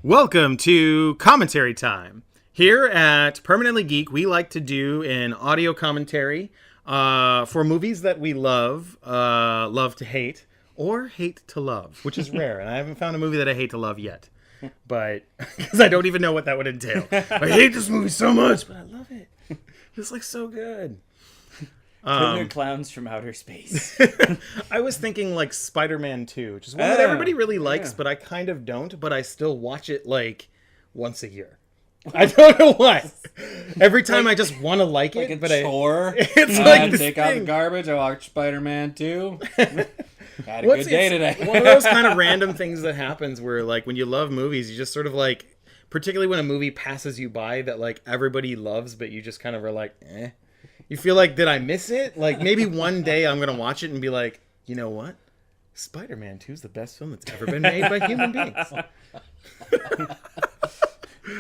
Welcome to Commentary Time. Here at Permanently Geek, we like to do an audio commentary for movies that we love, love to hate, or hate to love, which is rare. And I haven't found a movie that I hate to love yet. But, because I don't even know what that would entail. I hate this movie so much, but I love it. It's like so good. Killer clowns from outer space. I was thinking like Spider-Man 2, which is one that everybody really likes, but I kind of don't, but I still watch it like once a year. I don't know why. Every time I just want to like it, like but a chore. it's like this take thing. out the garbage. I watched Spider-Man 2. Had a good day today. One of those kind of random things that happens where like when you love movies, you just sort of like, particularly when a movie passes you by that like everybody loves, but you just kind of are like, eh. You feel like, did I miss it? Like, maybe one day I'm going to watch it and be like, you know what? Spider-Man 2 is the best film that's ever been made by human beings.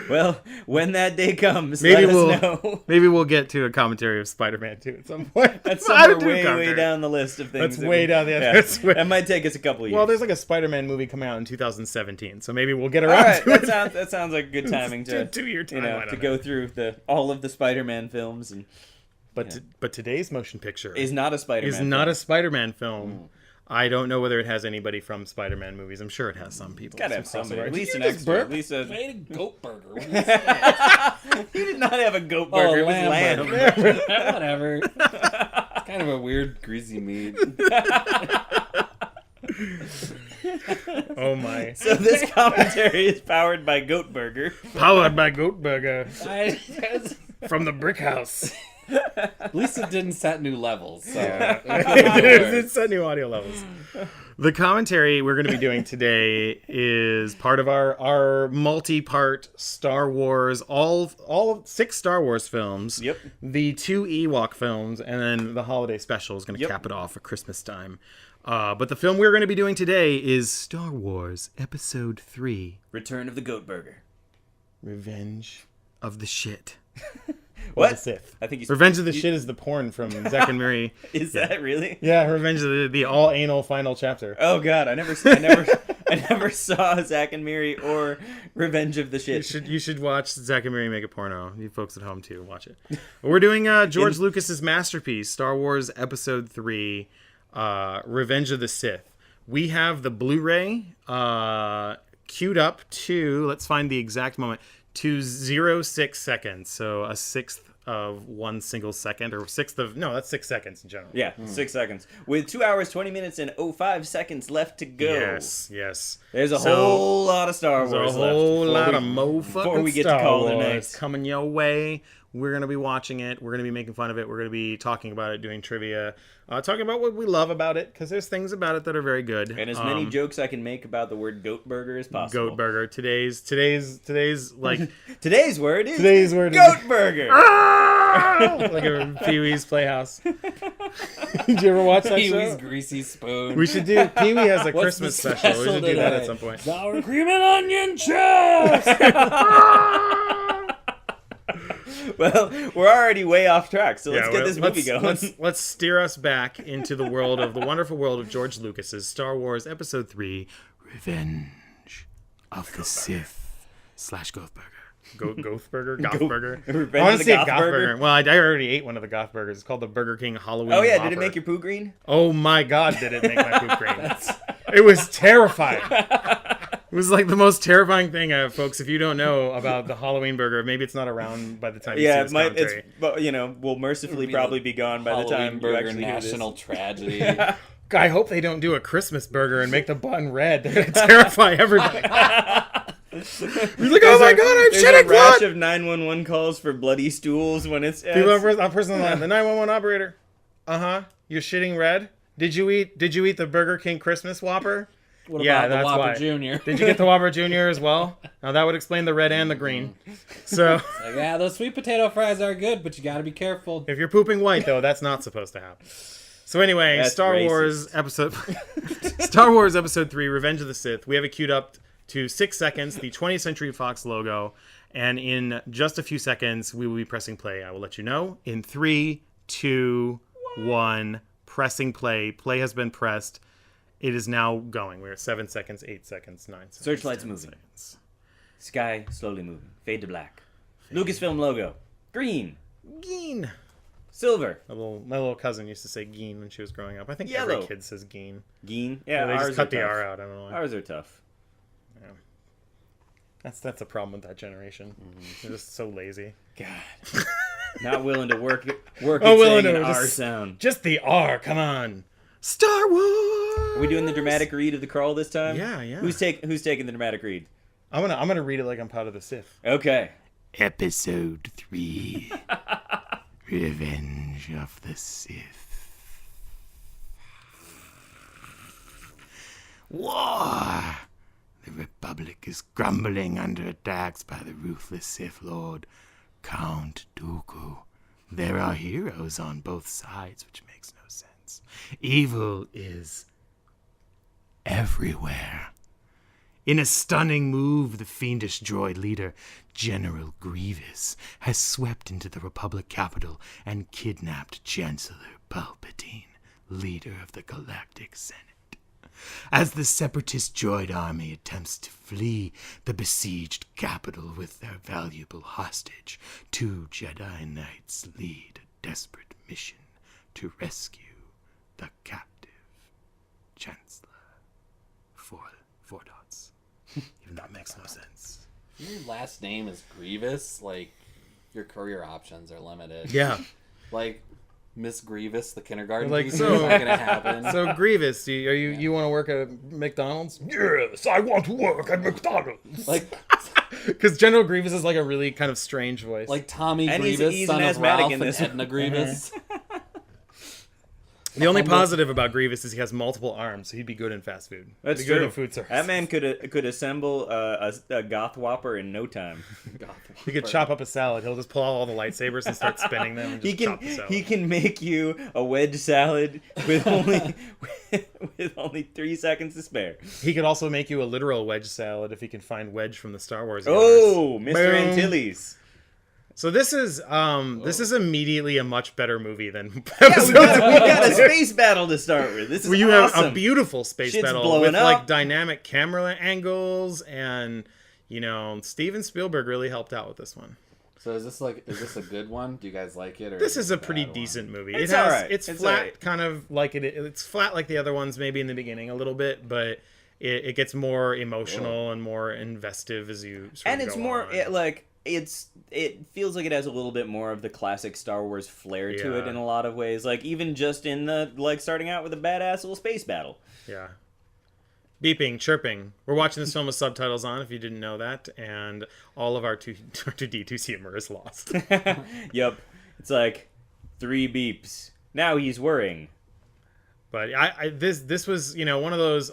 Well, when that day comes, Maybe let us know. Maybe we'll get to a commentary of Spider-Man 2 at some point. That's somewhere way down the list of things. That's way down the list. That might take us a couple years. Well, there's like a Spider-Man movie coming out in 202017, so maybe we'll get around to it. That sounds like good timing to 2-year time, to go through all of the Spider-Man films. And But today's motion picture is not a Spider-Man film. Not a Spider-Man film. I don't know whether it has anybody from Spider-Man movies. I'm sure it has some people. It's gotta have somebody. At least an just extra. burp? At least a... I ate a goat burger. What do you say? You did not have a goat burger. It was lamb. Whatever. It's kind of a weird, greasy meat. Oh my. So this commentary is powered by Goat Burger. Powered by Goat Burger. From the Brick House. At least it didn't set new levels. So It's set new audio levels. The commentary we're going to be doing today is part of our multi-part Star Wars, all 6 Star Wars films. Yep. The 2 EWOK films, and then the holiday special is going to cap it off at Christmas time. But the film we're going to be doing today is Star Wars Episode VII. Return of the Goat Burger. Revenge of the Shit. What? The Sith. I think Revenge of the Shit is the porn from Zack and Miri. Is that really? Yeah, Revenge of the all anal final chapter. Oh God, I never saw Zack and Miri or Revenge of the Shit. You should watch Zack and Miri make a porno. You folks at home too, watch it. We're doing George Lucas's masterpiece, Star Wars Episode III, Revenge of the Sith. We have the Blu-ray queued up to, let's find the exact moment, to 0.6 seconds. So a sixth of 1 single second, or that's 6 seconds in general. Yeah, 6 seconds. With 2 hours, 20 minutes, and 05 seconds left to go. Yes. There's a whole lot of Star Wars left. There's a whole lot of before we get to call it night. Coming your way. We're going to be watching it. We're going to be making fun of it. We're going to be talking about it, doing trivia, talking about what we love about it, because there's things about it that are very good. And as many jokes I can make about the word goat burger as possible. Goat burger. Today's like... Today's word is goat burger. Like a Pee-wee's Playhouse. Did you ever watch that Pee-wee's show? Greasy Spoon. We should do... Pee-wee has a What's Christmas the special. We should do that today? at some point. Sour cream and onion chips. Well, we're already way off track, so let's get this movie going. Let's steer us back into the wonderful world of George Lucas's Star Wars Episode III, Revenge of the Sith / Gothburger. Gothburger? I want to say Gothburger. Well, I already ate one of the Gothburgers. It's called the Burger King Halloween Oh yeah, Whopper. did it make your poo green? Oh my God, did it make my poop green. It was terrifying. It was like the most terrifying thing, folks. If you don't know about the Halloween burger, maybe it's not around by the time you see this commentary. But will mercifully probably be gone by the time you actually national do this. tragedy. Yeah. I hope they don't do a Christmas burger and make the bun red. They're going to terrify everybody. He's like, oh my God, I'm There's shitting a rash blood. of 911 calls for bloody stools when it's... People are person on the line. The 911 operator. You're shitting red? Did you eat the Burger King Christmas Whopper? What about the Whopper Jr.? Did you get the Whopper Jr. as well? Now that would explain the red and the green. So yeah, those sweet potato fries are good, but you got to be careful. If you're pooping white, though, that's not supposed to happen. So anyway, That's Star Wars Episode III, Revenge of the Sith. We have it queued up to 6 seconds, the 20th Century Fox logo, and in just a few seconds, we will be pressing play. I will let you know. In 3, 2, 1, pressing play. Play has been pressed. It is now going. We're at 7 seconds, 8 seconds, 9 seconds. Searchlight's moving. Seconds. Sky slowly moving. Fade to black. Lucasfilm logo. Green. Geen. Silver. My little cousin used to say Geen when she was growing up. I think Yellow. every kid says Geen. Geen. Yeah, They ours just cut are the tough. R out. I don't know why. Ours are tough. That's a problem with that generation. They're just so lazy. God. Not willing to work at willing saying to an R just- sound. Just the R. Come on. Star Wars. Are we doing the dramatic read of the crawl this time? Yeah, yeah. Who's taking the dramatic read? I'm gonna read it like I'm part of the Sith. Okay. Episode 3 Revenge of the Sith. War! The Republic is grumbling under attacks by the ruthless Sith Lord, Count Dooku. There are heroes on both sides, which makes no sense. Evil is everywhere. In a stunning move, the fiendish droid leader, General Grievous, has swept into the Republic capital and kidnapped Chancellor Palpatine, leader of the Galactic Senate. As the separatist droid army attempts to flee the besieged capital with their valuable hostage, 2 Jedi Knights lead a desperate mission to rescue the captive Chancellor. Four dots. Even that makes no sense. Your last name is Grievous. Like, your career options are limited. Yeah. Like, Miss Grievous, the kindergarten Like, teacher, so- is not gonna happen. So Grievous, you want to work at McDonald's? Yes, I want to work at McDonald's. like Because General Grievous is like a really kind of strange voice. Tommy And he's Grievous, son an of asthmatic Ralph in and this. Edna Grievous. the only positive about Grievous is he has multiple arms, so he'd be good in fast food. That's He'd be good true. in food service. That man could assemble a goth whopper in no time. He could chop up a salad. He'll just pull out all the lightsabers and start spinning them. And just chop the salad. He can make you a wedge salad with only with only 3 seconds to spare. He could also make you a literal wedge salad if he can find Wedge from the Star Wars Oh, universe. Mr. Boom. Antilles. So this is immediately a much better movie than Yeah, episode we got a space battle to start with. This is where you awesome. have a beautiful space Shit's battle blowing with up. like dynamic camera angles, and Steven Spielberg really helped out with this one. So is this a good one? Do you guys like it? Or This is a bad pretty one? decent movie. It's It has alright. it's It's flat, alright. kind of like it's flat like the other ones, maybe in the beginning a little bit, but it gets more emotional and more investive as you sort And of it's go more on. it feels like it has a little bit more of the classic Star Wars flair to it Yeah. in a lot of ways. Like even just in the starting out with a badass little space battle. Yeah. Beeping, chirping. We're watching this film with subtitles on, if you didn't know that, and all of our 2D2C humor is lost. Yup. It's like 3 beeps. Now he's worrying. But this was, one of those,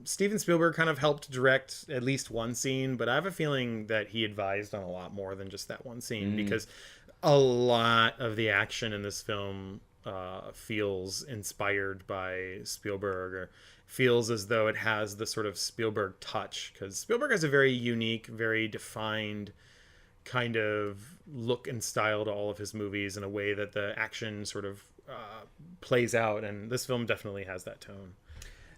Steven Spielberg kind of helped direct at least one scene, but I have a feeling that he advised on a lot more than just that one scene, because a lot of the action in this film feels inspired by Spielberg, or feels as though it has the sort of Spielberg touch, because Spielberg has a very unique, very defined kind of look and style to all of his movies in a way that the action sort of plays out, and this film definitely has that tone.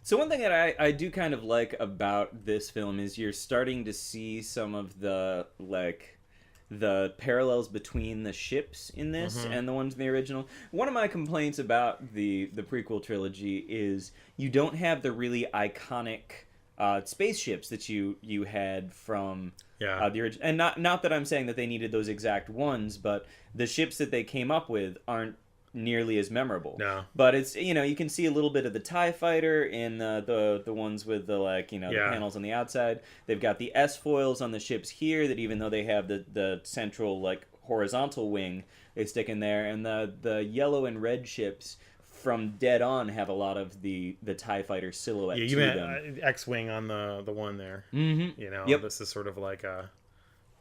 So one thing that I do kind of like about this film is you're starting to see some of the parallels between the ships in this and the ones in the original. One of my complaints about the prequel trilogy is you don't have the really iconic spaceships that you had from the original. And not that I'm saying that they needed those exact ones, but the ships that they came up with aren't nearly as memorable. No. But it's, you can see a little bit of the TIE fighter in the ones with the the panels on the outside. They've got the S-foils on the ships here that even though they have the central horizontal wing, they stick in there. And the yellow and red ships from Dead On have a lot of the TIE fighter silhouette Yeah, to you them. meant X-Wing on the one there. Mm-hmm. Yep. This is sort of like a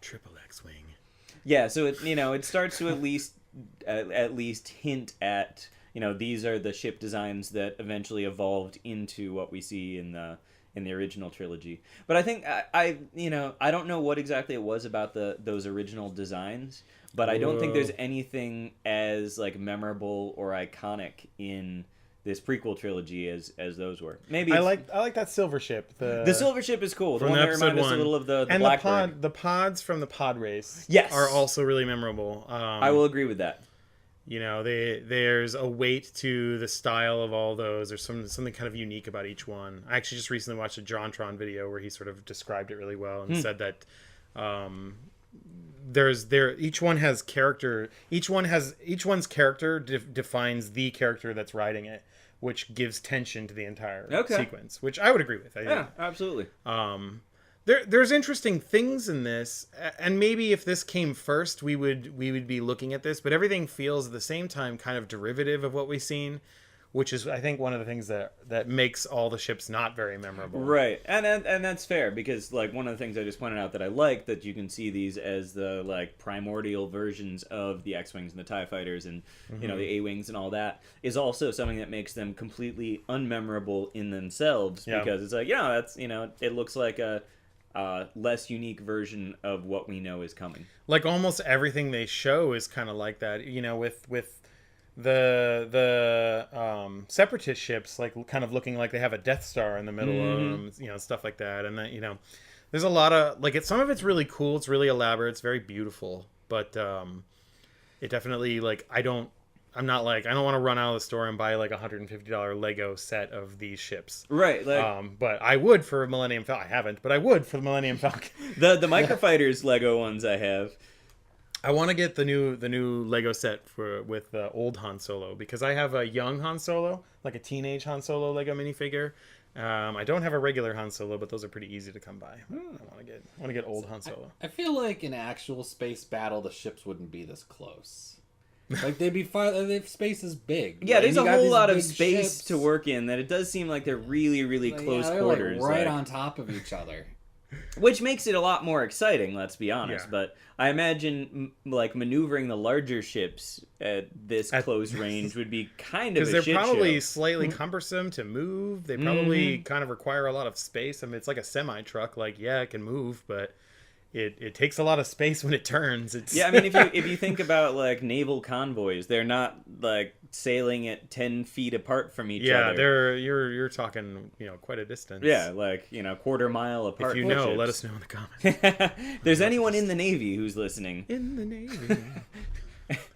triple X-Wing. Yeah, so it starts to at least hint at these are the ship designs that eventually evolved into what we see in the original trilogy. But I think I don't know what exactly it was about those original designs, but I don't think there's anything as memorable or iconic in this prequel trilogy as those were. Maybe I like that silver ship. the silver ship is cool. The from one that episode reminded us a one. little of the and Blackbird. the pods from the pod race. Yes. are also really memorable. I will agree with that. You know, there's a weight to the style of all those. There's something kind of unique about each one. I actually just recently watched a JonTron video where he sort of described it really well and said that each one has character. Each one's character defines the character that's riding it, which gives tension to the entire sequence, which I would agree with. Yeah, absolutely. There's interesting things in this, and maybe if this came first, we would be looking at this. But everything feels at the same time kind of derivative of what we've seen, which is I think one of the things that makes all the ships not very memorable. Right, and that's fair because like one of the things I just pointed out that I like that you can see these as the like primordial versions of the X-wings and the TIE fighters and you know the A-wings and all that is also something that makes them completely unmemorable in themselves because it's like that's it looks like a less unique version of what we know is coming. Like almost everything they show is kind of like that. With the separatist ships, like kind of looking like they have a Death Star in the middle of them, stuff like that. And that there's a lot of like some of it's really cool. It's really elaborate. It's very beautiful, but it definitely like I don't want to run out of the store and buy like $150 Lego set of these ships. Right. Like, but I would for Millennium Falcon. I haven't, but I would for the Millennium Falcon. the Microfighters Lego ones I have. I want to get the new Lego set with old Han Solo because I have a young Han Solo, like a teenage Han Solo Lego minifigure. I don't have a regular Han Solo, but those are pretty easy to come by. I want to get old Han Solo. I feel like in actual space battle, the ships wouldn't be this close. Like they'd be far. If space is big. Yeah, there's a whole lot of space ships to work in that it does seem like they're really, really close quarters, like right on top of each other. Which makes it a lot more exciting, let's be honest. Yeah. But I imagine like maneuvering the larger ships at this close range would be kind of a shit show. Because they're probably slightly cumbersome to move. They probably kind of require a lot of space. I mean, it's like a semi-truck. Like, yeah, it can move, but it takes a lot of space when it turns. Yeah, I mean, if you think about like naval convoys, they're not like sailing at 10 feet apart from each other. Yeah, you're talking quite a distance. Yeah, like quarter mile apart. If you know, let us know in the comments. There's anyone in the Navy who's listening. In the Navy.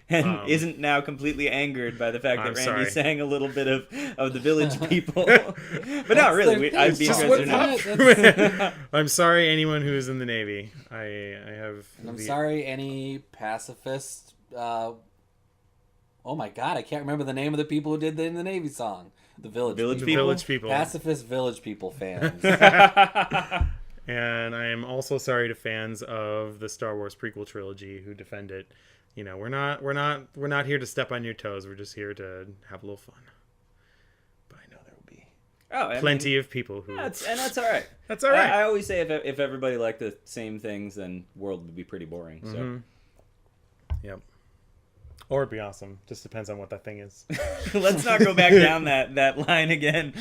And isn't now completely angered by the fact that Randy sorry. sang a little bit of the Village People. But not really. I'd be interested in I'm sorry, anyone who is in the Navy. I have. And I'm sorry, any pacifist. Oh my God, I can't remember the name of the people who did the In the Navy song. The Village People. Pacifist Village People fans. And I am also sorry to fans of the Star Wars prequel trilogy who defend it. We're not here to step on your toes. We're just here to have a little fun. But I know there will be plenty of people who. And that's all right. That's all right. I always say if everybody liked the same things, then the world would be pretty boring. So. Yep. Or it'd be awesome. Just depends on what that thing is. Let's not go back down that line again.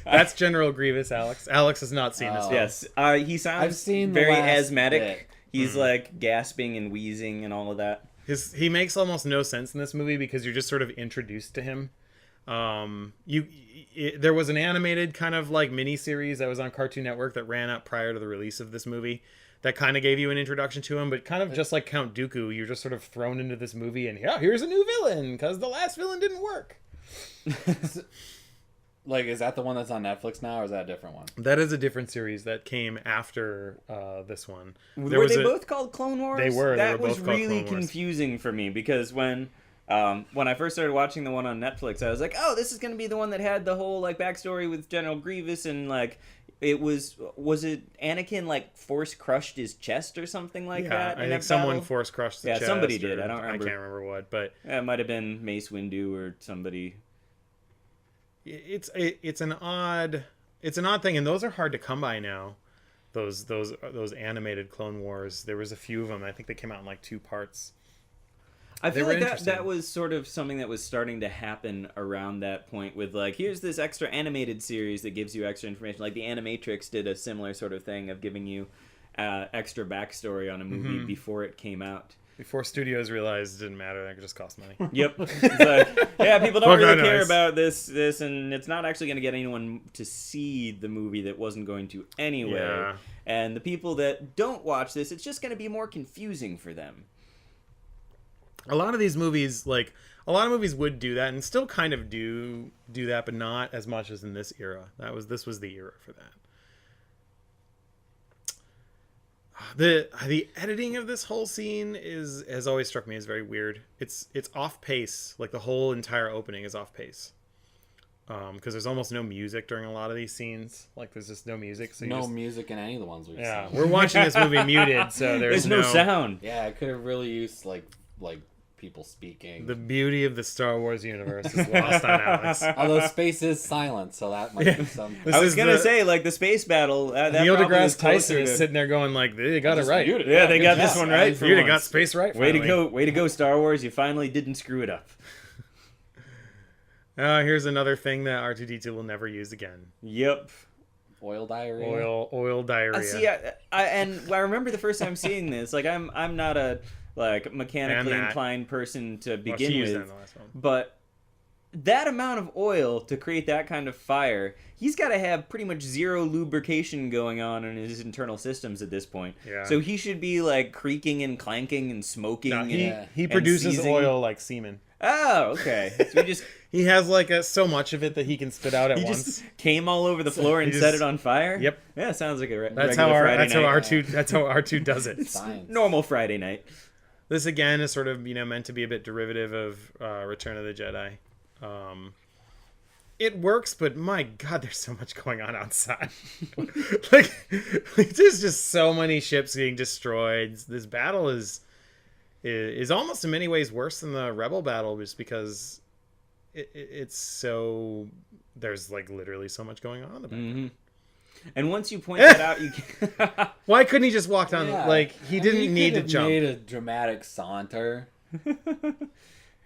That's General Grievous, Alex. Alex has not seen this film. Yes. He sounds I've seen very the last asthmatic. bit. He's like gasping and wheezing and all of that. He makes almost no sense in this movie because you're just sort of introduced to him. There was an animated kind of like mini series that was on Cartoon Network that ran up prior to the release of this movie that kind of gave you an introduction to him, but kind of just like Count Dooku, you're just sort of thrown into this movie and here's a new villain because the last villain didn't work. Like, is that the one that's on Netflix now, or is that a different one? That is a different series that came after this one. Were they both called Clone Wars? They were. That they were was both called really Clone Wars. confusing for me because when I first started watching the one on Netflix, I was like, oh, this is going to be the one that had the whole like backstory with General Grievous and like it was it Anakin like force crushed his chest or something like that? I think someone force crushed the chest. Yeah, somebody did. I don't remember. I can't remember what, but it might have been Mace Windu or somebody. It's an odd thing, and those are hard to come by now. Those animated Clone Wars. There was a few of them. I think they came out in like 2 parts. I feel like that was sort of something that was starting to happen around that point with like, here's this extra animated series that gives you extra information. Like the Animatrix did a similar sort of thing of giving you extra backstory on a movie before it came out. Before studios realized it didn't matter, that could just cost money. Yep. It's like, yeah, people don't Fuck, really I care know. about this, and it's not actually going to get anyone to see the movie that wasn't going to anyway. Yeah. And the people that don't watch this, it's just going to be more confusing for them. A lot of these movies, like a lot of movies, would do that and still kind of do that, but not as much as in this era. This was the era for that. The editing of this whole scene has always struck me as very weird. It's off pace. Like the whole entire opening is off pace. Because there's almost no music during a lot of these scenes. Like there's just no music. So No music in any of the ones we've Yeah, seen. we're watching this movie muted, so There's no sound. Yeah, I could have really used like people speaking. The beauty of the Star Wars universe is lost on Alex. Although space is silent, so that might be some. This I was is going to the- say, like, the space battle. That Neil probably deGrasse was closer Tyson is to- sitting there going like, they got it Just right. muted. Yeah, they good got this job, one right guys. for You once. got space right. Way to finally. go, way to go, Star Wars! You finally didn't screw it up. Here's another thing that R2D2 will never use again. Yep. Oil diarrhea. Oil diarrhea. See, I remember the first time seeing this. Like, I'm not a mechanically And that. inclined person to Well, she begin used that in with, the last one. but that amount of oil to create that kind of fire, he's got to have pretty much zero lubrication going on in his internal systems at this point. Yeah. So he should be like creaking and clanking and smoking. No, he and produces seizing. oil like semen. Oh, okay. So He has like so much of it that he can spit out at he once. just came all over the floor and He set just- it on fire. Yep. Yeah, sounds like a That's regular how Friday night. R2 does it. Science. Normal Friday night. This again is sort of meant to be a bit derivative of Return of the Jedi. It works, but my God, there's so much going on outside. like there's just so many ships getting destroyed. This battle is almost in many ways worse than the Rebel battle, just because it's so there's like literally so much going on in the background. Mm-hmm. And once you point that out, you can... Why couldn't he just walk down? Yeah. Like he didn't you need could to have jump. Made a dramatic saunter.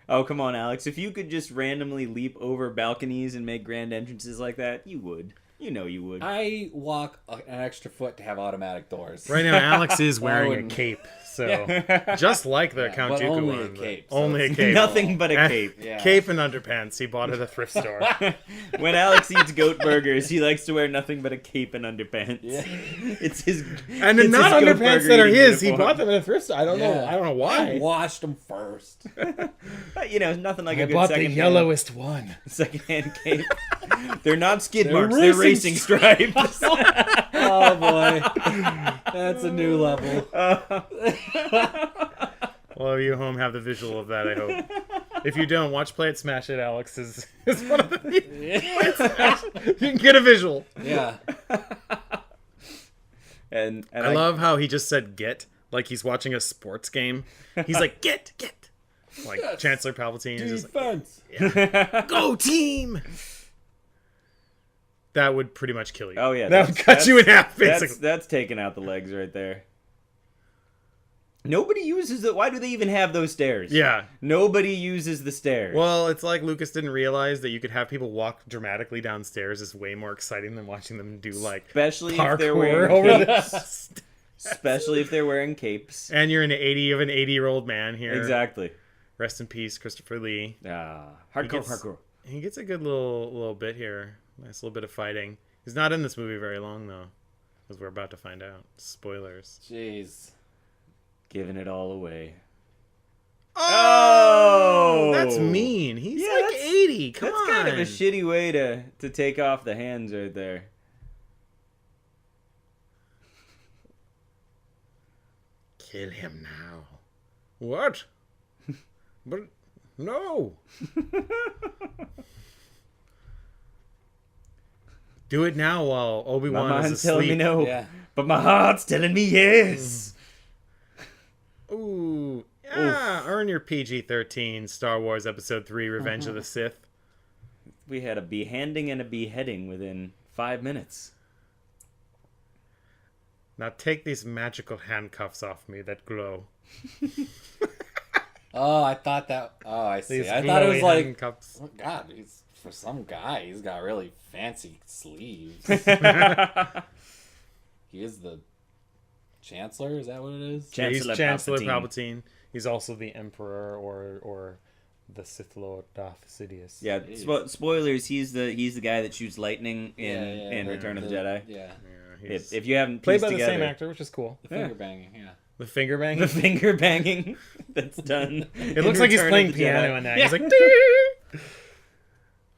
Oh, come on, Alex. If you could just randomly leap over balconies and make grand entrances like that, you would. You know you would. I walk an extra foot to have automatic doors. Right now, Alex is wearing a wouldn't- cape, so just like the Count but Dooku only one, a but cape, so only a it's cape. Nothing but a Eh, cape. Yeah. Cape and underpants. He bought at a thrift store. When Alex eats goat burgers, he likes to wear nothing but a cape and underpants. Yeah. It's his. And it's they're not his goat underpants burger that are eating his. He uniform. bought them at a thrift store. I don't know. Yeah. I don't know I why. washed them first. But, nothing like a I good bought the second-hand, yellowest one. second-hand cape. They're not skid They're marks. They're racing racing stripes. Oh boy, that's a new level. All of you home have the visual of that, I hope. If you don't, watch Play It, Smash It. Alex is one of the... You can get a visual. Yeah, and I love how he just said "get" like he's watching a sports game. He's like "get." Like Yes. Chancellor Palpatine is just like, defense. "Go team." That would pretty much kill you. Oh yeah, that would cut you in half, basically. That's taking out the legs right there. Nobody uses it. Why do they even have those stairs? Yeah. Nobody uses the stairs. Well, it's like Lucas didn't realize that you could have people walk dramatically downstairs is way more exciting than watching them do like especially if they're parkour wearing over capes. this. Especially if they're wearing capes. And you're an 80-year-old man here. Exactly. Rest in peace, Christopher Lee. Hardcore. He gets a good little bit here. Nice little bit of fighting. He's not in this movie very long though, as we're about to find out. Spoilers. Jeez. Giving it all away. Oh, that's mean. He's Yeah, like that's- 80. Come That's on. kind of a shitty way to take off the hands right there. Kill him now. What? But no. Do it now while My Obi-Wan is mind's telling me asleep. no, Yeah. but my heart's telling me yes. Ooh. Yeah, earn your PG-13 Star Wars Episode 3 Revenge of the Sith. We had a behanding and a beheading within 5 minutes. Now take these magical handcuffs off me that glow. Oh, I thought that. Oh, I see. These I thought it was glowy like. handcuffs. Oh God, for some guy, he's got really fancy sleeves. He is the Chancellor. Is that what it is? Yeah, he's Chancellor Chancellor Palpatine. Palpatine. He's also the Emperor or the Sith Lord Darth Sidious. Yeah, spoilers. He's the guy that shoots lightning in Return of the Jedi. Yeah. If you haven't played pieced by the together, same actor, which is cool. The finger banging, yeah. The finger banging. the finger banging that's done. It looks like he's Return of playing the piano Jedi. in that. He's like, "Dee!"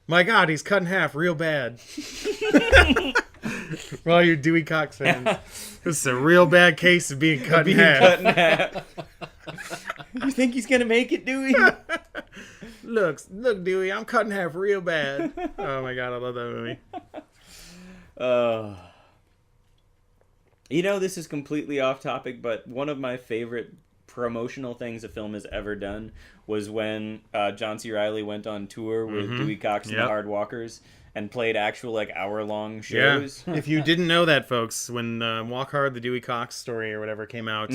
My God, he's cut in half real bad. For all you Dewey Cox fans, this is a real bad case of being cut in half. Cut in half. You think he's gonna make it, Dewey? Look, Dewey, I'm cut in half real bad. Oh my God, I love that movie. You know, this is completely off topic, but one of my favorite promotional things a film has ever done was when John C. Reilly went on tour with Dewey Cox and the Hard Walkers and played actual hour-long shows. Yeah. If you didn't know that, folks, when Walk Hard, the Dewey Cox story or whatever came out,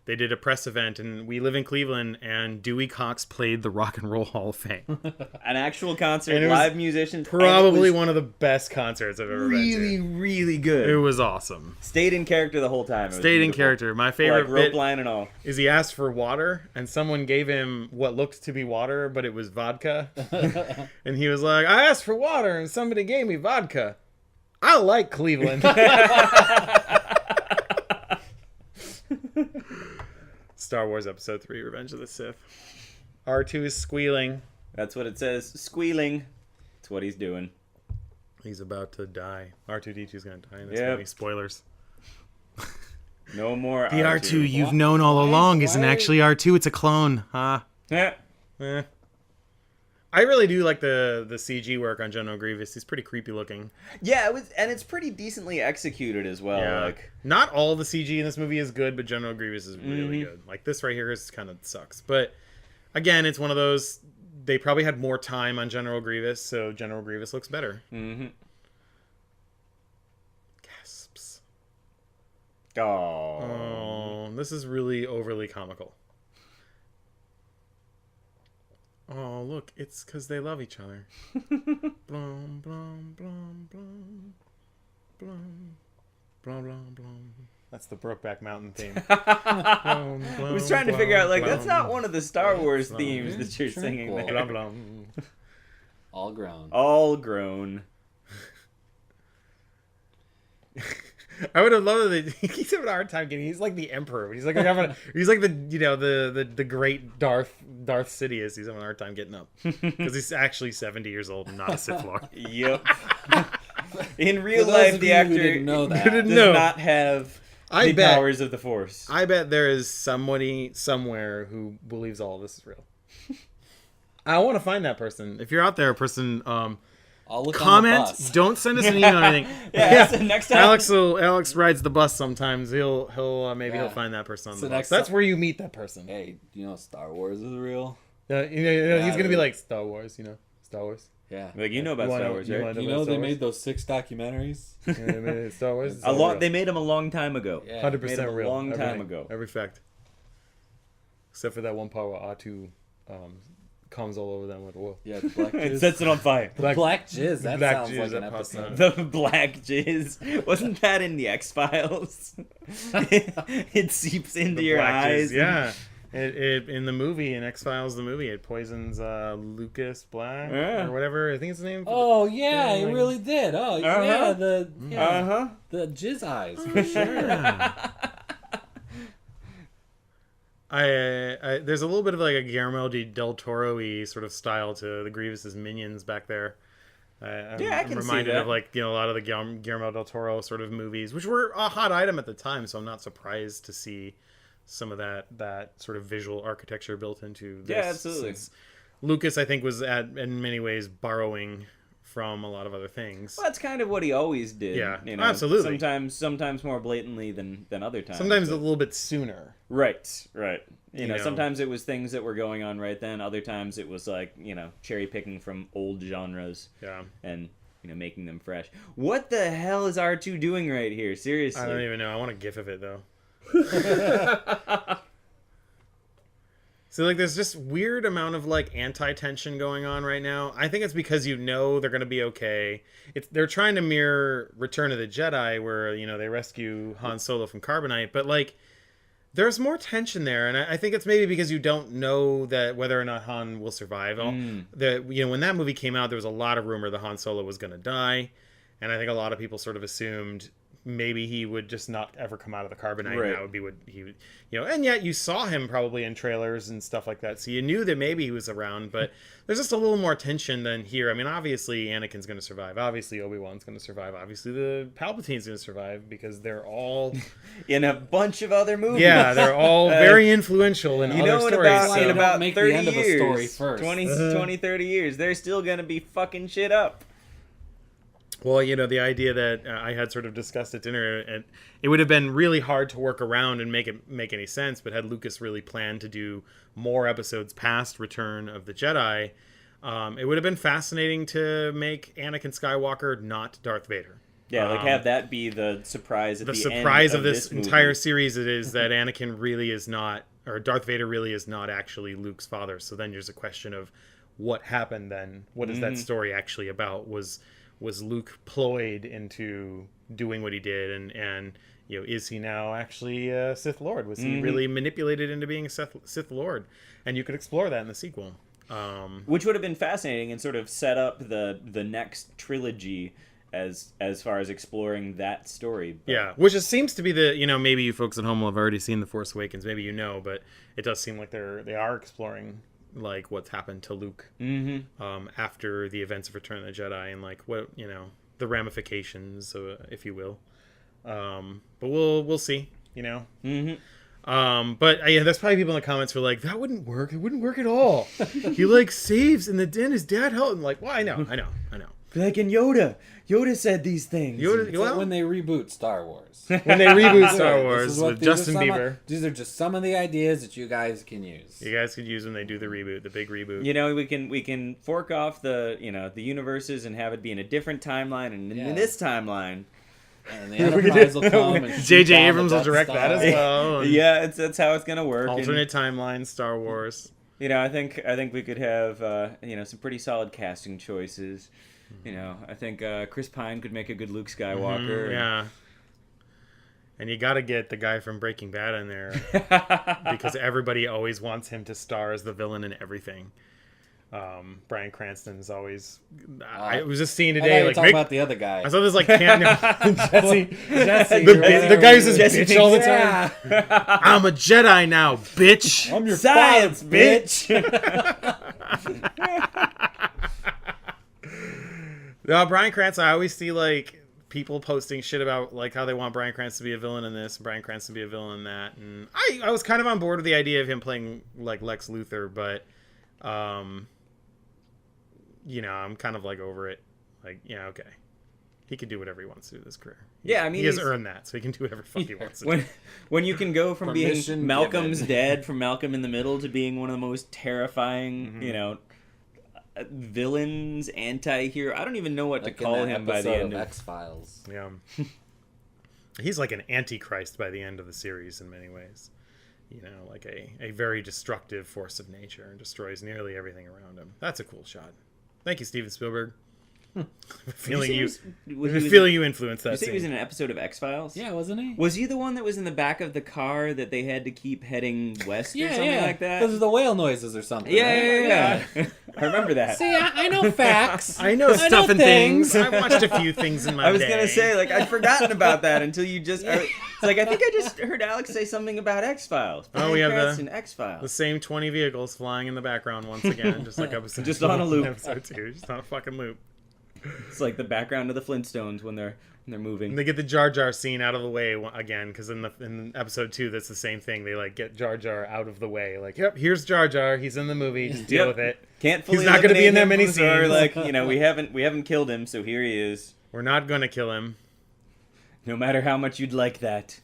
they did a press event, and we live in Cleveland, and Dewey Cox played the Rock and Roll Hall of Fame. An actual concert, And it was live musicians. Probably one of the best concerts I've ever been really, to. really good. It was awesome. Stayed in character the whole time. It was Stayed in beautiful. character. My favorite rope bit line and all. is he asked for water, and someone gave him what looked to be water, but it was vodka. And he was like, I asked for water, and somebody gave me vodka. I like Cleveland. Star Wars Episode 3, Revenge of the Sith. R2 is squealing. That's what it says. Squealing. That's what he's doing. He's about to die. R2-D2 is going to die in this Yep. movie. Spoilers. No more The R2 you've known all along isn't actually R2, it's a clone. Huh? Yeah. Eh. I really do like the CG work on General Grievous. He's pretty creepy looking. Yeah, it was, and it's pretty decently executed as well. Yeah. Like, Not all the CG in this movie is good, but General Grievous is really good. Like this right here is kind of sucks. But again, it's one of those, they probably had more time on General Grievous, so General Grievous looks better. Gasps. oh. Oh, this is really overly comical. Oh, look, it's because they love each other. Blum, blum, blum, blum, blum, blum, blum, blum. That's the Brokeback Mountain theme. Blum, I was trying to figure out, like, that's not blum, one of the Star Wars blum, themes that you're singing Tranquil. there. blum. All grown. All grown. I would have loved it. He's having a hard time getting. He's like the Emperor. He's like the great Darth Sidious. He's having a hard time getting up because he's actually 70 years old and not a Sith Lord. Yep. In real For those life, of the you who actor didn't know that. Didn't does know. not have I the bet. powers of the Force. I bet there is somebody somewhere who believes all this is real. I want to find that person. If you're out there, a person, I'll look comment. on the bus. Don't send us an email or anything. Yeah, so next time. Alex rides the bus sometimes. He'll maybe Yeah. he'll find that person on So the bus. next That's time- where you meet that person. Hey, you know Star Wars is real? He's gonna be dude. like Star Wars. Star Wars. Yeah. Like, you know about You wanna- Star Wars, you right? wanna- You know they made those 6 documentaries? Star Wars. It's A all long, real. they made him a long time ago. Yeah. 100% made 'em a real. long time Everything. ago. Every fact. Except for that one part where R2 comes all over them with wolf. Yeah, the black It jizz. sets it on fire. Black jizz. That black sounds jizz like an that pops episode. The black jizz. Wasn't that in the X-Files? It seeps into your Black eyes. jizz, yeah. It in the movie, in X-Files, the movie, it poisons Lucas Black Yeah. or whatever. I think it's the name. Oh yeah, Yeah, it like- really did. Oh yeah, Uh-huh. the jizz eyes for sure. There's a little bit of like a Guillermo del Toro-y sort of style to the Grievous's minions back there. I'm Yeah, I can see reminded that. of like a lot of the Guillermo del Toro sort of movies, which were a hot item at the time. So I'm not surprised to see some of that sort of visual architecture built into this. Yeah, absolutely. Since Lucas, I think, was in many ways borrowing from a lot of other things. Well, that's kind of what he always did. Yeah, you know, absolutely. Sometimes more blatantly than other times. Sometimes a but- little bit sooner. Right. You know, know. sometimes it was things that were going on right then. Other times it was like, cherry picking from old genres Yeah. and, making them fresh. What the hell is R2 doing right here? Seriously. I don't even know. I want a gif of it though. So like there's just weird amount of like anti-tension going on right now. I think it's because they're going to be okay. They're trying to mirror Return of the Jedi where, they rescue Han Solo from Carbonite, but like There's more tension there, and I think it's maybe because you don't know that whether or not Han will survive. When that movie came out, there was a lot of rumor that Han Solo was going to die, and I think a lot of people sort of assumed maybe he would just not ever come out of the carbonite. Right. And that would be what he would, and yet you saw him probably in trailers and stuff like that. So you knew that maybe he was around, but there's just a little more tension than here. I mean, obviously Anakin's going to survive. Obviously Obi-Wan's going to survive. Obviously the Palpatine's going to survive because they're all in a bunch of other movies. Yeah, they're all very influential in other stories. In about make 30 the end of a years, story first. 20, 30 years, they're still going to be fucking shit up. Well, the idea that I had sort of discussed at dinner, and it would have been really hard to work around and make it make any sense, but had Lucas really planned to do more episodes past Return of the Jedi, it would have been fascinating to make Anakin Skywalker not Darth Vader. Yeah, have that be the surprise at the end surprise of this movie. entire series is that Anakin really is not, or Darth Vader really is not actually Luke's father. So then there's a question of what happened then. What is that story actually about? Was Luke ployed into doing what he did, and is he now actually a Sith Lord? Was he really manipulated into being a Sith Lord? And you could explore that in the sequel, which would have been fascinating and sort of set up the next trilogy as far as exploring that story. But... Yeah, which it seems to be the maybe you folks at home will have already seen The Force Awakens, maybe but it does seem like they are exploring like what's happened to Luke after the events of Return of the Jedi, and like what the ramifications, if you will. But we'll see. But yeah, there's probably people in the comments who are like, that wouldn't work. It wouldn't work at all. He like saves, and then his dad helped. And like, well, I know. Like in Yoda said these things. It's like when they reboot Star Wars. When they reboot Star Wars with Justin Bieber. These are just some of the ideas that you guys can use. You guys could use when they do the reboot, the big reboot. We can fork off the the universes and have it be in a different timeline, and in this timeline. And the Enterprise will come and J.J. Abrams will direct that as well. Yeah, that's how it's gonna work. Alternate timeline Star Wars. I think we could have some pretty solid casting choices. I think Chris Pine could make a good Luke Skywalker. Yeah. And you got to get the guy from Breaking Bad in there because everybody always wants him to star as the villain in everything. Bryan Cranston's always. I was just seeing today. I like talking about the other guy. I saw this Jesse, the guy who's just bitch all the time. Yeah. I'm a Jedi now, bitch. I'm your science, father, bitch. Bryan Cranston. I always see like people posting shit about like how they want Bryan Cranston to be a villain in this, Bryan Cranston to be a villain in that, and I was kind of on board with the idea of him playing like Lex Luthor, but I'm kind of like over it. Like, yeah, okay, he can do whatever he wants to do with his career. He has earned that, so he can do whatever fuck he wants to do. When you can go from being Malcolm's given. dad from Malcolm in the Middle to being one of the most terrifying, villains, anti-hero. I don't even know what to call him by the end of X-Files. Yeah. He's like an antichrist by the end of the series in many ways. Like a very destructive force of nature and destroys nearly everything around him. That's a cool shot. Thank you, Steven Spielberg. feeling you influenced that You say scene. he was in an episode of X-Files? Yeah, wasn't he? Was he the one that was in the back of the car that they had to keep heading west or something like that? Those are the whale noises or something. Yeah. I remember that. See, I know facts. I know stuff and things. I watched a few things in my day. I was going to say, like, I'd forgotten about that until you just... It's like, I think I just heard Alex say something about X-Files. Oh, we have X-Files. the same 20 vehicles flying in the background once again, just like episode Just on a loop. Episode 2, just on a fucking loop. It's like the background of the Flintstones when they're moving. And they get the Jar Jar scene out of the way again, because in episode 2, that's the same thing. They like get Jar Jar out of the way. Like, yep, here's Jar Jar. He's in the movie. Just deal with it. Can't fully He's not going to be in that many or scenes. like, we haven't killed him, so here he is. We're not going to kill him. No matter how much you'd like that.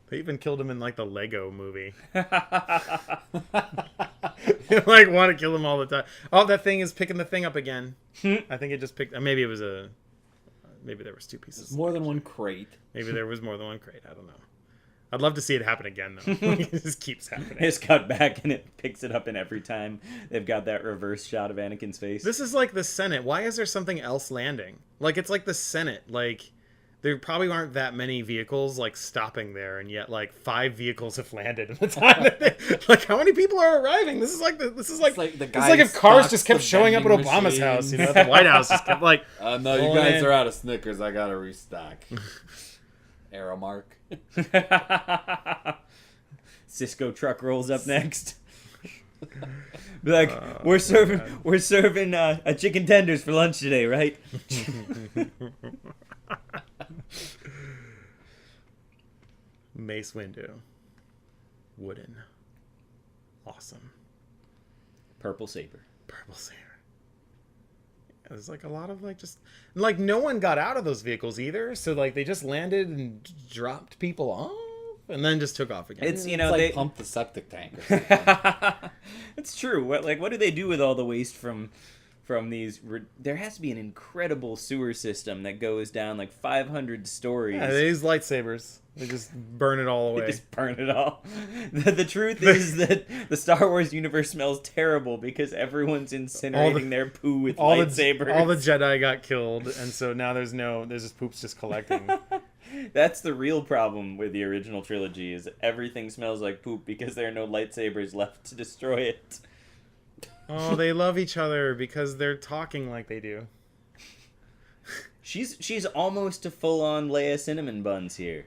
They even killed him in like the Lego movie. You like want to kill him all the time. Oh, that thing is picking the thing up again. I think it just picked. Maybe it was maybe there was 2 pieces. More than one crate. Maybe there was more than one crate. I don't know. I'd love to see it happen again though. It just keeps happening. It's cut back and it picks it up, and every time they've got that reverse shot of Anakin's face. This is like the Senate. Why is there something else landing? Like it's like the Senate. Like there probably aren't that many vehicles like stopping there, and yet like 5 vehicles have landed in the time that like how many people are arriving? This is like the it's guy like if cars stocks just kept the showing up at vending Obama's machine. house, you know, at the White House just kept like No, you pulling guys in. are out of Snickers. I gotta restock. Aramark. Cisco truck rolls up next. Be like, we're serving chicken tenders for lunch today, right? Mace Windu, wooden, awesome, Purple saber. purple saber. There's like a lot of like just like no one got out of those vehicles either, so like they just landed and dropped people off and then just took off again. It's It's like they pump the septic tank. Or something. It's true. What do they do with all the waste from these? There has to be an incredible sewer system that goes down like 500 stories. Yeah, they use lightsabers. They just burn it all They away. just burn it all. The truth is that the Star Wars universe smells terrible because everyone's incinerating their poo with lightsabers. all the Jedi got killed, and so now there's just poops just collecting. That's the real problem with the original trilogy is everything smells like poop because there are no lightsabers left to destroy it. Oh, they love each other because they're talking like they do. She's almost to full-on Leia cinnamon buns here.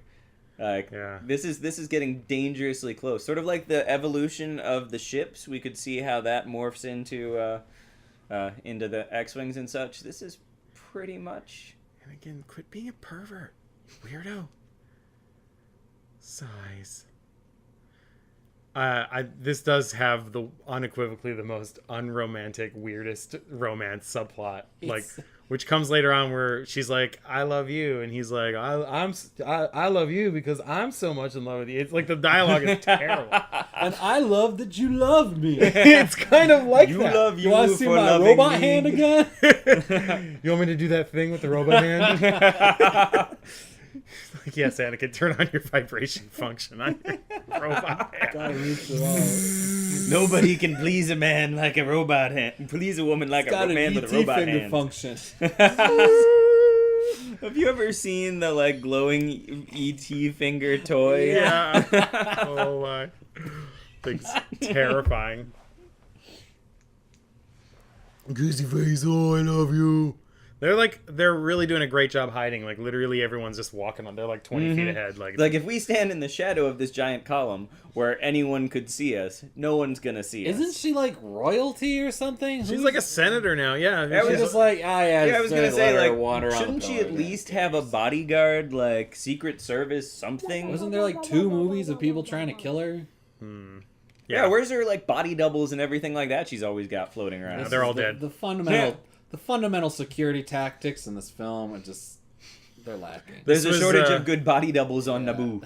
Like, Yeah. this is getting dangerously close. Sort of like the evolution of the ships. We could see how that morphs into the X-wings and such. This is pretty much. And again, quit being a pervert, weirdo. Size. This does have the unequivocally the most unromantic, weirdest romance subplot, like which comes later on where she's like, "I love you," and he's like, "I love you because I'm so much in love with you." It's like the dialogue is terrible. And I love that you love me. It's kind of like You that. love you You want to see for my loving robot me. hand again? You want me to do that thing with the robot hand? Like, yes, Anakin, turn on your vibration function on your robot hand. Gotta reach it out. Nobody can please a man like a robot hand. Please a woman like Got a an man ET with a robot finger hand. function. Have you ever seen the like glowing ET finger toy? Yeah. Oh my. Thing's terrifying. Goosey face, oh, I love you. They're really doing a great job hiding. Like literally everyone's just walking on. They're like 20 feet ahead. Like Like if we stand in the shadow of this giant column where anyone could see us, no one's gonna see us. Isn't she like royalty or something? she's like a senator now. Yeah. That She's was just like, yeah, Yeah, I was gonna say, like, wander around shouldn't the she at color. least have a bodyguard, like Secret Service, something? Wasn't there like 2 movies of people trying to kill her? Yeah, where's her like body doubles and everything like that? She's always got floating around. This they're is all the, dead. The fundamental security tactics in this film are just they're lacking. There's This a was, shortage of good body doubles on Naboo.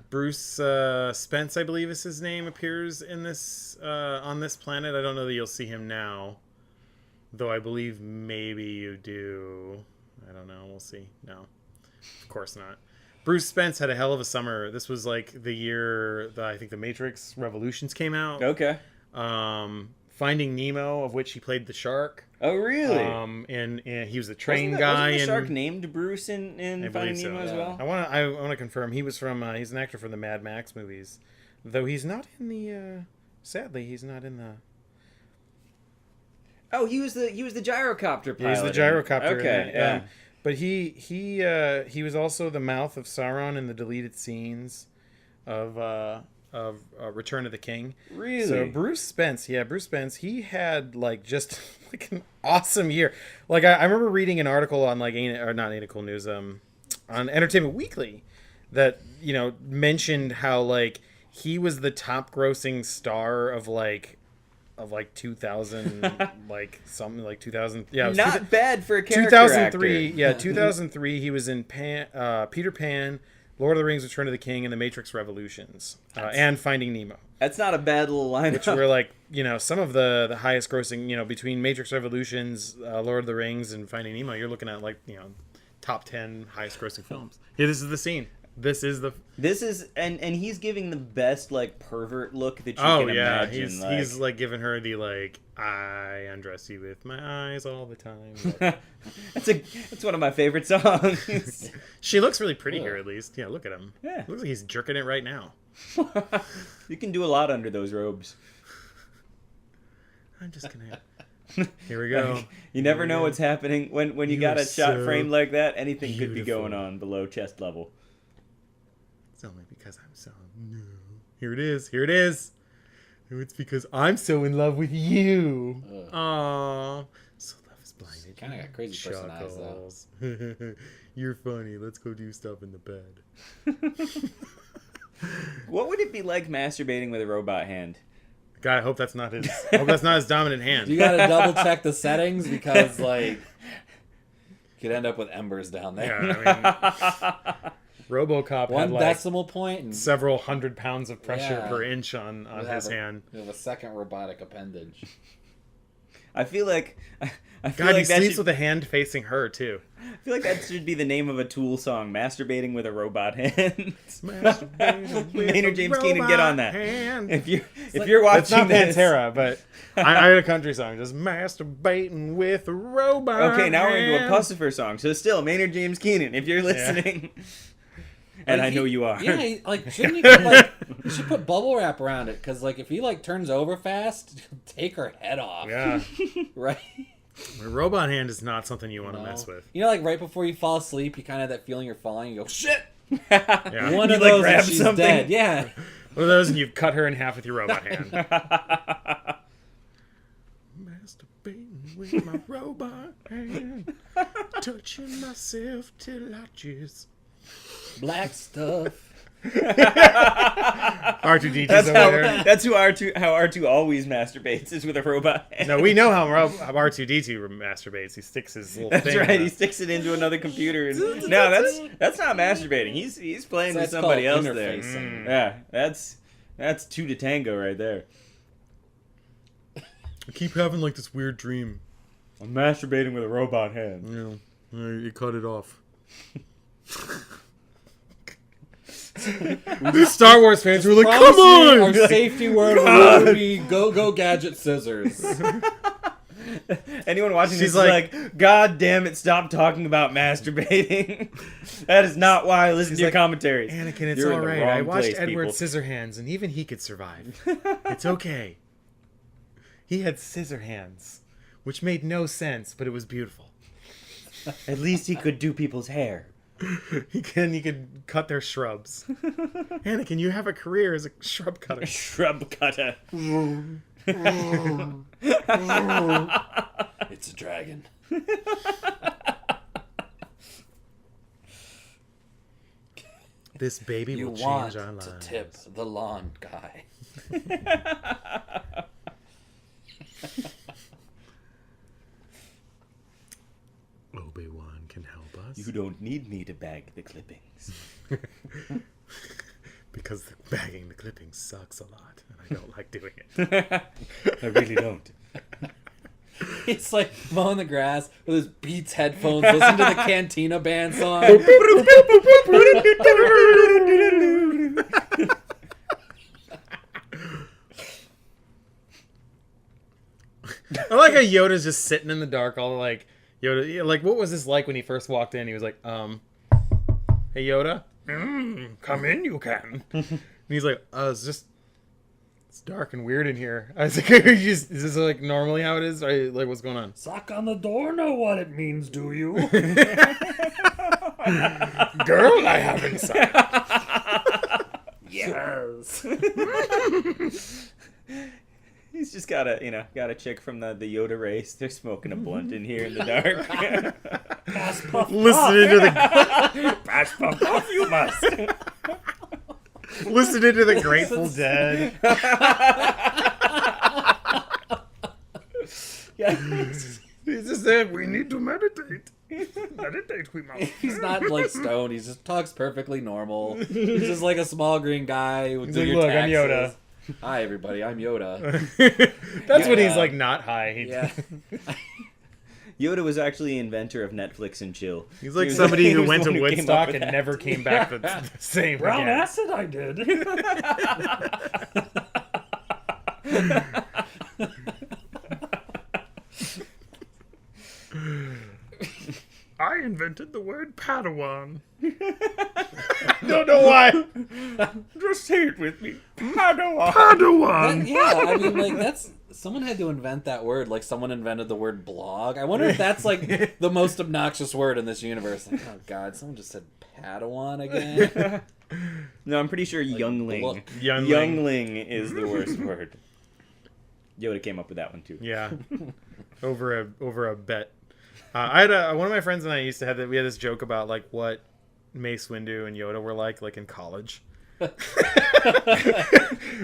Bruce Spence, I believe is his name, appears in this on this planet. I don't know that you'll see him now, though I believe maybe you do. I don't know. We'll see. No, of course not. Bruce Spence had a hell of a summer. This was like the year that I think the Matrix Revolutions came out. Okay. Finding Nemo, of which he played the shark. Oh, really? And he was the train wasn't guy. Wasn't the shark and named Bruce in I Finding believe so. Nemo as Yeah. well? I want to confirm he was from. He's an actor from the Mad Max movies, though he's not in the. Sadly, he's not in the. Oh, he was the gyrocopter pilot. Yeah, he's the gyrocopter. Okay, in it. yeah. But he was also the mouth of Sauron in the deleted scenes of Return of the King. Really? So Bruce Spence, he had like just like an awesome year. Like I remember reading an article on like not Ain't It Cool News on Entertainment Weekly that mentioned how like he was the top grossing star of 2000 like something like 2000 yeah it was Not bad for a character 2003 actor. yeah 2003 he was in Peter Pan, Lord of the Rings, Return of the King, and the Matrix Revolutions, and Finding Nemo, That's not a bad little lineup. which were like some of the highest grossing between Matrix Revolutions, Lord of the Rings, and Finding Nemo. You're looking at like top 10 highest grossing films. Yeah, this is the scene. This is and he's giving the best like pervert look that you oh can yeah, imagine. he's like giving her the like I undress you with my eyes all the time. That's one of my favorite songs. She looks really pretty here, at least. Yeah, look at him. Yeah. Looks like he's jerking it right now. You can do a lot under those robes. I'm just gonna. Here we go. You never know what's happening when you got a shot so framed like that. Anything could be beautiful. going on below chest level. It's only because I'm so. No. Here it is. Here it is. No, it's because I'm so in love with you. Aww. So love is blinded. Kind of got crazy person eyes, though. Chuckles. You're funny. Let's go do stuff in the bed. What would it be like masturbating with a robot hand? God, I hope that's not his. I hope that's not his dominant hand. You gotta double check the settings because like you could end up with embers down there. Yeah, I mean, RoboCop One had like decimal point and several 100 pounds of pressure Yeah. per inch on his hand. You have a second robotic appendage. I feel like God, he sleeps with a hand facing her too. I feel like that should be the name of a Tool song: "Masturbating with a Robot Hand." Maynard James Keenan, get on that. If you're watching It's not this, Pantera, but I had a country song just masturbating with a robot. okay, now we're into a hand. Pussifer song. So still, Maynard James Keenan, if you're listening, and Like, I know you are. Yeah, like shouldn't you get, like you should put bubble wrap around it because like if he like turns over fast, he'll take her head off. Yeah, Right. a robot hand is not something you want to No. mess with. You know, like right before you fall asleep, you kind of have that feeling you're falling. You go shit. Yeah. One You, of like, those, grab and she's something. dead. Yeah. One of those, and you've cut her in half with your robot hand. Masturbating with my robot hand, touching myself till I jizz. Black stuff. R2D2's That's over how there. that's who R2 always masturbates is with a robot hand. No, we know how R2D2 masturbates. He sticks his little That's thing. right. He sticks it into another computer. And, no, that's not masturbating. He's playing with That's somebody else called there. interfacing. Yeah, that's two to tango right there. I keep having like this weird dream. I'm masturbating with a robot hand. You know, you cut it off. These Star Wars fans were like, "Come on!" Our safety word would be go gadget scissors. Anyone watching She's this is like, God damn it, stop talking about masturbating. That is not why I listen to your like, commentaries. Anakin, it's You're in all the right. wrong I watched place, Edward people. Scissorhands, and even he could survive. It's okay. He had scissor hands, which made no sense, but it was beautiful. At least he could do people's hair. He could cut their shrubs. Anakin, you have a career as a shrub cutter. Shrub cutter. It's a dragon. This baby You will want change our to lives. tip the lawn guy. Obi-Wan can help us. You don't need me to bag the clippings. Because bagging the clippings sucks a lot, and I don't like doing it. I really don't. It's like mowing the grass with his Beats headphones, listen to the Cantina Band song. I like how Yoda's just sitting in the dark, all like Yoda. Like, what was this like when he first walked in? He was like, "Hey Yoda, come in, you can." And he's like, it's dark and weird in here." I was like, is this like normally how it is? Or, like, what's going on? Sock on the door, know what it means, do you? Girl, I have inside. Yes. He's just got a chick from the Yoda race. They're smoking a blunt in here in the dark. Listening to the Pass pump off, you must. listening to the Grateful Dead. He just said, "We need to meditate. Meditate, we must." He's not like stoned. He just talks perfectly normal. He's just like a small green guy who He's do like, your "Look, I'm taxes. Yoda." Hi, everybody. I'm Yoda. That's when he's Yeah. like not high. Yeah. Yoda was actually the inventor of Netflix and chill. He's like He was- somebody he who was went the to one who came Woodstock up with and that. never came back the same Brown again. acid, I did. I invented the word Padawan. Don't know why. Just say it with me. Padawan. Padawan. Yeah, I mean, like, that's... Someone had to invent that word. Like, someone invented the word blog. I wonder if that's, like, the most obnoxious word in this universe. Like, oh, God, someone just said Padawan again? No, I'm pretty sure youngling. look. Youngling is the worst word. Yoda came up with that one, too. Yeah, over a bet. I had one of my friends and I used to have that. We had this joke about like what Mace Windu and Yoda were like in college.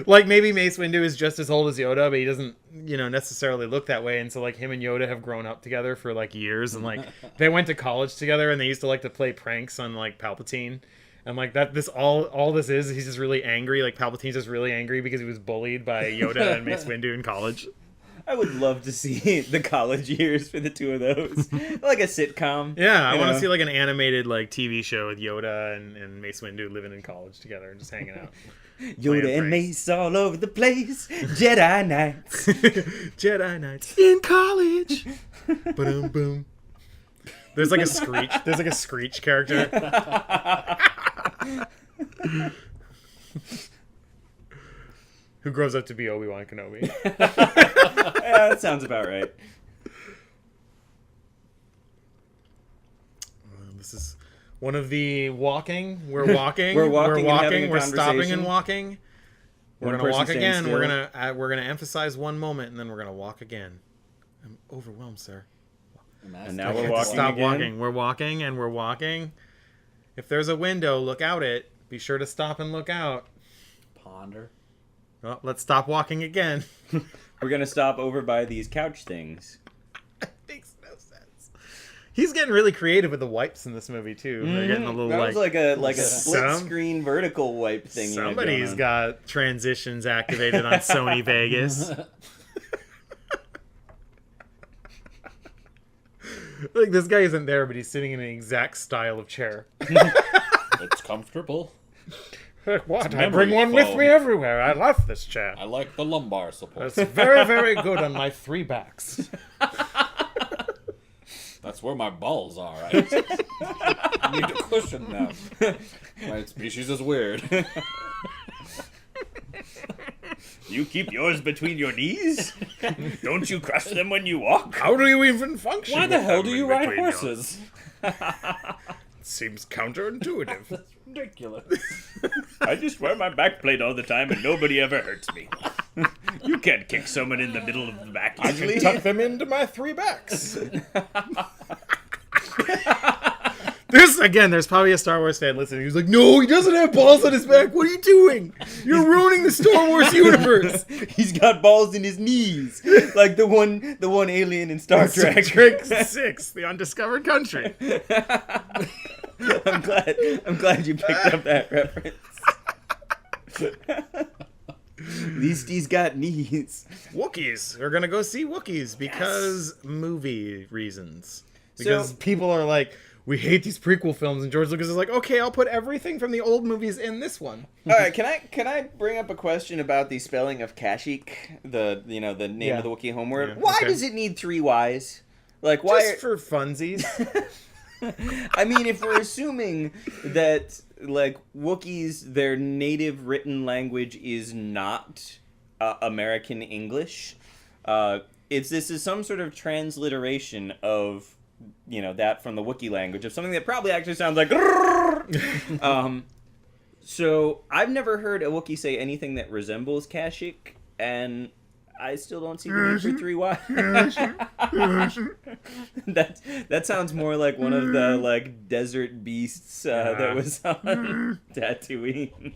Like maybe Mace Windu is just as old as Yoda, but he doesn't, necessarily look that way. And so like him and Yoda have grown up together for like years, and like they went to college together, and they used to like to play pranks on like Palpatine. And like that, this all this is he's just really angry. Like Palpatine's just really angry because he was bullied by Yoda and Mace Windu in college. I would love to see the college years for the two of those. Like a sitcom. Yeah, I you want know? to see like an animated like TV show with Yoda and Mace Windu living in college together and just hanging out. Yoda playing and pranks. Mace all over the place. Jedi Knights. Jedi Knights in college. Boom boom. There's like a screech. There's like a screech character. Who grows up to be Obi-Wan Kenobi. Yeah, that sounds about right. This is one of the walking. We're walking. We're walking and having a We're stopping conversation. and walking. We're One gonna person walk staying again. still. We're gonna emphasize one moment, and then we're gonna walk again. I'm overwhelmed, sir. And now I we're can't walking stop again. walking. We're walking and we're walking. If there's a window, look out it. Be sure to stop and look out. Ponder. Well, let's stop walking again. We're gonna stop over by these couch things. Makes no sense. He's getting really creative with the wipes in this movie too. They're getting a little That was like a split Some- screen vertical wipe thing. you had going Somebody's on. got transitions activated on Sony Vegas. Like this guy isn't there, but he's sitting in an exact style of chair. It's comfortable. What? I memory bring one with foam. me everywhere. I love this chair. I like the lumbar support. It's very, very good on my three backs. That's where my balls are. I need to cushion them. My species is weird. You keep yours between your knees? Don't you crush them when you walk? How do you even function? Why the with hell them do you in ride between you? horses? Seems counterintuitive. That's ridiculous. I just wear my back plate all the time and nobody ever hurts me. You can't kick someone in the middle of the back easily. Tuck them into my three backs. There's probably a Star Wars fan listening who's like, no, he doesn't have balls on his back. What are you doing? You're ruining the Star Wars universe. He's got balls in his knees, like the one alien in Star Trek. Star Trek 6, The Undiscovered Country. I'm glad you picked up that reference. At least he's got knees. Wookiees. We're going to go see Wookiees because movie reasons. Because people are like, we hate these prequel films, and George Lucas is like, okay, I'll put everything from the old movies in this one. All right, can I bring up a question about the spelling of Kashyyyk, the name of the Wookiee homeworld? Yeah, Why okay. does it need 3 Y's? Like why? Just for funsies. I mean, if we're assuming that like Wookiees, their native written language is not American English, this is some sort of transliteration of that from the Wookiee language of something that probably actually sounds like. So I've never heard a Wookiee say anything that resembles Kashyyyk, and I still don't see the need for 3 Y. That sounds more like one of the like desert beasts that was on Tatooine.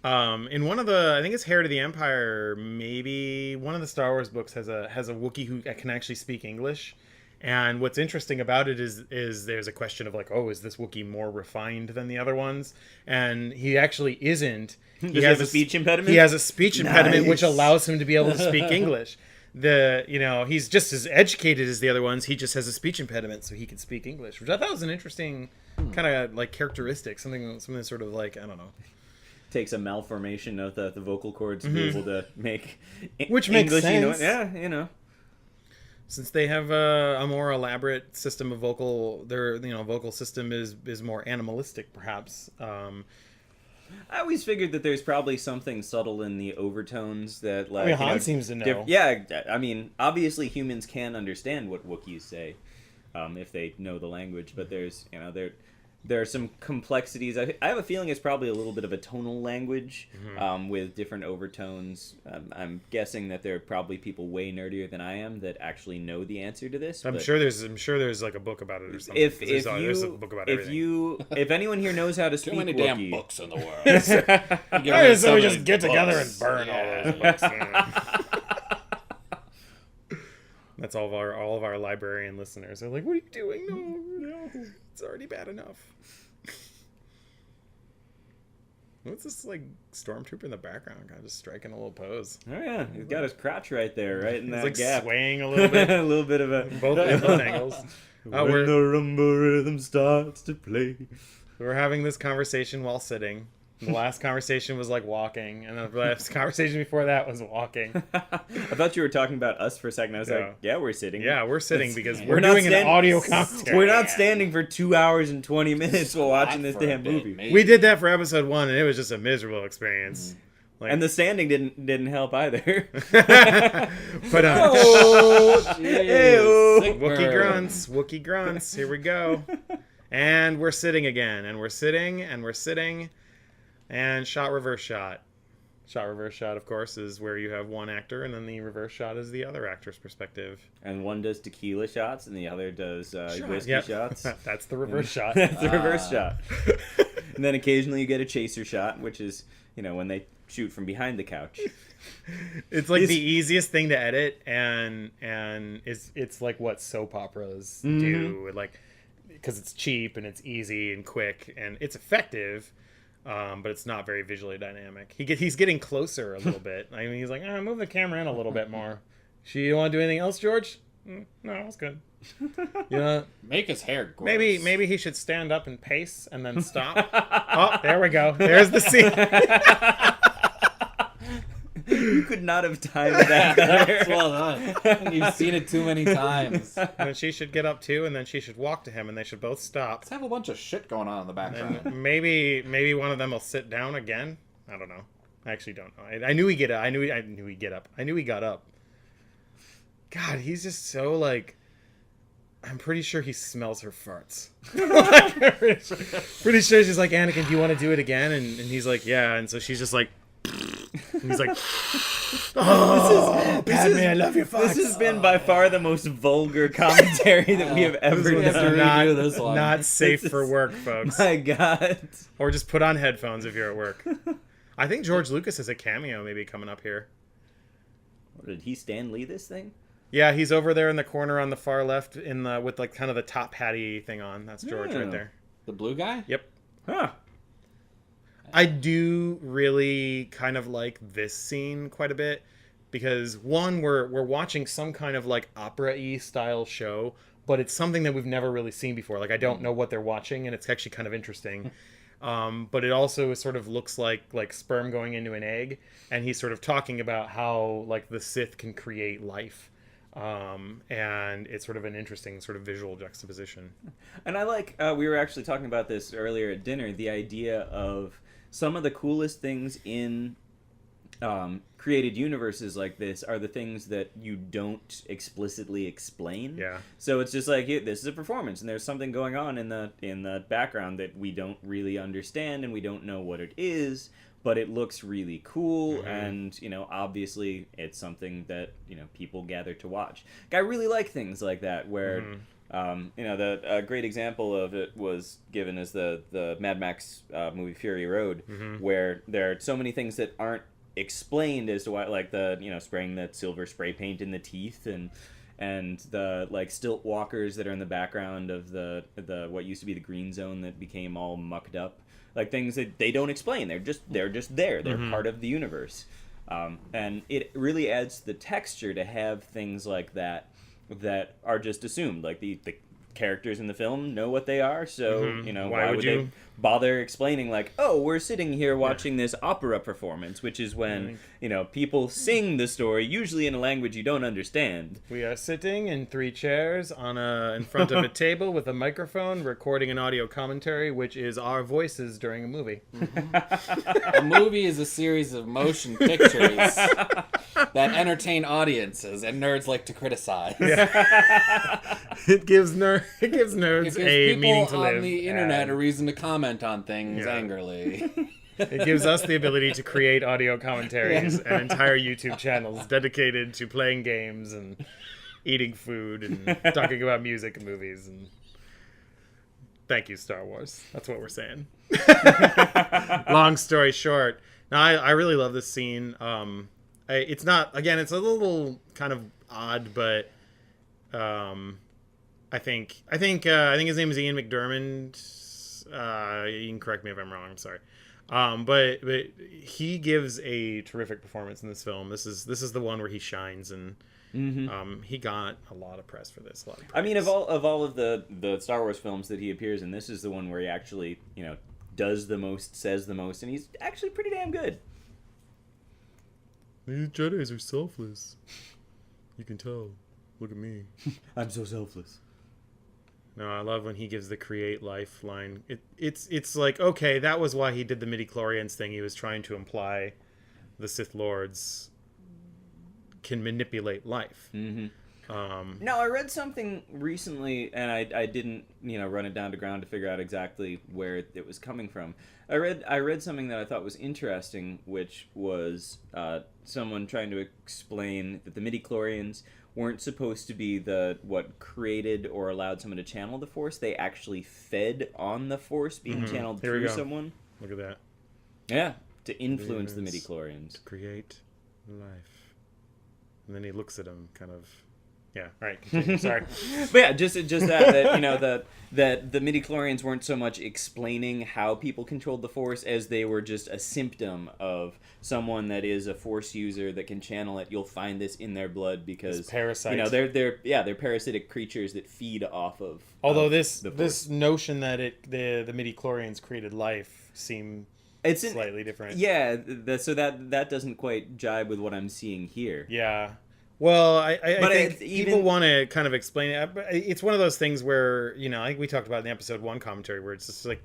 In one of the, I think it's Heir to the Empire, maybe one of the Star Wars books has a Wookiee who can actually speak English. And what's interesting about it is there's a question of like, oh, is this Wookiee more refined than the other ones? And he actually isn't. Does he have a speech impediment? He has a speech impediment, which Nice. allows him to be able to speak English. he's just as educated as the other ones. He just has a speech impediment, so he can speak English, which I thought was an interesting kind of like characteristic. Something sort of like, I don't know. Takes a malformation of the vocal cords to be able to make Which English, makes sense. Since they have a more elaborate system of their vocal system is more animalistic, perhaps. I always figured that there's probably something subtle in the overtones that, like, Han seems to know. I mean, obviously humans can understand what Wookiees say, if they know the language, but there's, there are some complexities. I have a feeling it's probably a little bit of a tonal language, with different overtones. I'm guessing that there are probably people way nerdier than I am that actually know the answer to this. I'm sure there's like a book about it or something. There's a book about everything. If anyone here knows how to speak Too many Wookiee, damn books in the world. So we just get together and burn all those books. That's all of our librarian listeners. They're like, "What are you doing? No, it's already bad enough." What's this like stormtrooper in the background? Kind of just striking a little pose. Oh yeah, he's got his crotch right there, right in that like gap, swaying a little bit, a little bit of a both angles. When the rumba rhythm starts to play. We're having this conversation while sitting. The last conversation was like walking, and the last conversation before that was walking. I thought you were talking about us for a second. I was like, yeah, we're sitting. Yeah, we're sitting because we're doing an audio commentary. We're not standing for 2 hours and 20 minutes while watching this damn movie. Maybe. We did that for episode 1, and it was just a miserable experience. Like, and the standing didn't help either. But Wookiee grunts. Here we go. And we're sitting again, and we're sitting, and we're sitting. And shot, reverse shot. Shot, reverse shot, of course, is where you have one actor, and then the reverse shot is the other actor's perspective. And one does tequila shots, and the other does whiskey shots. That's the reverse shot. That's the reverse shot. And then occasionally you get a chaser shot, which is, when they shoot from behind the couch. It's like the easiest thing to edit, and it's like what soap operas do, like, because it's cheap and it's easy and quick and it's effective. But it's not very visually dynamic. He's getting closer a little bit. I mean, he's like, move the camera in a little bit more. You want to do anything else, George? No, that's good. Make his hair gross. Maybe he should stand up and pace and then stop. Oh, there we go. There's the scene. You could not have timed that better. Well done. You've seen it too many times. And she should get up too, and then she should walk to him, and they should both stop. Let's have a bunch of shit going on in the background. And maybe one of them will sit down again. I don't know. I actually don't know. I knew he'd get up. I knew he'd get up. I knew he got up. God, he's just so like. I'm pretty sure he smells her farts. Pretty sure she's like, Anakin, do you want to do it again? And he's like, yeah. And so she's just like. And he's like, Padme, I love your farts. This has been by far the most vulgar commentary that we have ever done. Not safe for work, folks. My God. Or just put on headphones if you're at work. I think George Lucas has a cameo maybe coming up here. Did he Stan Lee this thing? Yeah, he's over there in the corner on the far left with like kind of the top hatty thing on. That's George right there. The blue guy? Yep. Huh. I do really kind of like this scene quite a bit because one, we're watching some kind of like opera-y style show, but it's something that we've never really seen before. Like I don't know what they're watching, and it's actually kind of interesting. But it also sort of looks like sperm going into an egg, and he's sort of talking about how like the Sith can create life. And it's sort of an interesting sort of visual juxtaposition. And I like, we were actually talking about this earlier at dinner, the idea of some of the coolest things in created universes like this are the things that you don't explicitly explain. Yeah. So it's just like, this is a performance, and there's something going on in the background that we don't really understand, and we don't know what it is, but it looks really cool, and, obviously it's something that, people gather to watch. I really like things like that, where... a great example of it was given as the Mad Max movie Fury Road, where there are so many things that aren't explained as to why, like the spraying that silver spray paint in the teeth, and the like stilt walkers that are in the background of the what used to be the green zone that became all mucked up, like things that they don't explain. They're just there. They're part of the universe. And it really adds the texture to have things like that are just assumed. Like the characters in the film know what they are, so why would they bother explaining, like, oh, we're sitting here watching this opera performance, which is when people sing the story usually in a language you don't understand. We are sitting in 3 chairs in front of a table with a microphone, recording an audio commentary, which is our voices during a movie. A movie is a series of motion pictures that entertain audiences, and nerds like to criticize. It gives nerds a meaning to live. On the internet a reason to comment on things angrily. It gives us the ability to create audio commentaries and entire YouTube channels dedicated to playing games and eating food and talking about music and movies. And thank you, Star Wars. That's what we're saying. Long story short, now I really love this scene. It's not, again, it's a little kind of odd, but I think his name is Ian McDiarmid. You can correct me if I'm wrong. I'm sorry. But he gives a terrific performance in this film. This is the one where he shines, and he got a lot of press for this. I mean, of all of the Star Wars films that he appears in, this is the one where he actually does the most, says the most, and he's actually pretty damn good. These Jedis are selfless. You can tell. Look at me. I'm so selfless. No, I love when he gives the create life line. It's like, okay, that was why he did the midi-chlorians thing. He was trying to imply the Sith Lords can manipulate life. Now, I read something recently, and I didn't run it down to ground to figure out exactly where it was coming from. I read something that I thought was interesting, which was someone trying to explain that the midi-chlorians weren't supposed to be what created or allowed someone to channel the Force. They actually fed on the Force being channeled through someone. Look at that. Yeah, to influence the midi-chlorians. To create life. And then he looks at him kind of... Yeah, all right, continue. Sorry. But yeah, just that that the midi-chlorians weren't so much explaining how people controlled the Force as they were just a symptom of someone that is a Force user that can channel it. You'll find this in their blood because parasites. They're parasitic creatures that feed off of. Although this notion that the midi-chlorians created life seem slightly different. Yeah, so that doesn't quite jibe with what I'm seeing here. Yeah. Well, I think people want to kind of explain it. It's one of those things where, I think we talked about in the episode 1 commentary where it's just like,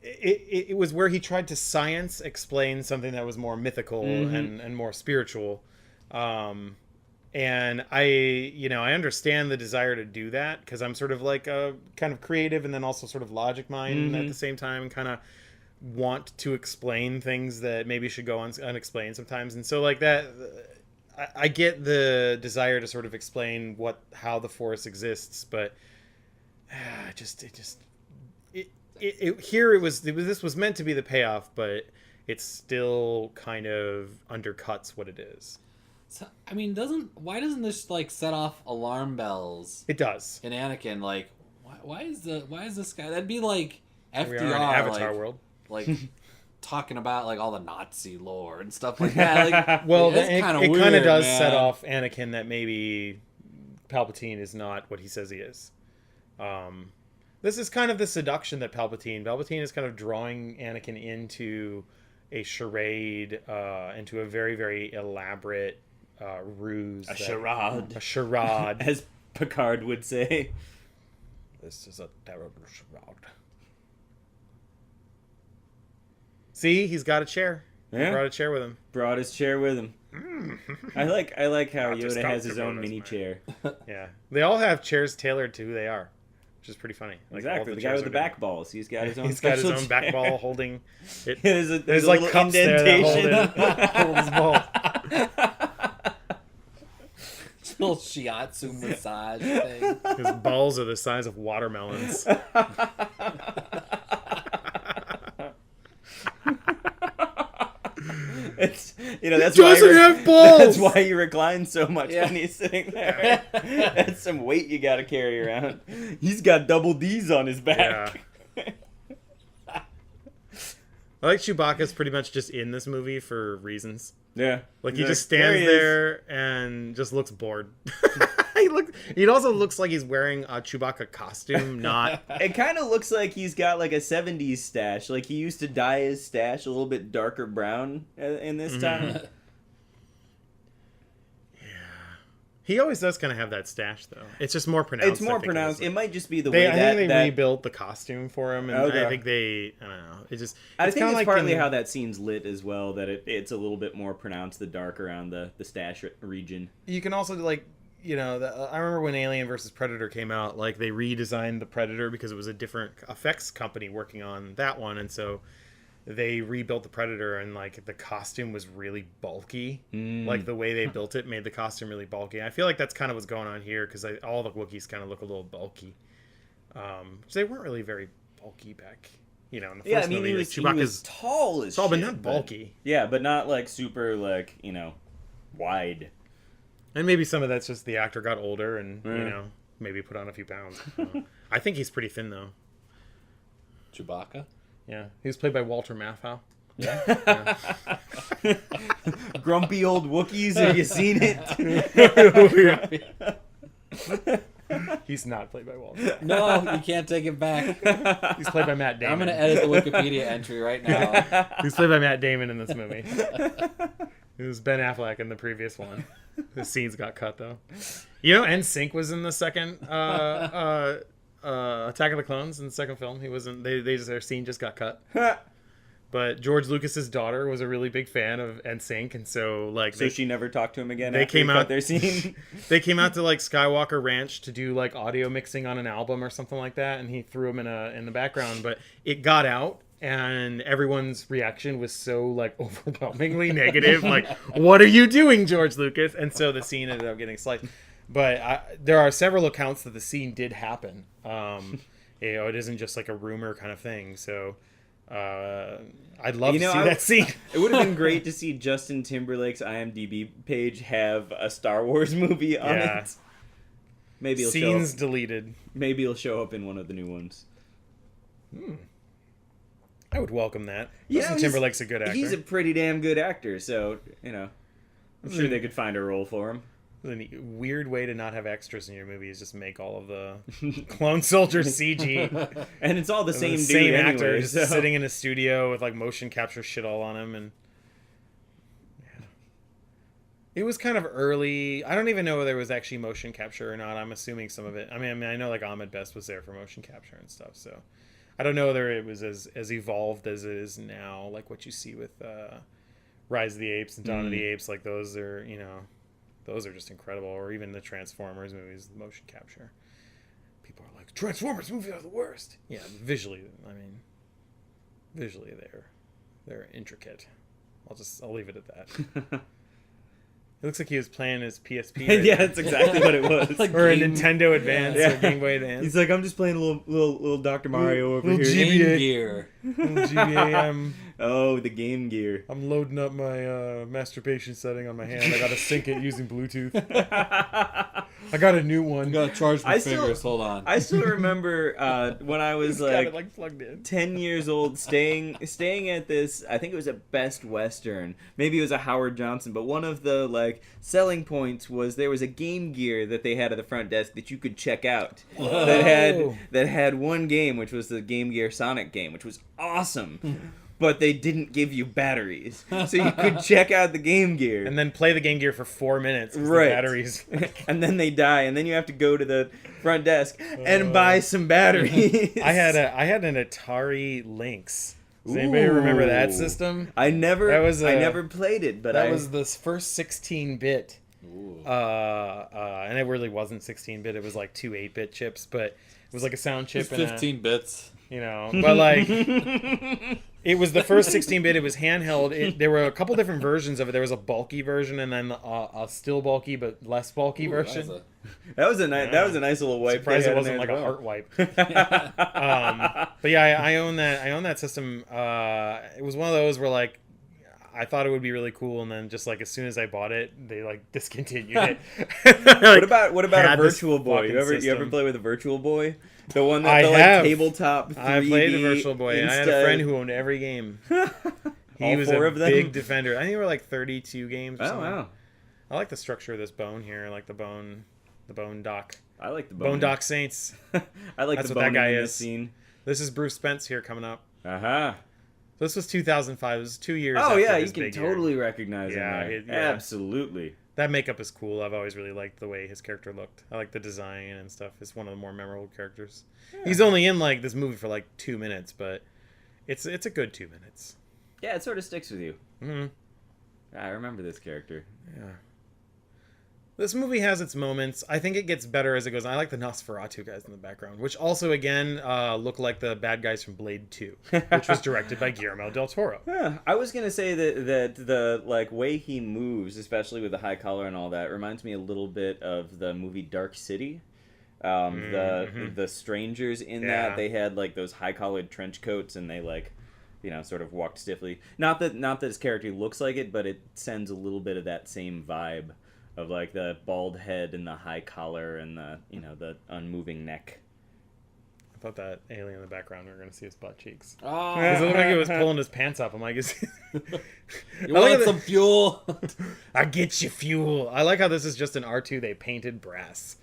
it was where he tried to science explain something that was more mythical and more spiritual. And I understand the desire to do that because I'm sort of like a kind of creative and then also sort of logic mind at the same time, and kind of want to explain things that maybe should go unexplained sometimes. And so like that... I get the desire to sort of explain how the Force exists, but this was meant to be the payoff, but it still kind of undercuts what it is. So, I mean, why doesn't this like set off alarm bells? It does. In Anakin, like, why is this guy? That'd be like FDR, we are in Avatar world, like. Talking about like all the Nazi lore and stuff like that. Like, well, it kind of does man. set off Anakin that maybe Palpatine is not what he says he is. This is kind of the seduction that Palpatine is kind of drawing Anakin into a charade, into a very, very elaborate ruse. A charade. A charade. As Picard would say. This is a terrible charade. See, he's got a chair. Yeah. He brought a chair with him. Brought his chair with him. I like how Yoda has his own mini chair. Yeah, they all have chairs tailored to who they are, which is pretty funny. Like, exactly. The guy with the back balls. He's got his own. He's got his own back ball holding. It. There's like cups indentation. There that hold his ball. Little shiatsu massage thing. His balls are the size of watermelons. It's that's doesn't have balls. That's why you recline so much when he's sitting there. That's some weight you got to carry around. He's got double D's on his back. Yeah. I like Chewbacca's pretty much just in this movie for reasons. Yeah. Like, he just stands there and just looks bored. He also looks like he's wearing a Chewbacca costume, not... It kind of looks like he's got, like, a 70s stash. Like, he used to dye his stash a little bit darker brown in this time. He always does kind of have that stash, though. It's just more pronounced. It's more pronounced. It might just be the way I think they rebuilt the costume for him, and I think I don't know. I think it's like partly how that scene's lit as well, that it's a little bit more pronounced, the dark around the stash region. You can also, like, you know, I remember when Alien vs. Predator came out, like, they redesigned the Predator because it was a different effects company working on that one, and so they rebuilt the Predator, and, like, the costume was really bulky. Like, the way they built it made the costume really bulky. I feel like that's kind of what's going on here, because all the Wookiees kind of look a little bulky. So they weren't really very bulky back, you know, in the first movie. Chewbacca's he was tall as tall, shit, but not bulky. But not, like, super, like, you know, wide. And maybe some of that's just the actor got older and, you know, maybe put on a few pounds. I think he's pretty thin, though. Chewbacca? Yeah. He was played by Walter Matthau. Yeah. Grumpy old Wookiees, have you seen it? He's not played by Walter. No, you can't take it back. He's played by Matt Damon. I'm going to edit the Wikipedia entry right now. He's played by Matt Damon in this movie. It was Ben Affleck in the previous one. The scenes got cut, though. You know, NSYNC was in the second Attack of the Clones in the second film. He wasn't. Their scene just got cut. But George Lucas's daughter was a really big fan of NSYNC, and so she never talked to him again. They came out their scene. They came out to like Skywalker Ranch to do like audio mixing on an album or something like that, and he threw them in the background. But it got out, and everyone's reaction was so like overwhelmingly negative. Like, what are you doing, George Lucas? And so the scene ended up getting sliced. But there are several accounts that the scene did happen. You know, it isn't just like a rumor kind of thing. So I'd love to see that scene. It would have been great to see Justin Timberlake's IMDb page have a Star Wars movie on it. Maybe he'll scenes deleted. Maybe he'll show up in one of the new ones. I would welcome that. Justin Timberlake's a good actor. He's a pretty damn good actor, so, you know, I'm sure they could find a role for him. The weird way to not have extras in your movie is just make all of the clone soldiers CG. And it's all the same dude same anyway, actor just so. sitting in a studio with like motion capture shit all on him. And it was kind of early. I don't even know whether there was actually motion capture or not. I'm assuming some of it. I mean, I know like Ahmed Best was there for motion capture and stuff, so I don't know whether it was as evolved as it is now, like what you see with Rise of the Apes and Dawn of the Apes. Like those are, you know, those are just incredible. Or even the Transformers movies, the motion capture. People are like, Transformers movies are the worst. Yeah, visually, they're intricate. I'll leave it at that. It looks like he was playing his PSP. Right Yeah, that's exactly what it was. Like or a Nintendo Advance or Game Boy Advance. He's like, I'm just playing a little Dr. Mario over here. Game Gear. GBA. Oh, the Game Gear. I'm loading up my masturbation setting on my hand. I gotta sync it using Bluetooth. I got a new one. I gotta charge my fingers. Hold on. I still remember when I was like plugged in. 10 years old, staying at this. I think it was a Best Western. Maybe it was a Howard Johnson, but one of the like selling points was there was a Game Gear that they had at the front desk that you could check out. That had one game, which was the Game Gear Sonic game, which was awesome. But they didn't give you batteries, so you could check out the Game Gear and then play the Game Gear for 4 minutes. Right, the batteries, and then they die, and then you have to go to the front desk and buy some batteries. I had an Atari Lynx. Does anybody remember that system? I never played it, but that was the first 16-bit. And it really wasn't 16-bit. It was like 2 8-bit chips, but it was like a sound chip. It's 15 bits. You know, but like it was the first 16-bit. It was handheld. There were a couple different versions of it. There was a bulky version and then a still bulky but less bulky version. That was a nice little wipe. Surprised it wasn't like a heart wipe. But yeah, I own that system. It was one of those where like I thought it would be really cool, and then just like as soon as I bought it, they like discontinued it. Like, what about a had this Virtual Boy? You ever system. play with a Virtual Boy? The one that I the have. like tabletop 3D I played the Virtual Boy, and I had a friend who owned every game. He All was 4 a of them? big defender. I think there were like 32 games. Or Oh something. wow. I like the structure of this bone here, like the bone dock. I like the Bone Dock Saints. I like That's the what that bone guy in this is. scene. This is Bruce Spence here coming up. Aha. This was 2005. It was 2 years. Oh after yeah, you his can big year. totally recognize him Yeah, there. yeah. Absolutely. That makeup is cool. I've always really liked the way his character looked. I like the design and stuff. It's one of the more memorable characters. Yeah. He's only in like this movie for like 2 minutes, but it's a good 2 minutes. Yeah, it sort of sticks with you. Mm-hmm. I remember this character. Yeah. This movie has its moments. I think it gets better as it goes on. I like the Nosferatu guys in the background, which also, again, look like the bad guys from Blade 2, which was directed by Guillermo del Toro. Yeah, I was going to say that the like way he moves, especially with the high collar and all that, reminds me a little bit of the movie Dark City. The strangers in that, they had like those high-collared trench coats, and they like, you know, sort of walked stiffly. Not that his character looks like it, but it sends a little bit of that same vibe of like the bald head and the high collar and the, you know, the unmoving neck. I thought that alien in the background, we were going to see his butt cheeks. Oh, Because it looked like he was pulling his pants up. I'm like, you want some fuel? I get you fuel. I like how this is just an R2 they painted brass.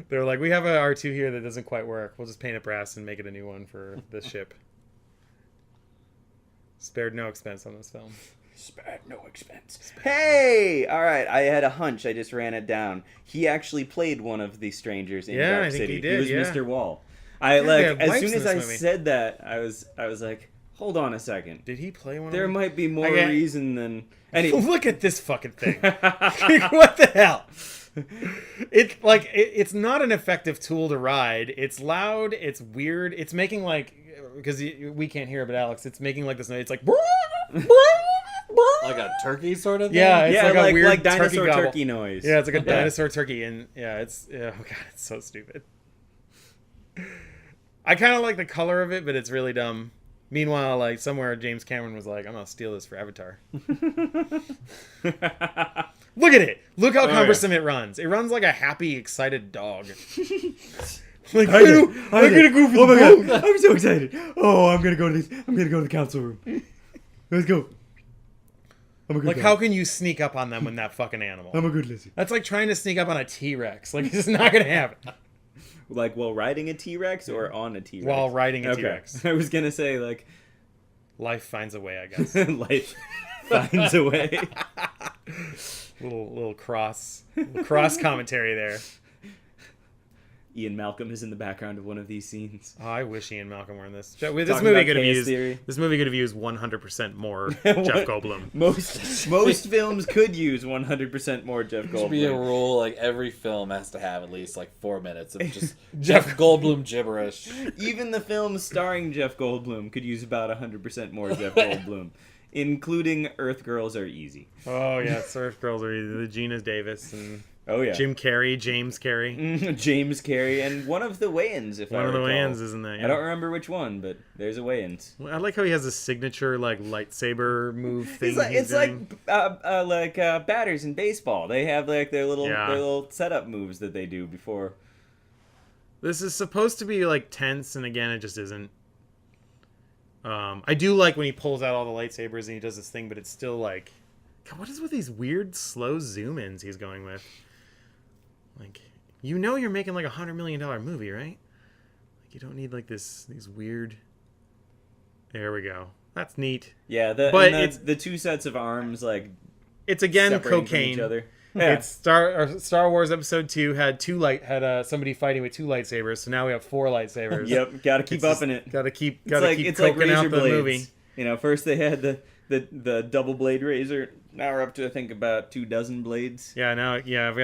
They're like, we have an R2 here that doesn't quite work. We'll just paint it brass and make it a new one for the ship. Spared no expense on this film. Spared no expense. Hey! All right, I had a hunch. I just ran it down. He actually played one of the strangers in Dark I think City. he did, was yeah. Mr. Wall. I they like have as wipes soon in as this I movie. said that, I was like, hold on a second. Did he play one There of them? might be more Okay. reason than any. Look at this fucking thing. What the hell? It's not an effective tool to ride. It's loud. It's weird. It's making like, because we can't hear it, but Alex, it's making like this noise. It's like Like a turkey sort of thing? yeah, it's Yeah, like a weird dinosaur gobble. turkey noise. Yeah, it's like a dinosaur turkey, and yeah, oh god, it's so stupid. I kind of like the color of it, but it's really dumb. Meanwhile, like somewhere James Cameron was like, I'm gonna steal this for Avatar. Look at it! Look how cumbersome it runs. It runs like a happy, excited dog. Like, I'm gonna go for the boat. I'm so excited. Oh, I'm gonna go to the council room. Let's go. Like, how can you sneak up on them when that fucking animal? a good lizard. That's like trying to sneak up on a T-Rex. Like, it's just not gonna happen. Like while riding a T-Rex or on a T-Rex? While riding a Okay. T-Rex. I was gonna say like Life finds a way, I guess. life finds a way. little cross commentary there. Ian Malcolm is in the background of one of these scenes. Oh, I wish Ian Malcolm were in this. This Talking movie about could have chaos used. theory. This movie could have used 100% more Jeff Goldblum. Most films could use 100% more Jeff There should be a Goldblum. rule, like every film has to have at least like 4 minutes of just Jeff Goldblum gibberish. Even the films starring Jeff Goldblum could use about 100% more Jeff Goldblum, including Earth Girls Are Easy. Oh yeah, Surf Girls are the Gina Davis and Oh yeah, Jim Carrey, James Carrey. James Carrey, and one of the Wayans, if I One of the recall. Wayans, isn't that? I don't remember which one, but there's a Wayans. I like how he has a signature like lightsaber move thing. It's like batters in baseball. They have like their little setup moves that they do before. This is supposed to be like tense, and again, it just isn't. I do like when he pulls out all the lightsabers and he does this thing, but it's still like, God, what is with these weird slow zoom-ins he's going with? Like, you know, you're making like $100 million movie, right? Like, you don't need like these weird. There we go. That's neat. Yeah, But it's the two sets of arms like It's again separating from cocaine. each other. Yeah. It's Star Wars Episode 2 had somebody fighting with 2 lightsabers, so now we have 4 lightsabers. Yep, gotta keep up in it. Gotta keep It's like coking out razor the blades. movie. You know, first they had the double blade razor. Now we're up to I think about 24 blades. Yeah,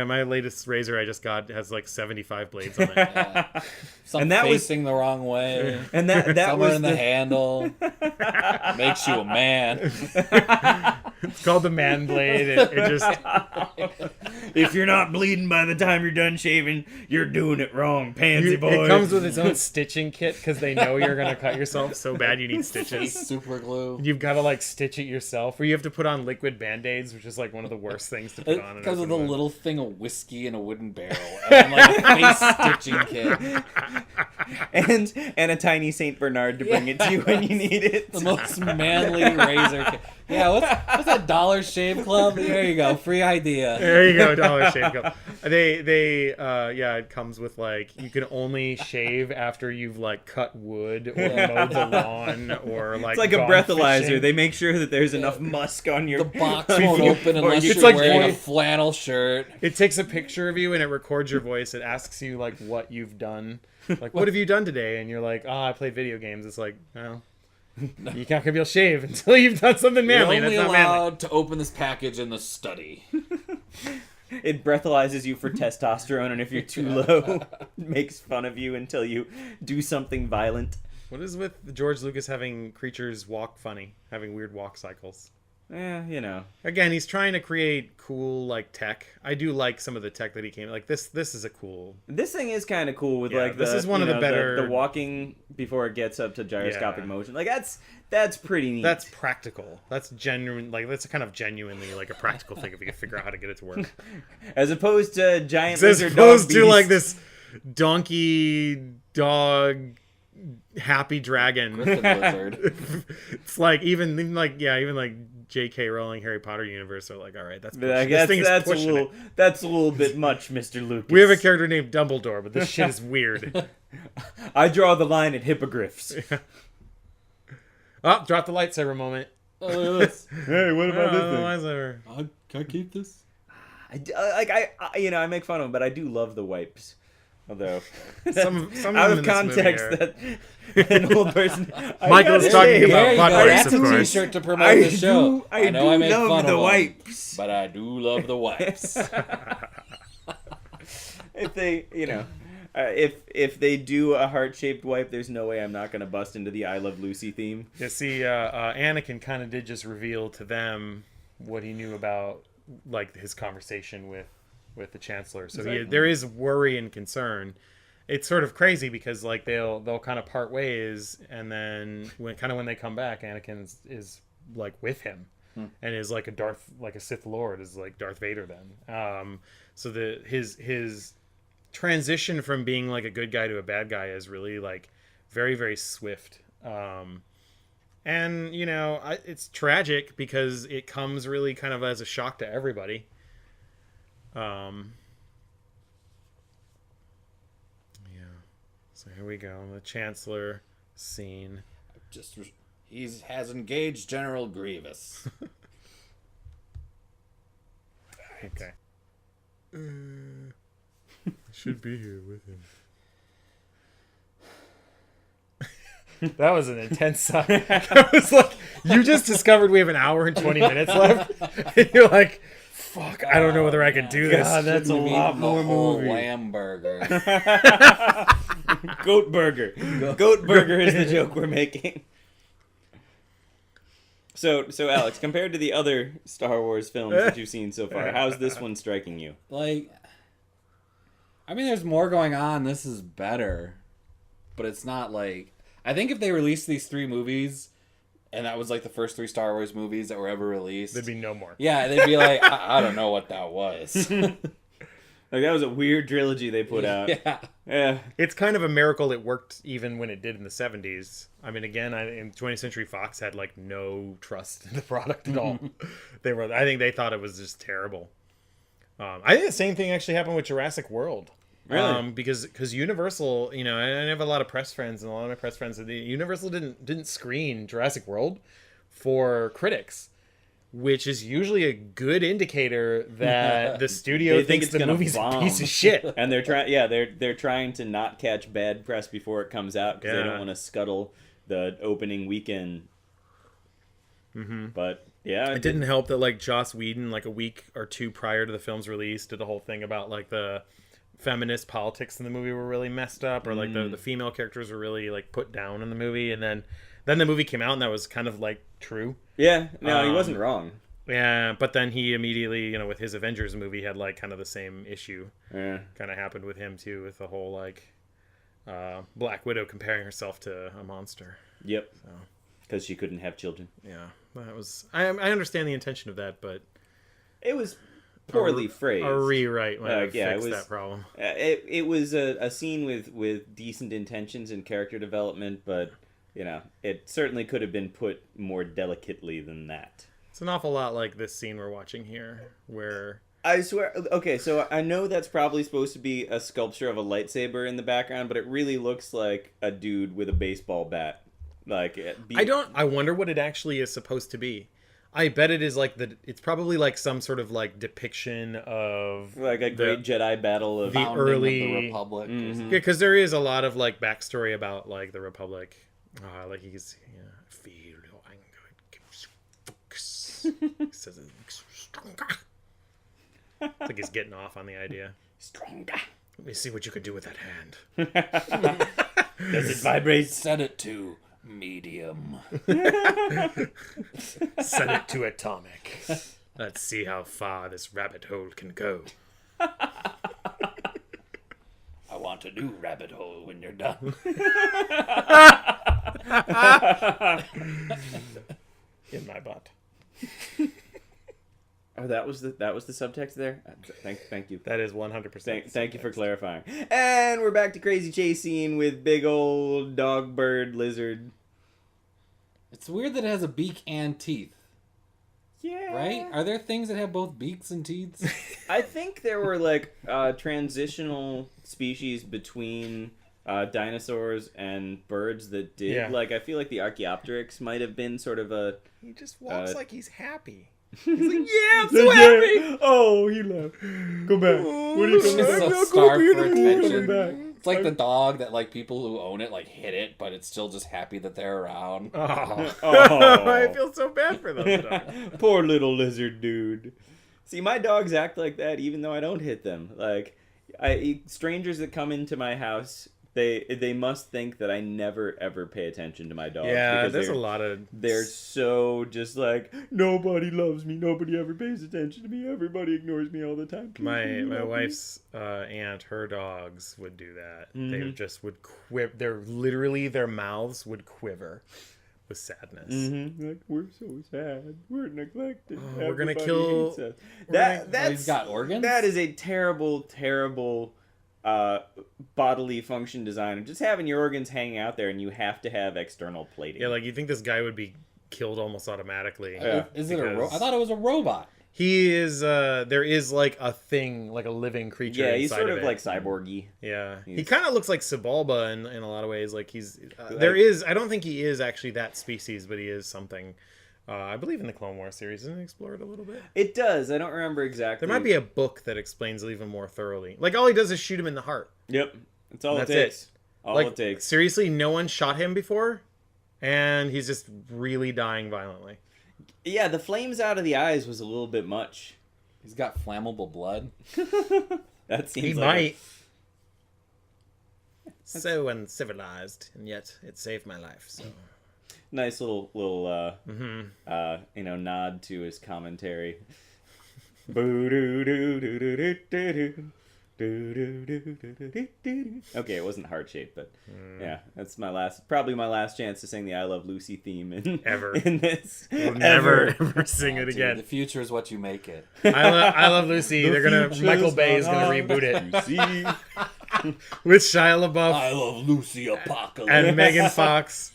my latest razor I just got has like 75 blades on it. Some And that was- facing the wrong way. And that Somewhere was in the handle. Makes you a man. It's called the man blade. It just If you're not bleeding by the time you're done shaving, you're doing it wrong, pansy boy. It comes with its own stitching kit because they know you're gonna cut yourself so bad you need stitches. Super glue. You've got to like stitch it yourself, or you have to put on liquid band-aids, which is like one of the worst things to put on. Because of the little thing of whiskey in a wooden barrel, and like a face stitching kit, and a tiny Saint Bernard to bring it to you when you need it. the most manly razor kit. Yeah, what's that Dollar Shave Club? There you go, free idea. There you go, Dollar Shave Club. It comes with like you can only shave after you've like cut wood or mowed the lawn or like. It's like a gone breathalyzer. fishing. They make sure that there's enough musk on your. The box won't open unless It's you're like wearing a voice- flannel shirt. It takes a picture of you and it records your voice. It asks you like what you've done. Like, what have you done today? And you're like, I played video games. It's like, well, you're not gonna be able to shave until you've done something manly. You're And only that's not manly. allowed to open this package in the study. It breathalyzes you for testosterone, and if you're too low, it makes fun of you until you do something violent. What is with George Lucas having creatures walk funny, having weird walk cycles? You know. Again, he's trying to create cool like tech. I do like some of the tech that he came like this is a cool. This thing is kind of cool with Yeah, this is one of the better- the walking before it gets up to gyroscopic Yeah. motion. Like that's pretty neat. That's practical. That's genuine. Like that's kind of genuinely like a practical thing if you can figure out how to get it to work. as opposed to giant As lizard opposed dog to like beast. this donkey dog happy dragon. Griffin lizard. It's like even like J.K. Rowling Harry Potter universe are like, all right, that's pushing. Like, This thing is that's a pushing little it. that's a little bit much, Mr. Lucas. We have a character named Dumbledore, but this shit is weird. I draw the line at hippogriffs. Oh, drop the lightsaber moment. Oh, look at this. Hey, what Oh, lightsaber. Can I keep this? I make fun of them, but I do love the wipes. Although, Some out of of them in this movie context, are- that an old person. Michael's talking about There you butt go. race, That's of a course. t-shirt to promote the show. I know I do make love fun the of 'em, wipes. but I do love the wipes. If they, if they do a heart-shaped wipe, there's no way I'm not gonna bust into the "I Love Lucy" theme. You see, Anakin kind of did just reveal to them what he knew about, like, his conversation with the Chancellor. So there is worry and concern. It's sort of crazy because like they'll kind of part ways, and then when they come back, Anakin is like with him, and is like a Sith Lord, is like Darth Vader then. So his transition from being like a good guy to a bad guy is really like very, very swift. And it's tragic because it comes really kind of as a shock to everybody. So here we go, the Chancellor scene. He has engaged General Grievous. Okay. I should be here with him. That was an intense sigh. I was like, you just discovered we have an hour and 20 minutes left. And you're like, fuck, I don't know whether I can do this. God, that's a lot more movie. Lamb burger. Goat burger. Goat burger is the joke we're making. So Alex, compared to the other Star Wars films that you've seen so far, how's this one striking you? Like, I mean, there's more going on. This is better, but it's not like. I think if they released these 3 movies, and that was like the first 3 Star Wars movies that were ever released, There'd be no more. yeah, they'd be like, I don't know what that was. Like, that was a weird trilogy they put out. Yeah. It's kind of a miracle it worked even when it did in the 70s. I mean, again, in 20th Century Fox had like no trust in the product at all. I think they thought it was just terrible. I think the same thing actually happened with Jurassic World. Really? Because Universal, and I have a lot of press friends, and a lot of my press friends said Universal didn't screen Jurassic World for critics, which is usually a good indicator that the studio They think thinks it's the gonna movie's bomb. a piece of shit. And they're trying to not catch bad press before it comes out because they Yeah. don't want to scuttle the opening weekend. Mm-hmm. But yeah, It didn't help that like Joss Whedon, like a week or 2 prior to the film's release, did a whole thing about like the feminist politics in the movie were really messed up, or like the female characters were really like put down in the movie, and then the movie came out and that was kind of like true. Yeah, no, he wasn't wrong. Yeah, but then he immediately, you know, with his Avengers movie, had like kind of the same issue. Yeah. Kind of happened with him too, with the whole like Black Widow comparing herself to a monster. Yep. Because she couldn't have children. Yeah, that was. I understand the intention of that, but it was poorly phrased. A rewrite might have yeah, fixed it was, that problem. It was a scene with decent intentions and character development, but you know, it certainly could have been put more delicately than that. It's an awful lot like this scene we're watching here, where I swear. Okay, so I know that's probably supposed to be a sculpture of a lightsaber in the background, but it really looks like a dude with a baseball bat. Like I wonder what it actually is supposed to be. I bet it is like it's probably like some sort of like depiction of like a great Jedi battle of the early of the Republic. Mm-hmm. Because there is a lot of like backstory about like the Republic. Like he's feel your anger, it gives you focus. He says it makes you stronger. It's like he's getting off on the idea. Stronger. Let me see what you could do with that hand. Does it vibrate? Set it to medium. Set it to atomic. Let's see how far this rabbit hole can go. I want a new rabbit hole when you're done. In my butt. Oh, that was the subtext there. Thank you. That is 100%. Thank you for clarifying. And we're back to crazy chase scene with big old dog, bird, lizard. It's weird that it has a beak and teeth. Yeah. Right? Are there things that have both beaks and teeth? I think there were like transitional species between dinosaurs and birds that did. Yeah. Like I feel like the Archaeopteryx might have been sort of a. He just walks like he's happy. He's like, yeah, I'm so happy. Oh, he left. Go back. What are you He's doing? so starved for Coming attention. back. It's like the dog that like people who own it like hit it, but it's still just happy that they're around. Oh. Oh. I feel so bad for those dogs. Poor little lizard dude. See, my dogs act like that even though I don't hit them. Like, strangers that come into my house, they must think that I never ever pay attention to my dogs. Yeah, because there's a lot of... They're so just like, nobody loves me, nobody ever pays attention to me, everybody ignores me all the time. Please, My wife's aunt, her dogs would do that. Mm-hmm. They just would quiver. Their mouths would quiver with sadness. Mm-hmm. Like, we're so sad. We're neglected. Oh, we're gonna Everybody kill- hates us. Oh, That's he's got organs? That is a terrible bodily function design. Just having your organs hanging out there, and you have to have external plating. Yeah, like you think this guy would be killed almost automatically. Yeah. Is it because I thought it was a robot. He is. There is like a thing, like a living creature. Yeah, he's inside sort of of it. like cyborgy. Yeah, he He's- kind of looks like Sebulba in a lot of ways. Like he's there is. I don't think he is actually that species, but he is something. I believe in the Clone Wars series, isn't it explored a little bit? It does. I don't remember exactly. There might be a book that explains it even more thoroughly. Like all he does is shoot him in the heart. Yep, that's all That's it takes. All like it takes. seriously, no one shot him before, and he's just really dying violently. Yeah, the flames out of the eyes was a little bit much. He's got flammable blood. That seems He like might. So uncivilized, and yet it saved my life. So nice little nod to his commentary. Okay, it wasn't heart shaped, but yeah, that's probably my last chance to sing the "I Love Lucy" theme Ever. in this. we'll never ever sing it Dude, again. the future is what you make it. I love Lucy. Michael Bay is gonna reboot it See, with Shia LaBeouf I love Lucy Apocalypse. and Megan Fox.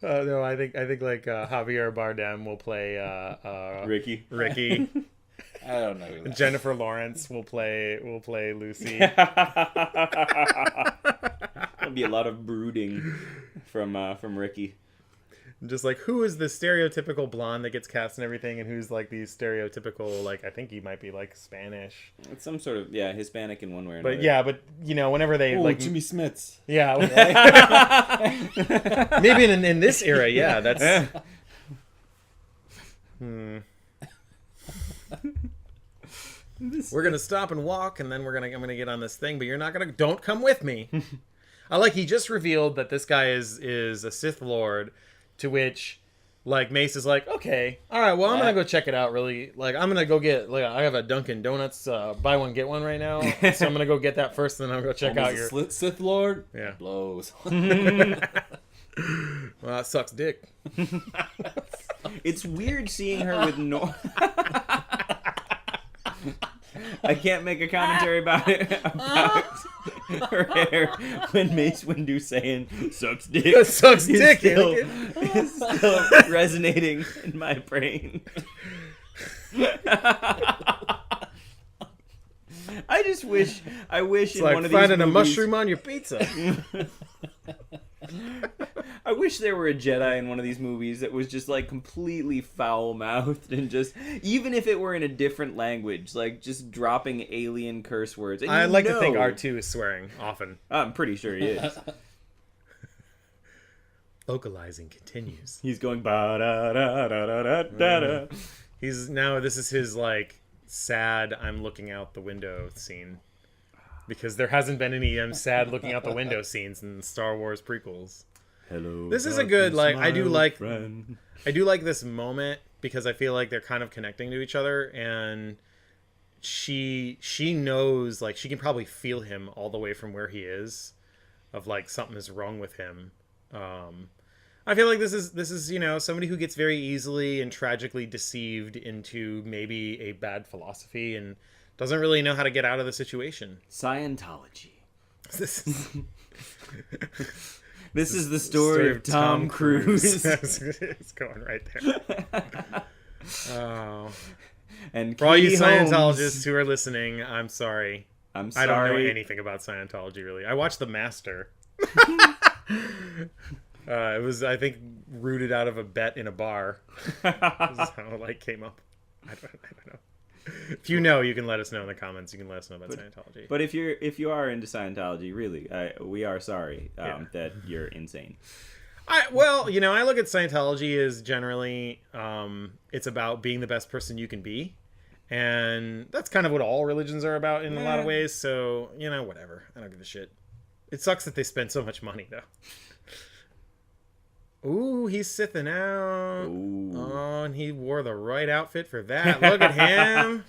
No, I think like Javier Bardem will play Ricky. Ricky. I don't know. Who that Jennifer Lawrence will play Lucy. There'll be a lot of brooding from Ricky. Just like, who is the stereotypical blonde that gets cast and everything, and who's like these stereotypical, like, I think he might be like Spanish. It's some sort of Hispanic in one way or But another. yeah, but you know, whenever they is. like Jimmy Smits. yeah, maybe in this era, yeah, that's We're gonna stop and walk, and then I'm gonna get on this thing, but you're not gonna. Don't come with me. I like he just revealed that this guy is a Sith Lord, to which like Mace is like, okay, all right, well I'm gonna go check it out. Really, like I'm gonna go get like I have a Dunkin' Donuts buy one get one right now, so I'm gonna go get that first, and then I'm gonna go check out your Sith Lord. Yeah. Blows. Well, that sucks dick. It's weird seeing her with no. I can't make a commentary about her hair when Mace Windu saying "sucks dick." Sucks dick. Is still resonating in my brain. I just wish. I wish It's in like one of these finding a movies, mushroom on your pizza. I wish there were a Jedi in one of these movies that was just like completely foul-mouthed and just, even if it were in a different language, like just dropping alien curse words. And I like to think R2 is swearing often. I'm pretty sure he is. Vocalizing continues. He's going ba da da da da da da da. This is his like sad I'm looking out the window scene. Because there hasn't been any sad looking out the window scenes in the Star Wars prequels. Hello. This is a good like I do like friend. I do like this moment because I feel like they're kind of connecting to each other, and she knows, like, she can probably feel him all the way from where he is, of like something is wrong with him. I feel like this is you know, somebody who gets very easily and tragically deceived into maybe a bad philosophy and doesn't really know how to get out of the situation. Scientology. This is This is the story of Tom Cruise. It's going right there. Oh. And for all you Katie Scientologists Holmes. who are listening, I'm sorry. I'm I don't know sorry. anything about Scientology, really. I watched The Master. It was, I think, rooted out of a bet in a bar. This is how it like came up. I don't know. If you know, you can let us know in the comments. You can let us know about Scientology. But if you are into Scientology, really, we are sorry that you're insane. Well, you know, I look at Scientology as generally it's about being the best person you can be. And that's kind of what all religions are about in a lot of ways. So, you know, whatever. I don't give a shit. It sucks that they spend so much money, though. Ooh, he's Sithing out. Ooh. Oh, and he wore the right outfit for that. Look at him.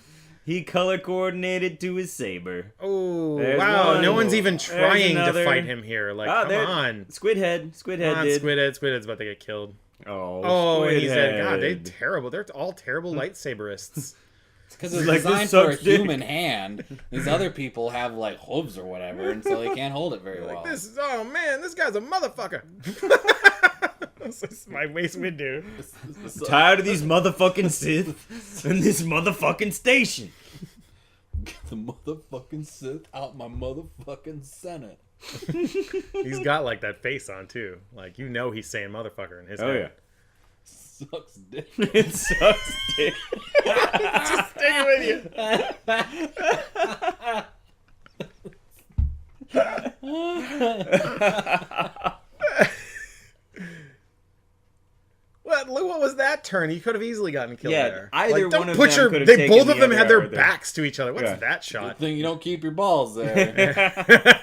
He color coordinated to his saber. Oh, There's wow. one. No one's even There's trying to another. fight him here. Like, come on. Squidhead Come on, did. Squidhead's about to get killed. Oh, Oh, and he's dead. Squidhead. God, they're terrible. They're all terrible lightsaberists. Because it's Like, designed this for a sucks dick. human hand. These other people have like hooves or whatever, and so they can't hold it very well. Oh man, this guy's a motherfucker. This is my Mace Windu. I'm tired of these motherfucking Sith and this motherfucking station. Get the motherfucking Sith out my motherfucking Senate. He's got like that face on too. Like, you know, he's saying motherfucker in his Oh head. yeah. Sucks dick. It sucks, dick. Just stay with you. What was that turn? He could have easily gotten killed Yeah, there. either don't one of put them your. could have They taken both of the them other had their out there. backs to each other. What's Yeah. that shot? Good thing you don't keep your balls there.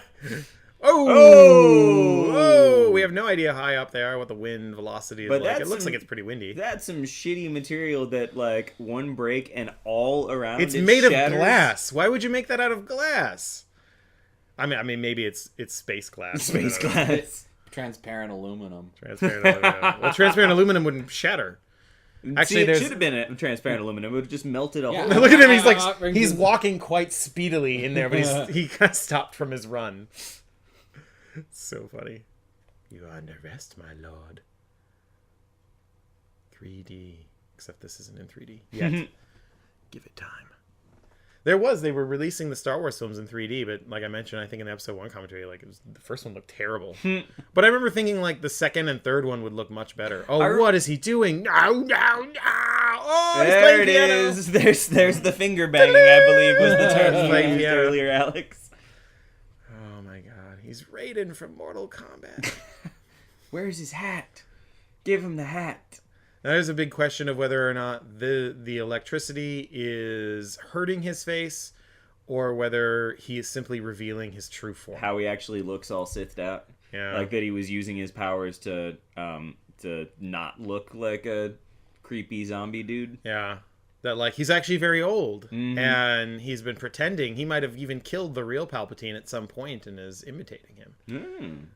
Oh, we have no idea how high up they are, what the wind velocity is But like. It that's looks some- like it's pretty windy. That's some shitty material that, like, one break and all around It's it made of shatters. glass. Why would you make that out of glass? I mean, maybe it's space glass. Space I don't know. glass. Transparent aluminum. Transparent aluminum. Well, transparent aluminum wouldn't shatter. Actually, See, it there's- should have been a transparent aluminum. It would have just melted a Yeah. hole. Look at him. He's like Bring he's this- walking quite speedily in there, but he kind of stopped from his run. So funny. You are under arrest, my lord. 3D. Except this isn't in 3D yet. Give it time. They were releasing the Star Wars films in 3D, but like I mentioned, I think in the episode 1 commentary, like the first one looked terrible. But I remember thinking like the second and third one would look much better. Oh, what is he doing? No! Oh, he's There playing it piano. is. There's the finger banging, I believe, was the term you Playing used piano. earlier, Alex. Oh my god, he's Raiden from Mortal Kombat. Where's his hat? Give him the hat. Now, there's a big question of whether or not the electricity is hurting his face or whether he is simply revealing his true form. How he actually looks all Sithed out. Yeah. Like that he was using his powers to not look like a creepy zombie dude. Yeah. That, like, he's actually very old, and he's been pretending. He might have even killed the real Palpatine at some point and is imitating him.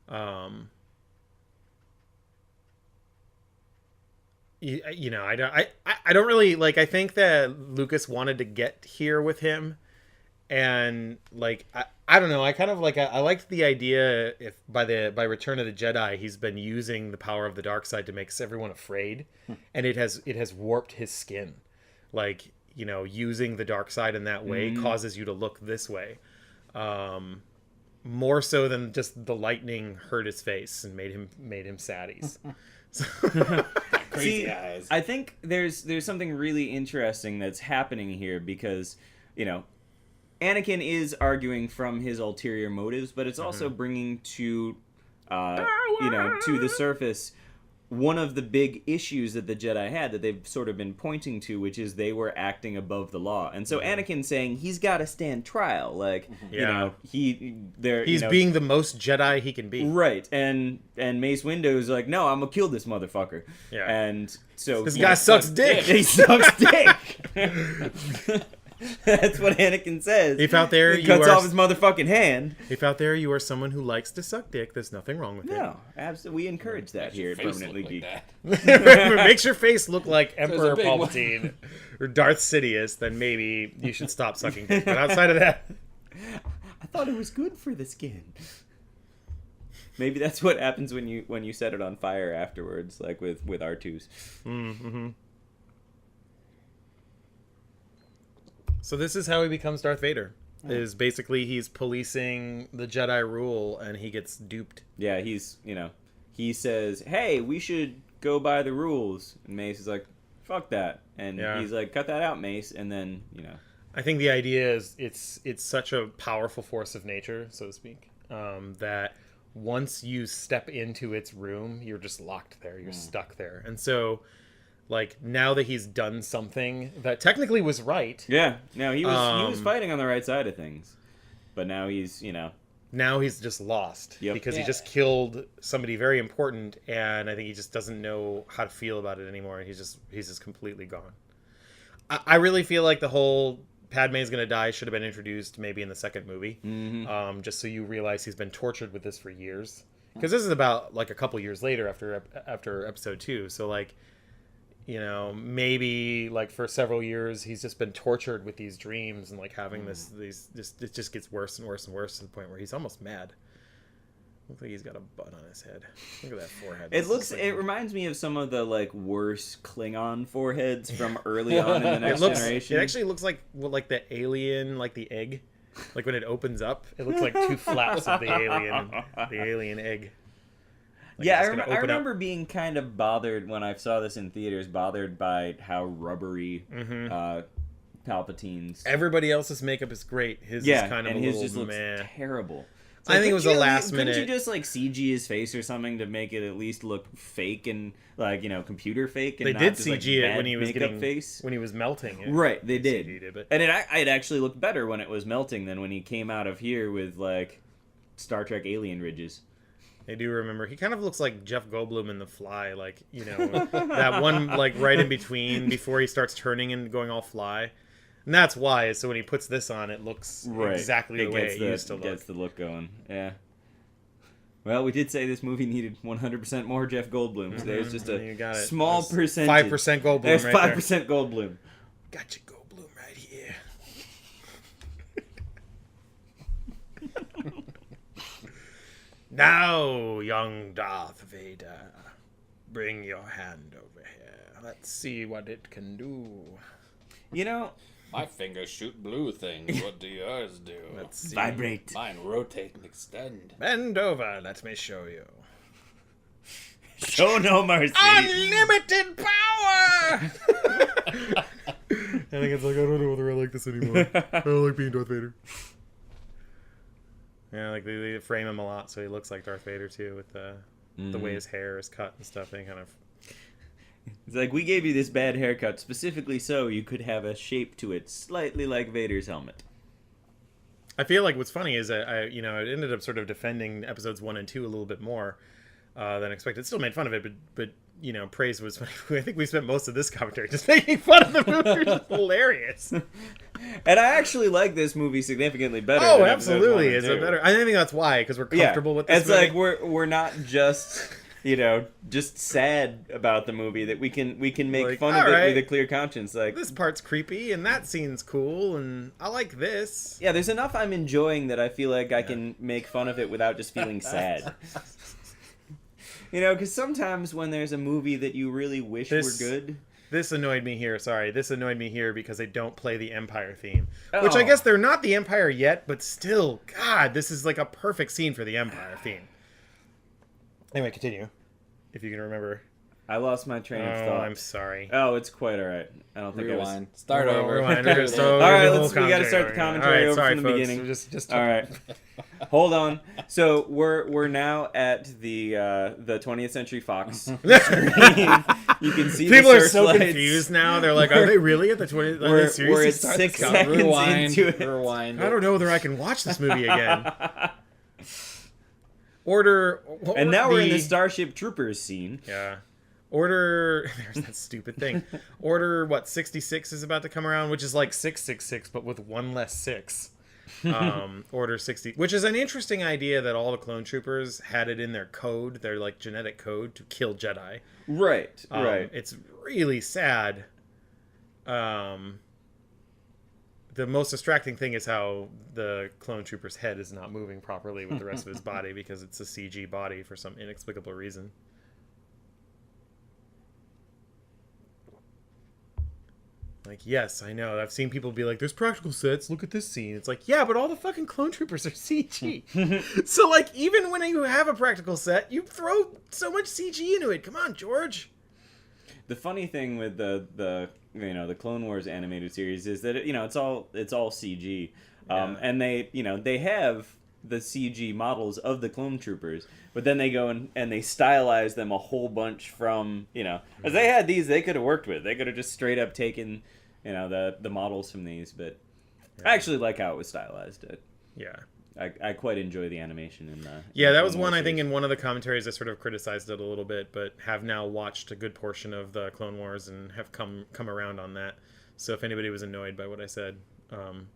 You know, I don't really, like, I think that Lucas wanted to get here with him, and, like, I don't know, I kind of, like, I liked the idea if by Return of the Jedi, he's been using the power of the dark side to make everyone afraid, and it has warped his skin. Like, you know, using the dark side in that way causes you to look this way. More so than just the lightning hurt his face and made him saddies. Crazy eyes. I think there's something really interesting that's happening here because, you know, Anakin is arguing from his ulterior motives, but it's also bringing to the surface one of the big issues that the Jedi had that they've sort of been pointing to, which is they were acting above the law. And so Anakin's saying he's got to stand trial. Like, you know, he's being the most Jedi he can be. Right. And Mace Windu's like, no, I'm going to kill this motherfucker. Yeah. And so... This guy sucks dick. He sucks dick. That's what Anakin says. If out there he cuts off his motherfucking hand. If out there you are someone who likes to suck dick, there's nothing wrong with it. No, absolutely. We encourage that here at Permanently Geek. Makes your face look like Emperor big Palpatine or Darth Sidious, then maybe you should stop sucking dick. But outside of that... I thought it was good for the skin. Maybe that's what happens when you set it on fire afterwards, like with R2's. Mm-hmm. So this is how he becomes Darth Vader. Is basically he's policing the Jedi rule and he gets duped. Yeah, he says, hey, we should go by the rules. And Mace is like, fuck that. And he's like, cut that out, Mace. And then, you know. I think the idea is it's such a powerful force of nature, so to speak, that once you step into its room, you're just locked there. You're stuck there. And so... like, now that he's done something that technically was right. Yeah. No, he was fighting on the right side of things. But now he's, you know. Now he's just lost. Yep. Because he just killed somebody very important, and I think he just doesn't know how to feel about it anymore, and he's just completely gone. I really feel like the whole Padme's gonna die should have been introduced maybe in the second movie. Mm-hmm. Just so you realize he's been tortured with this for years. Because this is about, like, a couple years later after episode 2, so, like... you know, maybe like for several years he's just been tortured with these dreams and like having it just gets worse and worse and worse to the point where he's almost mad. Looks like he's got a bun on his head. Look at that forehead. It reminds me of some of the like worse Klingon foreheads from early on in the Next Generation. It actually looks like the alien, like the egg, like when it opens up, it looks like two flaps of the alien egg. Like yeah, I remember being kind of bothered when I saw this in theaters, bothered by how rubbery Palpatine's... Everybody else's makeup is great. His is kind of a little just looks terrible. I think it was the last minute. Couldn't you just like CG his face or something to make it at least look fake and like, you know, computer fake? And they not did just, CG like, it when he was getting face. When he was melting. Right, they did. And it actually looked better when it was melting than when he came out of here with like Star Trek alien ridges. I do remember. He kind of looks like Jeff Goldblum in The Fly, like, you know, that one, like, right in between before he starts turning and going all fly. And that's why. So when he puts this on, it looks exactly the way it used to look. Gets the look going, yeah. Well, we did say this movie needed 100% more Jeff Goldblum, so there's just a small percentage. 5% Goldblum there's right 5% there. Goldblum. Got your Goldblum right here. Now, young Darth Vader, bring your hand over here. Let's see what it can do. You know, my fingers shoot blue things. What do yours do? Let's see. Vibrate. Mine rotate and extend. Bend over. Let me show you. Show no mercy. Unlimited power! I think it's like, I don't know whether I like this anymore. I don't like being Darth Vader. Yeah, like they frame him a lot, so he looks like Darth Vader too, with the way his hair is cut and stuff. They kind of. It's like, we gave you this bad haircut specifically so you could have a shape to it, slightly like Vader's helmet. I feel like what's funny is that I ended up sort of defending episodes 1 and 2 a little bit more than expected. Still made fun of it, but praise was funny. I think we spent most of this commentary just making fun of the movie, which is hilarious. And I actually like this movie significantly better. Oh, than absolutely, episodes 1 and it's 2. a better. I think that's why, because we're comfortable with this. It's movie. like we're not just just sad about the movie, that we can make Like, fun of all it right, with a clear conscience. Like, this part's creepy and that scene's cool and I like this. yeah, there's enough I'm enjoying that I feel like I can make fun of it without just feeling sad. Because sometimes when there's a movie that you really wish were good. This annoyed me here. Sorry, this annoyed me here because they don't play the Empire theme, which I guess they're not the Empire yet, but still, God, this is like a perfect scene for the Empire theme. Anyway, continue, if you can remember. I lost my train of thought. I'm sorry. Oh, it's quite all right. I don't think Rewind. I was... Start over. Rewind. All right, we got to start the commentary over sorry, from the folks. beginning. Just All right, hold on. So we're now at the 20th Century Fox screen. You can see people the are so searchlights. confused now. They're like, are they really at the 20th? We're at 6 seconds into it. Rewind. I don't know whether I can watch this movie again. Order. And now we're in the Starship Troopers scene. Yeah. Order. There's that stupid thing. Order 66 is about to come around, which is like 666, but with one less 6. Order 60, which is an interesting idea that all the clone troopers had it in their code, their like genetic code to kill Jedi. Right. Right. It's really sad. The most distracting thing is how the clone trooper's head is not moving properly with the rest of his body because it's a CG body for some inexplicable reason. Like, yes, I know. I've seen people be like, there's practical sets. Look at this scene. It's like, yeah, but all the fucking clone troopers are CG. So, like, even when you have a practical set, you throw so much CG into it. Come on, George. The funny thing with the Clone Wars animated series is that it's all CG, and they have the CG models of the clone troopers, but then they go and they stylize them a whole bunch from as they had these they could have worked with. They could have just straight up taken the models from these, but I actually like how it was stylized. Yeah. I quite enjoy the animation in the that was one I think in one of the commentaries I sort of criticized it a little bit, but have now watched a good portion of the Clone Wars and have come around on that. So if anybody was annoyed by what I said, I'm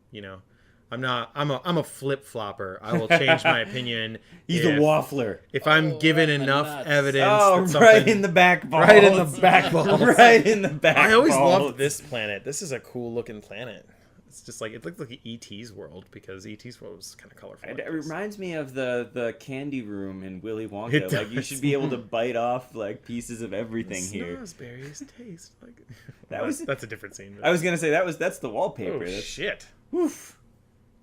a flip flopper. I will change my opinion. He's a waffler. If I'm given enough evidence. Oh, that right in the back balls. Right in the back balls. Right in the back. I always balls. loved this planet. This is a cool looking planet. It's just like it looked like E.T.'s world because E.T.'s world was kind of colorful. It reminds me of the candy room in Willy Wonka. It Like you does. should be able to bite off like pieces of everything here. Raspberries taste like. That's a different scene. I was gonna say that's the wallpaper. Oh shit! Oof.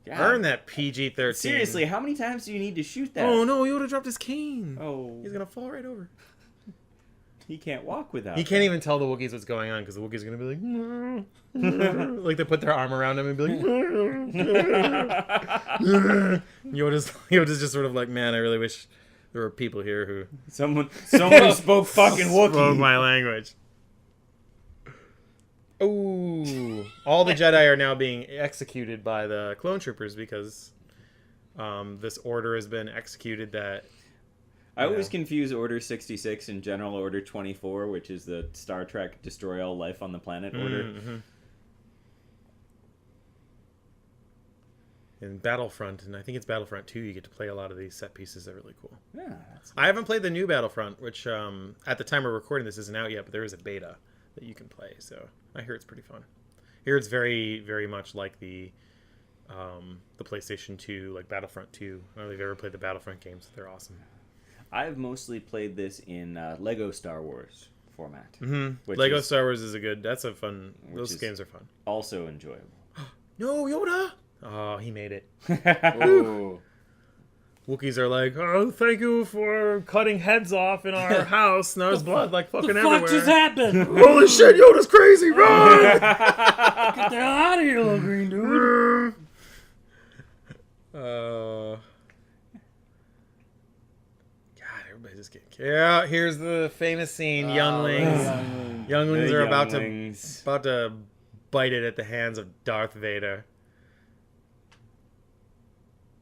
God. Burn that PG-13. Seriously, how many times do you need to shoot that? Oh no, he would have dropped his cane. Oh. He's gonna fall right over. He can't walk without. He can't even tell the Wookiees what's going on because the Wookiees are gonna be like, like they put their arm around him and be like, Yoda's just sort of like, man, I really wish there were people here who someone who spoke fucking Wookiee. Spoke my language. Ooh, all the Jedi are now being executed by the clone troopers because this order has been executed that. I always confuse Order 66 and General Order 24, which is the Star Trek Destroy All Life on the Planet order. Mm-hmm. In Battlefront, and I think it's Battlefront 2, you get to play a lot of these set pieces. They're really cool. Yeah, I haven't played the new Battlefront, which at the time we're recording this isn't out yet, but there is a beta that you can play. So I hear it's pretty fun. I hear it's very, very much like the PlayStation 2, like Battlefront 2. I don't know if you've ever played the Battlefront games. They're awesome. I've mostly played this in Lego Star Wars format. Mm-hmm. Lego Star Wars is that's a fun. Those games are fun. Also enjoyable. No, Yoda! Oh, he made it. Ooh. Wookiees are like, oh, thank you for cutting heads off in our house. Now there's blood like fucking everywhere. What just happened? Holy shit, Yoda's crazy, run! Get the hell out of here, little green dude. God, everybody's just getting... Yeah, here's the famous scene, younglings. Younglings are about to bite it at the hands of Darth Vader.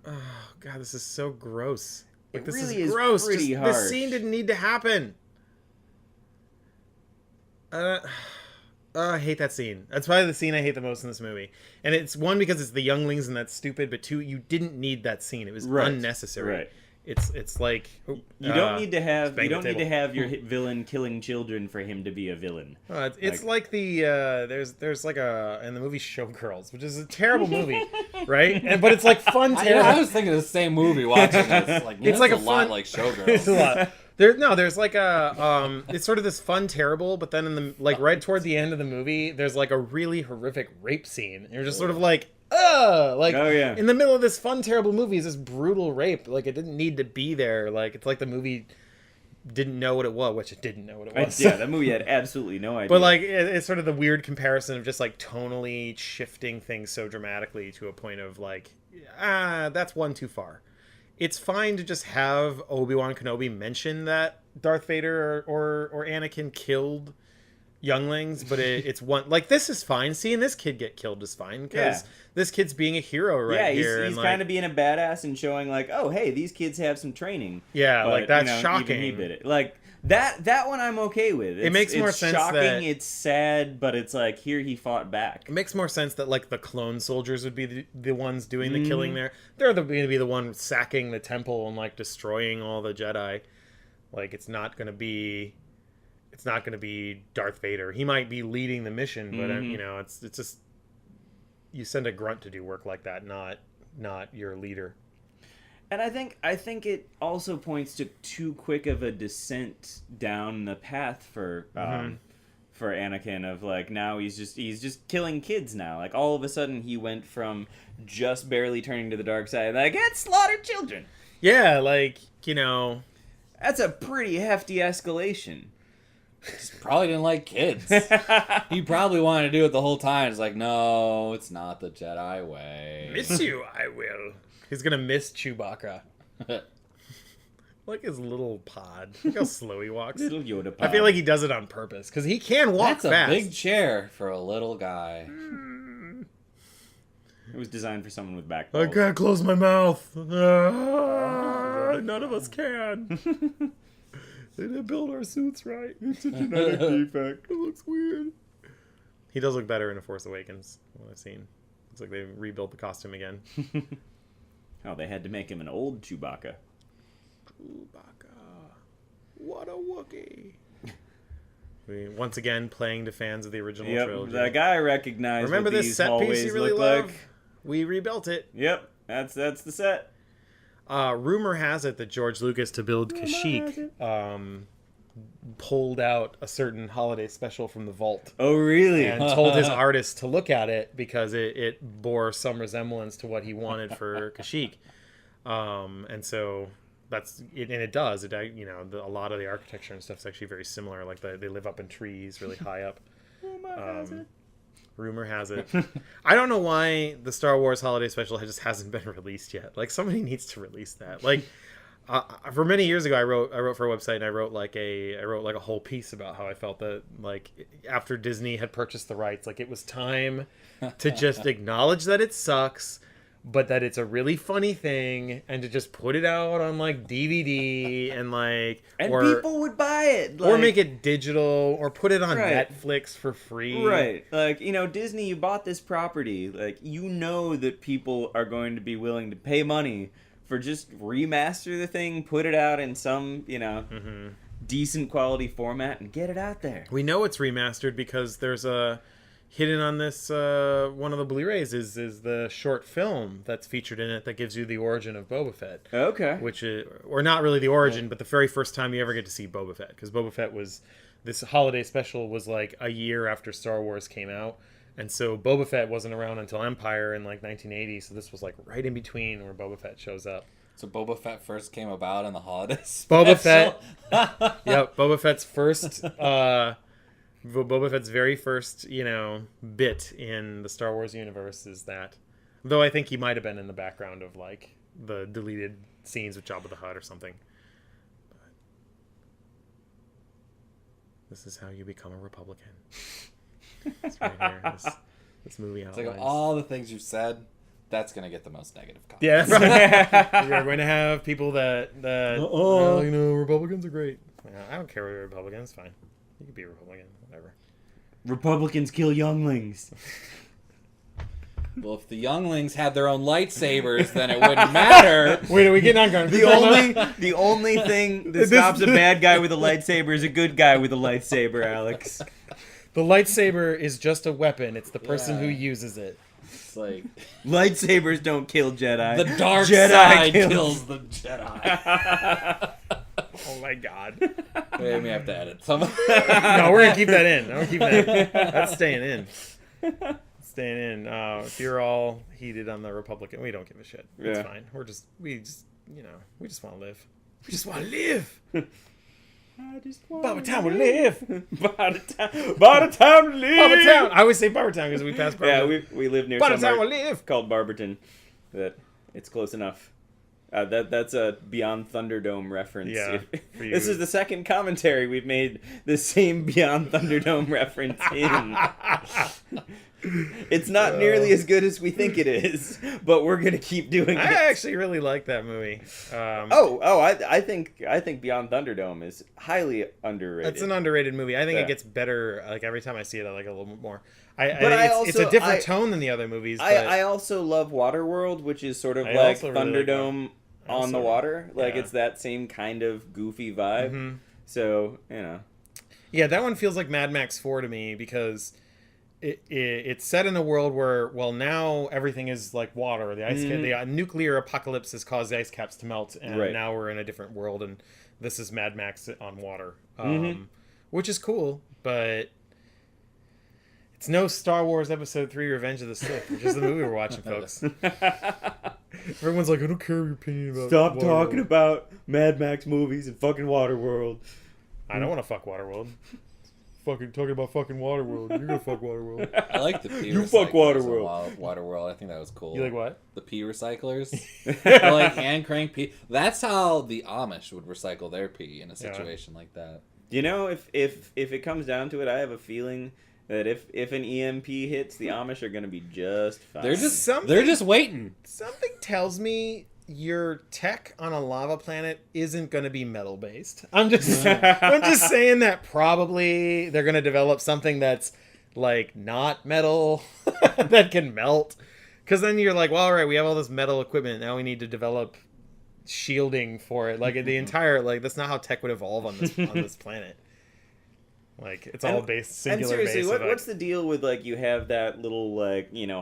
Oh God, this is so gross. Like, It this really is is gross. pretty Just, harsh. this scene didn't need to happen. I hate that scene. That's probably the scene I hate the most in this movie. And it's one because it's the younglings and that's stupid, but two, you didn't need that scene. It was unnecessary. Right. It's like You don't need to have bang the table. your villain killing children for him to be a villain. It's like the there's like a in the movie Showgirls, which is a terrible movie, right? But it's like fun. I was thinking of the same movie watching this. Like, It's like a lot fun- like It's a Showgirls. lot. There's like a it's sort of this fun terrible, but then in the like right toward the end of the movie, there's like a really horrific rape scene. And you're just sort of like, like Oh, yeah. in the middle of this fun terrible movie is this brutal rape. Like it didn't need to be there. Like it's like the movie didn't know what it was, which it didn't know what it was. Yeah, that movie had absolutely no idea. But like it's sort of the weird comparison of just like tonally shifting things so dramatically to a point of like, that's one too far. It's fine to just have Obi-Wan Kenobi mention that Darth Vader or Anakin killed younglings, but it's one like this is fine. Seeing this kid get killed is fine because this kid's being a hero right here. He's and kind of being a badass and showing like, oh hey, these kids have some training. Yeah, But, like that's even shocking. he did it. Like that one I'm okay with. It makes more sense shocking, that- it's sad, but it's like here he fought back. It makes more sense that like the clone soldiers would be the ones doing the Mm-hmm. killing there. They're going to be the one sacking the temple and like destroying all the Jedi. Like it's not going to be Darth Vader. He might be leading the mission, but Mm-hmm. it's just you send a grunt to do work like that, not your leader. And I think it also points to too quick of a descent down the path for Anakin of like now he's just killing kids now. Like all of a sudden he went from just barely turning to the dark side like let's slaughter children. Yeah, like That's a pretty hefty escalation. Probably didn't like kids. He probably wanted to do it the whole time. It's like, no, it's not the Jedi way. miss you, I will. He's gonna miss Chewbacca. Like his little pod. Look how slow he walks. Little Yoda I feel like he does it on purpose because he can walk That's a fast. big chair for a little guy. it was designed for someone with back I balls. can't close my mouth. None of us can. They didn't build our suits right. It's a genetic defect. It looks weird. He does look better in A Force Awakens, what I've seen. Looks like they rebuilt the costume again. Oh, they had to make him an old Chewbacca. Chewbacca. What a Wookiee. Once again, playing to fans of the original trilogy. The guy recognized Remember what this these set piece hallways you really look love? like. We rebuilt it. Yep, that's the set. Rumor has it that George Lucas, to build Kashyyyk, pulled out a certain holiday special from the vault Oh, really? and told his artist to look at it because it bore some resemblance to what he wanted for Kashyyyk. And so that's it, and it does. A lot of the architecture and stuff is actually very similar. Like they live up in trees, really high up. Rumor has it. I don't know why the Star Wars Holiday Special just hasn't been released yet. Like somebody needs to release that. Like for many years ago, I wrote for a website and I wrote like a whole piece about how I felt that like after Disney had purchased the rights, like it was time to just acknowledge that it sucks, but that it's a really funny thing, and to just put it out on like DVD and like people would buy it. or like- make it digital or put it on Right. Netflix for free. Right. Like, Disney, you bought this property. Like, that people are going to be willing to pay money for just remaster the thing, put it out in some, decent quality format and get it out there. We know it's remastered because there's a hidden on this one of the Blu-rays is the short film that's featured in it that gives you the origin of Boba Fett. Okay. Which is, or not really the origin, but the very first time you ever get to see Boba Fett, because Boba Fett was, this holiday special was like a year after Star Wars came out, and so Boba Fett wasn't around until Empire in like 1980, so this was like right in between where Boba Fett shows up. So Boba Fett first came about in the holidays. Boba Fett, yep, Boba Fett's first, Boba Fett's very first, bit in the Star Wars universe is that. Though I think he might have been in the background of like the deleted scenes with Jabba the Hutt or something. But this is how you become a Republican. It's right here. This movie It's like outlines. of all the things you've said, That's gonna get the most negative comments. Yes. We are going to have people that well, Republicans are great. I don't care if you're Republican. It's fine. You can be a Republican. Whatever. Republicans kill younglings. Well, if the younglings had their own lightsabers, then it wouldn't matter. Wait, are we getting on guard? The only thing that stops a bad guy with a lightsaber is a good guy with a lightsaber, Alex. The lightsaber is just a weapon. It's the person who Yeah. uses it. It's like Lightsabers don't kill Jedi. the dark Jedi side kills. kills the Jedi. Oh my god. We may have to edit some. No, we're gonna keep that in. I'm keep that in. That's staying in. Staying in. If you're all heated on the Republican, we don't give a shit. It's Yeah. fine. We just want to live. We just want to live. Barbertown will live. Barbertown will live. Barbertown. I always say Barbertown because we passed Yeah, Barbertown. we live near Barbertown will somewhere live. called Barberton. That it's close enough. That's a Beyond Thunderdome reference. Yeah, for you. This is the second commentary we've made the same Beyond Thunderdome reference in. It's not nearly as good as we think it is, but we're gonna keep doing it. I actually really like that movie. I think Beyond Thunderdome is highly underrated. It's an underrated movie. I think Yeah. it gets better. Like every time I see it, I like it a little bit more. It's also- a different tone than the other movies. But I also love Waterworld, which is sort of I like also really like Thunderdome I on the also- water. Like yeah. it's that same kind of goofy vibe. Mhm. So, you know. Yeah, that one feels like Mad Max 4 to me because it's set in a world where, well, now everything is like water. The ice the nuclear apocalypse has caused the ice caps to melt, and Right. now we're in a different world, and this is Mad Max on water, which is cool, but it's no Star Wars Episode 3 Revenge of the Sith, which is the movie we're watching, folks. Everyone's like, I don't care your opinion about Stop Waterworld. talking about Mad Max movies and fucking Waterworld. I don't want to fuck Waterworld. Fucking talking about fucking Waterworld. You're gonna fuck Waterworld. I like the pee You fuck recyclers in Waterworld. Waterworld. I think that was cool. You like what? The pee recyclers? They're like hand crank pee. That's how the Amish would recycle their pee in a situation like that. You know, if it comes down to it, I have a feeling that if an EMP hits, the Amish are going to be just fine. They're just Something- waiting. Something tells me your tech on a lava planet isn't going to be metal based. I'm just saying that probably they're going to develop something that's like not metal that can melt. Because then you're like, well, all right, we have all this metal equipment. Now we need to develop shielding for it. Like the entire that's not how tech would evolve on this planet. Like it's all based singular. And seriously, base what's the deal with like you have that little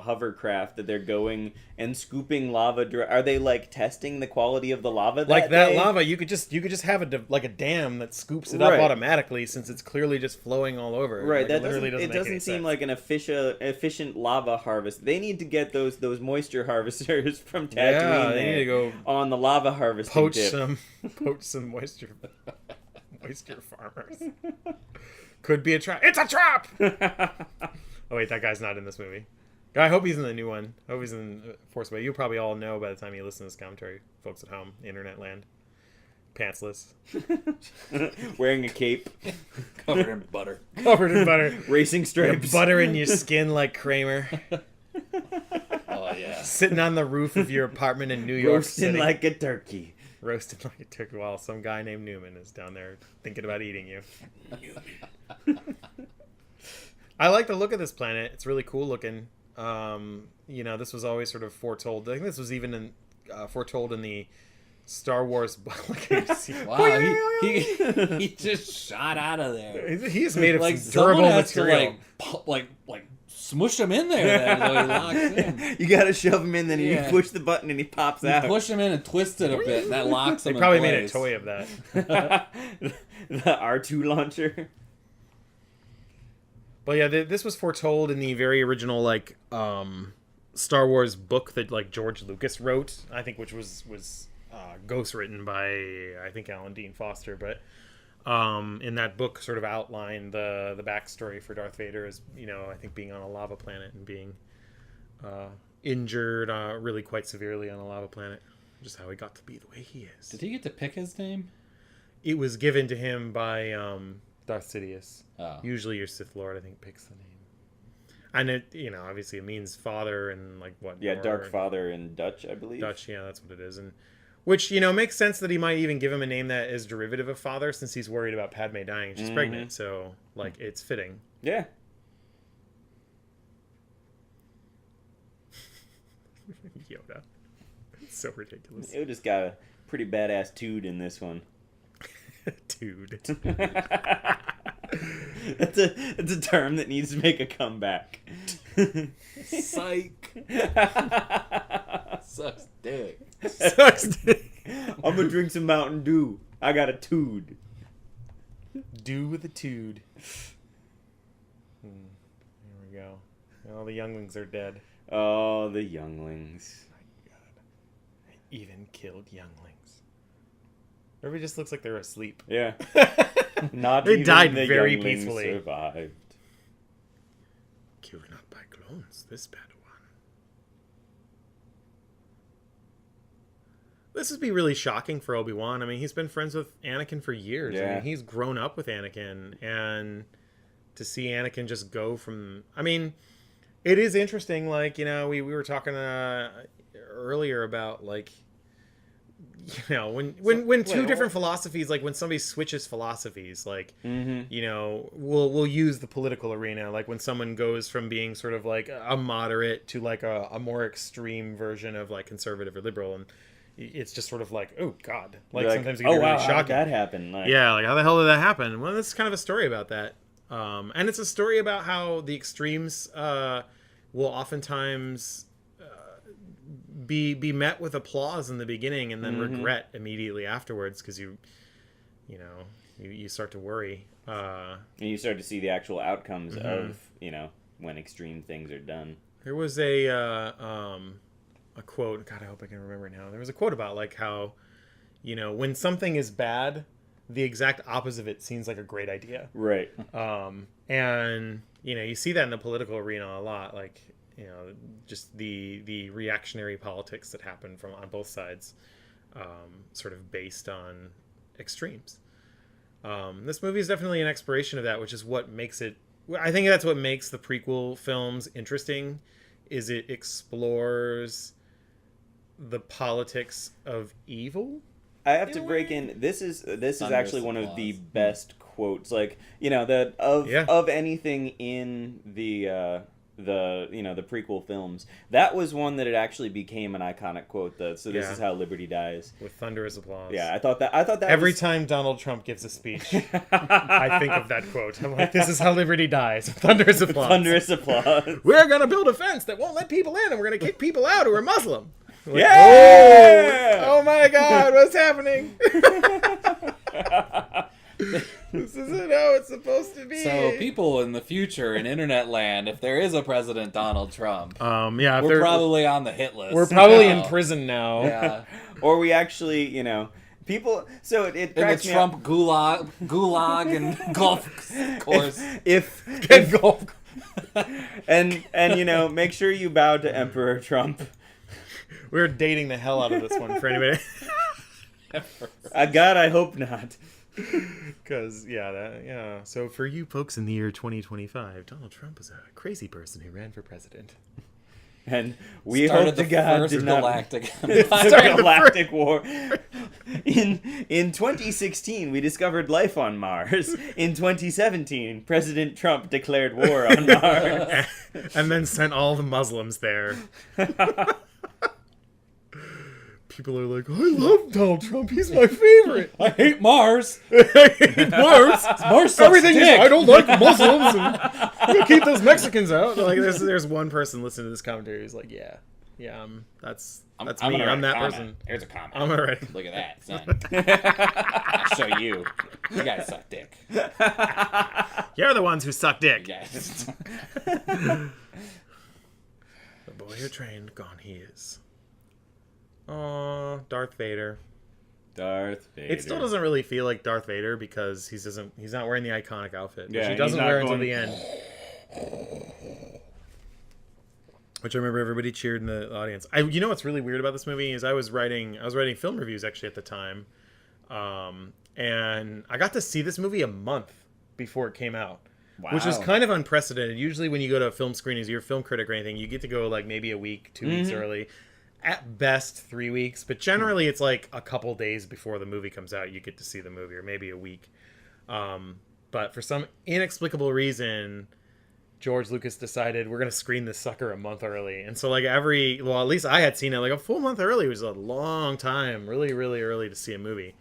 hovercraft that they're going and scooping lava? Are they like testing the quality of the lava? like that day? lava? You could just have a dam that scoops it up Right. automatically since it's clearly just flowing all over. Right, Like, that literally doesn't. It make any doesn't seem sense. like an efficient lava harvest. They need to get those moisture harvesters from Tatooine they need to go on the lava harvesting poach tip. some moisture farmers. Could be a trap. It's a trap. Oh wait, that guy's not in this movie. I hope he's in the new one. I hope he's in Force Awakens. You'll probably all know by the time you listen to this commentary, folks at home, internet land. Pantsless. Wearing a cape, Covered in butter. Covered in butter. racing You stripes. have butter in your skin like Kramer. Oh, yeah. Sitting on the roof of your apartment in New York roasting City. like a turkey. Roasted like a turkey while some guy named Newman is down there thinking about eating you. I like the look of this planet. It's really cool looking. This was always sort of foretold. I think this was even foretold in the Star Wars book. Wow, he just shot out of there. He's made of Like some someone durable has material. to like smush him in there then so he locks in. You gotta shove him in, then Yeah. you push the button and he pops You out. push him in and twist it a bit, and that locks him They in probably made a place. toy of that. The R2 launcher. But yeah, this was foretold in the very original Star Wars book that George Lucas wrote, I think, which was ghostwritten by I think Alan Dean Foster. But in that book, sort of outlined the backstory for Darth Vader as I think being on a lava planet and being injured really quite severely on a lava planet, just how he got to be the way he is. Did he get to pick his name? It was given to him by Darth Sidious. Oh. Usually your Sith Lord, I think, picks the name. And it, obviously it means father and like what? Yeah, Dark Father in Dutch, I believe. Dutch, yeah, that's what it is. And which, makes sense that he might even give him a name that is derivative of father since he's worried about Padme dying and she's pregnant. So, like, it's fitting. Yeah. Yoda. It's so ridiculous. Yoda's got a pretty badass tood in this one. Dude. That's a term that needs to make a comeback. Psych. Sucks dick. Sucks dick. I'm gonna drink some Mountain Dew. I got a tood. Do with a tude. Here we go. All the younglings are dead. Oh, the younglings. My God. I even killed younglings. Everybody just looks like they're asleep. Yeah. Not They even died the very younglings peacefully. survived. Killed not by clones, this Padawan. This would be really shocking for Obi-Wan. I mean, he's been friends with Anakin for years. I Yeah. mean, he's grown up with Anakin, and to see Anakin just go from... I mean, it is interesting, like, we were talking earlier about, like, when two different philosophies, like when somebody switches philosophies, like, we'll use the political arena, like when someone goes from being sort of like a moderate to like a more extreme version of like conservative or liberal, and it's just sort of like, oh God, like sometimes it can be really how shocking. did that happen? Like, Yeah, like how the hell did that happen? Well, this is kind of a story about that. And it's a story about how the extremes will oftentimes be met with applause in the beginning and then regret immediately afterwards because you start to worry. And you start to see the actual outcomes of, when extreme things are done. There was a quote. God, I hope I can remember it now. There was a quote about like how, when something is bad, the exact opposite of it seems like a great idea. Right. And you see that in the political arena a lot, like just the reactionary politics that happen on both sides, sort of based on extremes. This movie is definitely an exploration of that, which is what makes it. I think that's what makes the prequel films interesting, is it explores the politics of evil. I have to break in. This is actually one of the best quotes, like that of anything in the prequel films. That was one that it actually became an iconic quote. This is how liberty dies, with thunderous applause. Yeah, I thought that every time Donald Trump gives a speech, I think of that quote. I'm like, this is how liberty dies. With thunderous applause. Thunderous applause. We're gonna build a fence that won't let people in, and we're gonna kick people out who are Muslim. Like, yeah! Oh my God, what's happening? This isn't how it's supposed to be. So people in the future in internet land, if there is a President Donald Trump, we're probably on the hit list. We're probably in prison now. Yeah. Or we actually, people. So it cracks in me the up. Trump gulag and golf course. If golf. and make sure you bow to Emperor Trump. We're dating the hell out of this one for anybody. God, I hope not. Because, so for you folks in the year 2025, Donald Trump is a crazy person who ran for president. And we Started hope to the God first did not galactic the galactic war. In 2016, we discovered life on Mars. In 2017, President Trump declared war on Mars. And then sent all the Muslims there. People are like, I love Donald Trump. He's my favorite. I hate Mars. I hate Mars. Mars sucks Everything is, dick. I don't like Muslims. And we'll keep those Mexicans out. Like, there's one person listening to this commentary who's like, that's me. I'm that person. Here's a comment. I'm already. Look at that, son. I'll show you. You guys suck dick. You're the ones who suck dick. Yes. The boy who trained, gone he is. Aw, Darth Vader. Darth Vader. It still doesn't really feel like Darth Vader because he's not wearing the iconic outfit, which he he's doesn't not wear until going- the end. Which I remember everybody cheered in the audience. You know what's really weird about this movie is I was writing film reviews actually at the time, and I got to see this movie a month before it came out. Wow. which is kind of unprecedented. Usually when you go to film screenings, you're a film critic or anything, you get to go like maybe a week, 2 weeks early. At best 3 weeks, but generally it's like a couple days before the movie comes out you get to see the movie, or maybe a week. But for some inexplicable reason, George Lucas decided we're going to screen this sucker a month early. And so like at least I had seen it like a full month early, which is a long time, really, really early to see a movie.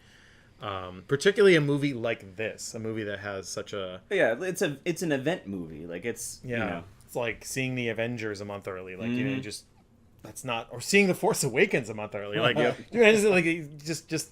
Particularly a movie like this, a movie that has such a... Yeah, it's an event movie. Like it's, Yeah, you know. it's like seeing the Avengers a month early. Like, you know, just... That's not... Or seeing The Force Awakens a month early. Like, just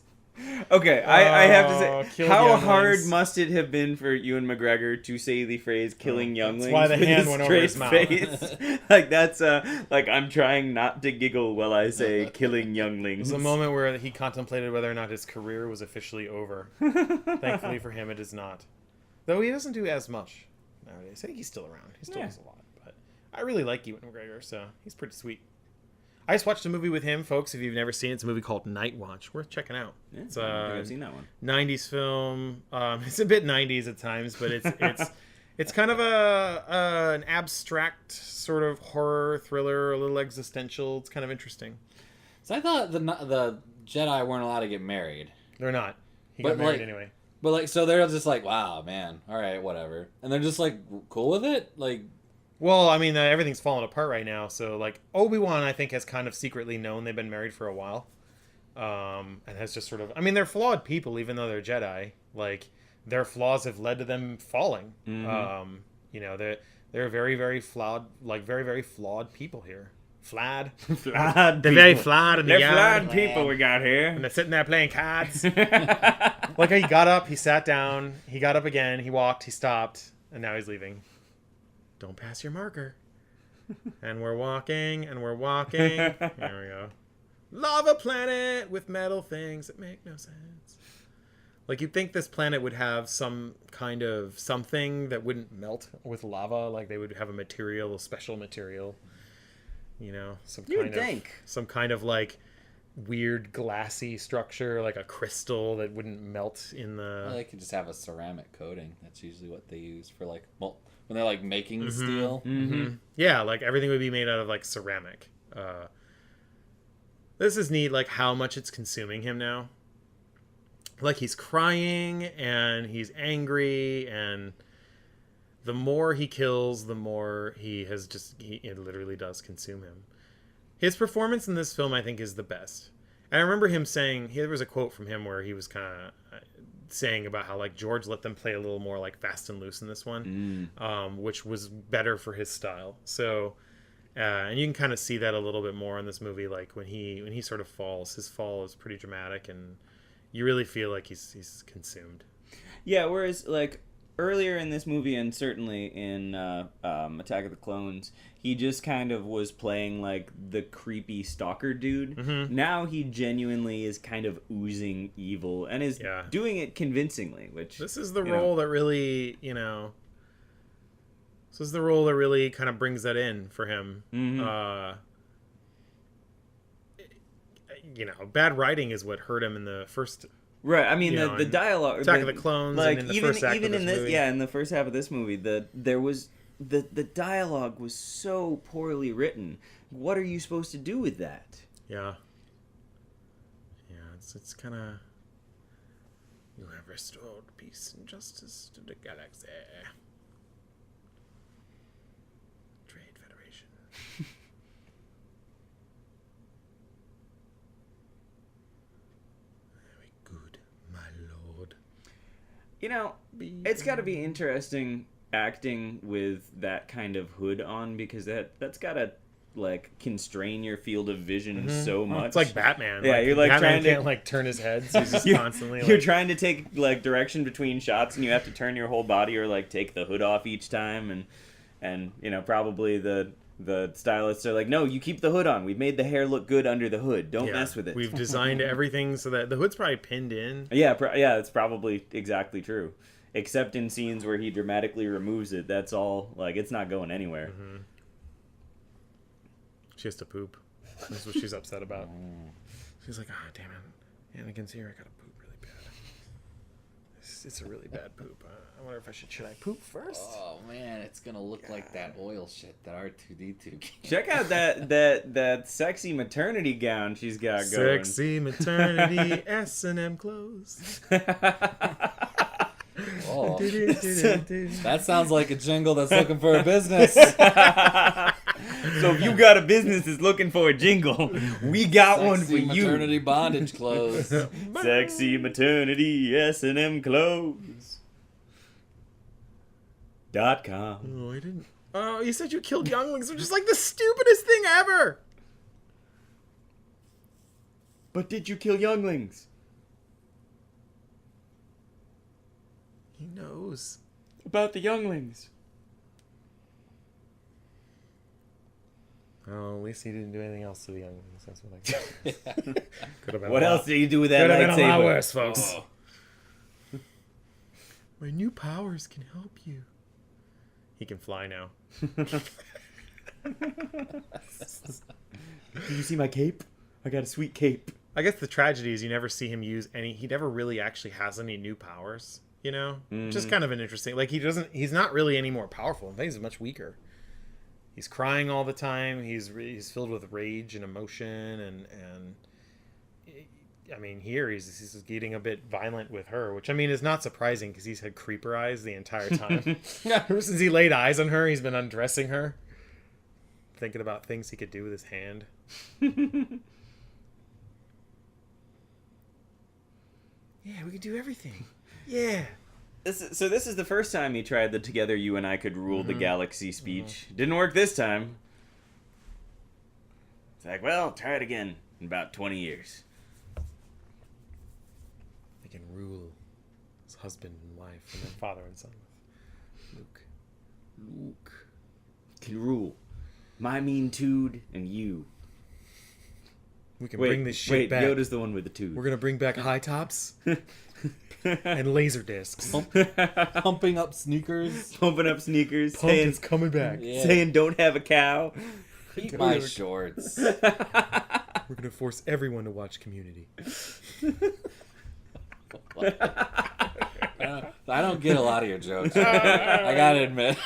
Okay, I have to say, kill how younglings. hard must it have been for Ewan McGregor to say the phrase "killing younglings"? That's why the with hand a went over his mouth. face? Like that's like I'm trying not to giggle while I say "killing younglings." There's a moment where he contemplated whether or not his career was officially over. Thankfully for him, it is not. Though he doesn't do as much nowadays. I think he's still around. He still does a lot. But I really like Ewan McGregor, so he's pretty sweet. I just watched a movie with him, folks. If you've never seen it, it's a movie called Night Watch. Worth checking out. Yeah, It's I don't think I've seen that one. 90s film. It's a bit 90s at times, but it's kind of an abstract sort of horror thriller, a little existential. It's kind of interesting. So I thought the Jedi weren't allowed to get married. They're not. He But, got married like, anyway. But like, so they're just like, wow, man, all right, whatever, and they're just like cool with it, like. Well, I mean, everything's falling apart right now. So, like, Obi-Wan, I think, has kind of secretly known they've been married for a while. And has just sort of... I mean, they're flawed people, even though they're Jedi. Like, their flaws have led to them falling. Mm-hmm. You know, they're very, very flawed... Like, very, very flawed people here. Flawed. Flawed They're very flawed in the They're yard. flawed people we got here. And they're sitting there playing cards. Like, he got up, he sat down, he got up again, he walked, he stopped, and now he's leaving. Don't pass your marker. And we're walking, and we're walking. There we go. Lava planet with metal things that make no sense. Like, you'd think this planet would have some kind of something that wouldn't melt with lava. Like, they would have a special material. You know, some kind of like weird glassy structure, like a crystal that wouldn't melt in the... Well, they could just have a ceramic coating. That's usually what they use for like... Well, when they're like making steel. Mm-hmm. Yeah, like everything would be made out of like ceramic. This is neat, like how much it's consuming him now. Like he's crying and he's angry, and the more he kills, the more it literally does consume him. His performance in this film, I think, is the best. And I remember him saying, there was a quote from him where he was kind of saying about how like George let them play a little more like fast and loose in this one, which was better for his style. So, and you can kind of see that a little bit more in this movie. Like when he sort of falls, his fall is pretty dramatic, and you really feel like he's consumed. Yeah, whereas like earlier in this movie, and certainly in Attack of the Clones, he just kind of was playing like the creepy stalker dude. Mm-hmm. Now he genuinely is kind of oozing evil and is doing it convincingly. Which this is the role that really, this is the role that really kind of brings that in for him. Mm-hmm. Bad writing is what hurt him in the first. Right, I mean the dialogue, Attack of the Clones, like, and in the first act of this movie. Yeah, in the first half of this movie, the dialogue was so poorly written. What are you supposed to do with that? Yeah, it's kind of, you have restored peace and justice to the galaxy. Trade Federation. It's got to be interesting acting with that kind of hood on, because that's got to like constrain your field of vision so much. It's like Batman. Yeah, you're like Batman trying to can't like turn his head, so he's just constantly. You're trying to take like direction between shots, and you have to turn your whole body or like take the hood off each time, and probably the stylists are like, no, you keep the hood on. We've made the hair look good under the hood. Don't mess with it. We've designed everything so that the hood's probably pinned in. Yeah, it's probably exactly true. Except in scenes where he dramatically removes it, that's all, like, it's not going anywhere. Mm-hmm. She has to poop. That's what she's upset about. She's like, damn it. Anakin's here. I gotta poop really bad. It's a really bad poop. I wonder if should I poop first? Oh man, it's gonna look like that oil shit that R2D2. Check out that sexy maternity gown she's got going. Sexy maternity S&M clothes. Oh. That sounds like a jingle that's looking for a business. So if you got a business that's looking for a jingle, we got one for you. Maternity bondage clothes. Sexy maternity S&M clothes. .com. Oh, I didn't. Oh, you said you killed younglings, which is like the stupidest thing ever. But did you kill younglings? He knows. About the younglings. Oh, at least he didn't do anything else to the younglings. That's what I got. Could have been. What else did you do with that Could have been a lot lightsaber? worse, folks. Oh. My new powers can help you. He can fly now. Did you see my cape? I got a sweet cape. I guess the tragedy is you never see him use any. He never really actually has any new powers. You know, just kind of an interesting. Like he's not really any more powerful. In fact, he's much weaker. He's crying all the time. He's filled with rage and emotion, and I mean, here he's getting a bit violent with her, which I mean is not surprising because he's had creeper eyes the entire time. Ever since he laid eyes on her, he's been undressing her, thinking about things he could do with his hand. Yeah, we could do everything. Yeah. This is the first time he tried the "together you and I could rule the galaxy" speech. Didn't work this time. It's like, well, try it again in about 20 years. They can rule as husband and wife, and then father and son. Luke can rule my mean tude and you. We can bring this shit back. Yoda's the one with the tude. We're gonna bring back high tops and laser discs. Pumping up sneakers. Pumping up sneakers. Pump is coming back. Yeah. Saying don't have a cow. Eat my shorts. We're gonna force everyone to watch Community. I don't get a lot of your jokes. I gotta admit.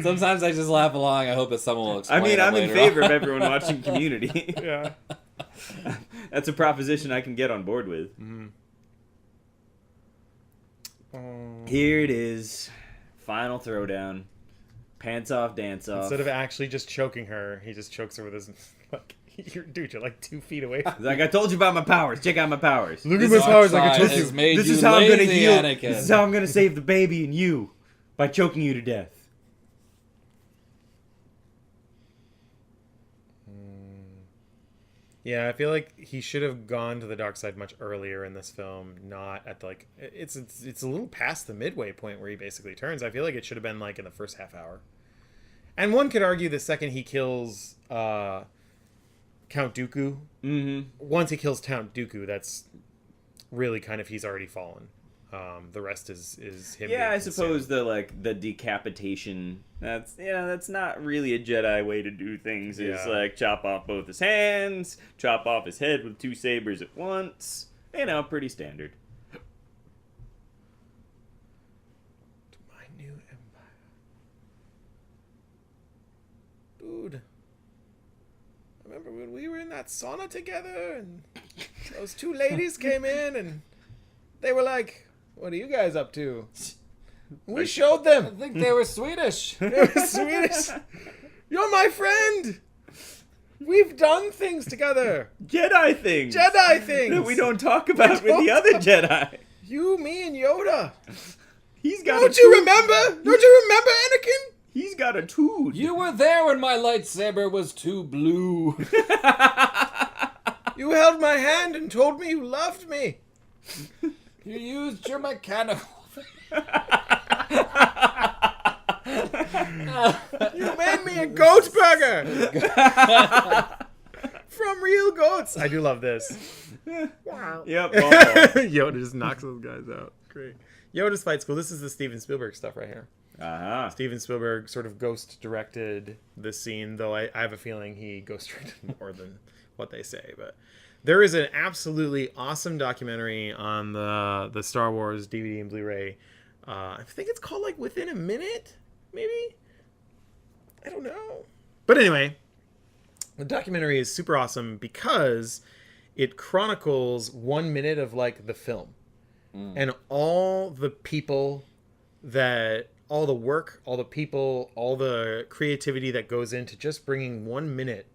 Sometimes I just laugh along. I hope that someone will explain. I mean, I'm in later favor on. of everyone watching Community. Yeah. That's a proposition I can get on board with. Here it is. Final throwdown. Pants off, dance off. Instead of actually just choking her, he just chokes her with his like. You're like 2 feet away. He's like, I told you about my powers. Check out my powers. Look at my powers. Like I told you. This is how I'm gonna heal. Anakin. This is how I'm gonna save the baby and you by choking you to death. Yeah, I feel like he should have gone to the dark side much earlier in this film, not at like it's a little past the midway point where he basically turns. I feel like it should have been like in the first half hour. And one could argue the second he kills Count Dooku, once he kills Count Dooku, that's really kind of he's already fallen. The rest is him. Yeah, I suppose the decapitation. That's not really a Jedi way to do things. It's like chop off both his hands, chop off his head with 2 sabers at once. Pretty standard. To my new empire, dude. I remember when we were in that sauna together, and those 2 ladies came in, and they were like, "What are you guys up to?" We showed them. I think they were Swedish. They were Swedish. You're my friend. We've done things together. Jedi things. That we don't talk about with the other Jedi. You, me, and Yoda. He's got. Don't you remember, Anakin? He's got a tood. You were there when my lightsaber was too blue. You held my hand and told me you loved me. You used your mechanical. You made me a goat burger from real goats. I do love this. Wow. Yep. Yoda just knocks those guys out. Great. Yoda's fight school. This is the Steven Spielberg stuff right here. Steven Spielberg sort of ghost directed this scene, though I have a feeling he ghost directed what they say. But there is an absolutely awesome documentary on the Star Wars DVD and Blu-ray. I think it's called like Within a Minute, maybe. I don't know. But anyway, the documentary is super awesome because it chronicles 1 minute of like the film and all the people all the work, all the people, all the creativity that goes into just bringing 1 minute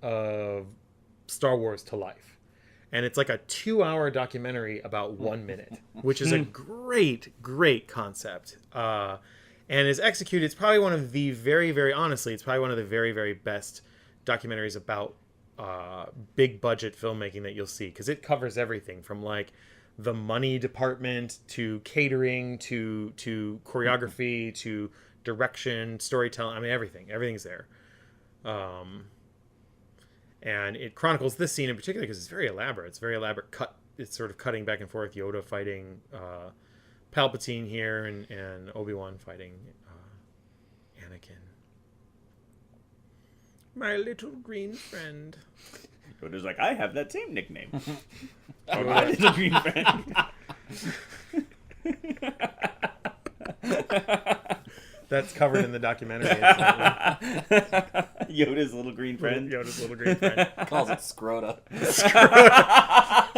of Star Wars to life. And it's like a 2-hour documentary about 1 minute, which is a great concept. And is executed. It's probably one of the it's probably one of the very best documentaries about big budget filmmaking that you'll see, because it covers everything from like the money department to catering to choreography to direction, storytelling. I mean, everything's there. And it chronicles this scene in particular because it's very elaborate. It's very elaborate cut. It's sort of cutting back and forth. Yoda fighting Palpatine here, and Obi-Wan fighting Anakin. My little green friend. Yoda's like, I have that same nickname. My little green friend. That's covered in the documentary. Yoda's little green friend. Yoda's little green friend. Calls it Scrota. Scrota!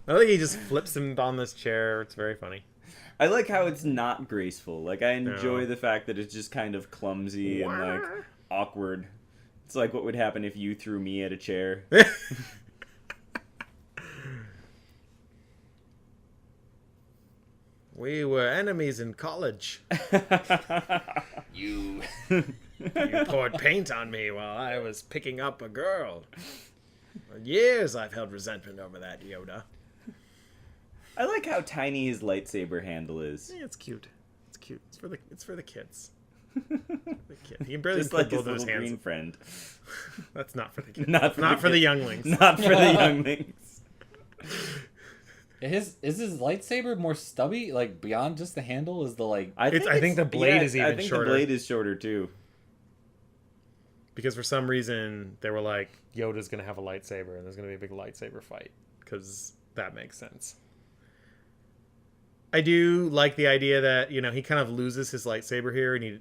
I think he just flips him on this chair. It's very funny. I like how it's not graceful. Like, I enjoy the fact that it's just kind of clumsy and like awkward. It's like what would happen if you threw me at a chair. We were enemies in college. You poured paint on me while I was picking up a girl. For years I've held resentment over that, Yoda. I like how tiny his lightsaber handle is. Yeah, it's cute. It's cute. It's for the kids. The kid. He can barely Just put like his both of his little hands. green friend. That's not for the kids. Not for the kids. younglings. Not for the younglings. Is his lightsaber more stubby? Like beyond just the handle, is the like? I think the blade is even I think shorter. the blade is shorter too. Because for some reason they were like, Yoda's gonna have a lightsaber and there's gonna be a big lightsaber fight, because that makes sense. I do like the idea that, you know, he kind of loses his lightsaber here and he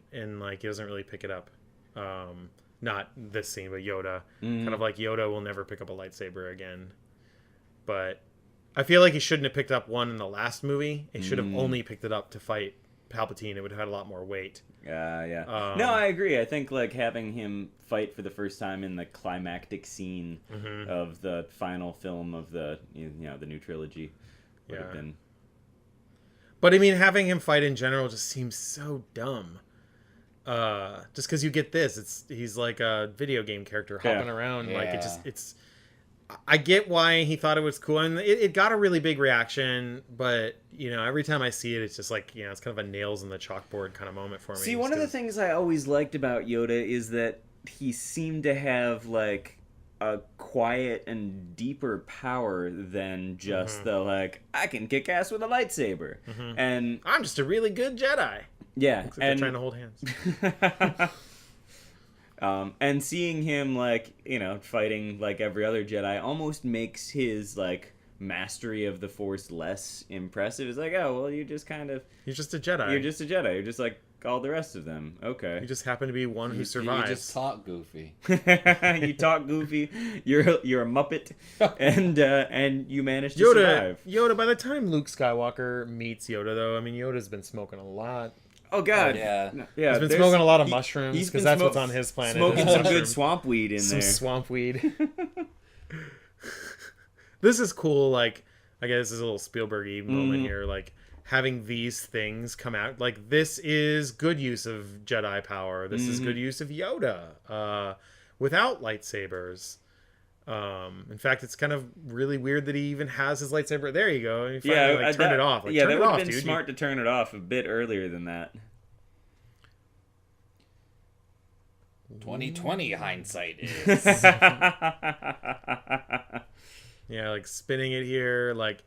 doesn't really pick it up. Not this scene, but Yoda. Kind of like Yoda will never pick up a lightsaber again. But I feel like he shouldn't have picked up one in the last movie. He should have only picked it up to fight Palpatine. It would have had a lot more weight. Yeah. No, I agree. I think like having him fight for the first time in the climactic scene of the final film of the the new trilogy would have been. But I mean, having him fight in general just seems so dumb. Just because you get this, he's like a video game character hopping around. Like it's. I get why he thought it was cool, and it got a really big reaction. But every time I see it, it's just like it's kind of a nails in the chalkboard kind of moment for me. See, one of the things I always liked about Yoda is that he seemed to have like a quiet and deeper power than just the like I can kick ass with a lightsaber, and I'm just a really good Jedi. Yeah, except they're trying to hold hands. And seeing him like fighting like every other Jedi almost makes his like mastery of the Force less impressive. It's like, oh well, you're just a Jedi. You're just a Jedi. You're just like all the rest of them. Okay. You just happen to be one who survives. You just talk goofy. You talk goofy. You're a Muppet, and you manage to survive. Yoda. By the time Luke Skywalker meets Yoda, though, I mean Yoda's been smoking a lot. Oh God! Yeah. He's been smoking a lot of mushrooms because that's what's on his planet. Smoking some good swamp weed in some there. Swamp weed. This is cool. Like, I guess this is a little Spielberg-y moment here. Like, having these things come out. Like, this is good use of Jedi power. This is good use of Yoda without lightsabers. In fact, it's kind of really weird that he even has his lightsaber. There you go. You finally, turn it off. Like, yeah, turn that it would off, have been dude. smart to turn it off a bit earlier than that. 2020 hindsight is. Yeah, like spinning it here, like,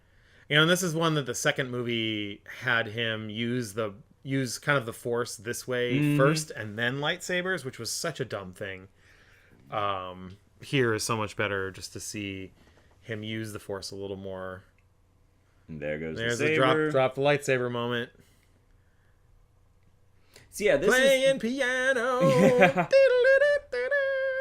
and this is one that the second movie had him use kind of the Force this way first and then lightsabers, which was such a dumb thing. Here is so much better just to see him use the Force a little more. And there goes There's the a saber. drop the lightsaber moment. So yeah, this Playing is... piano.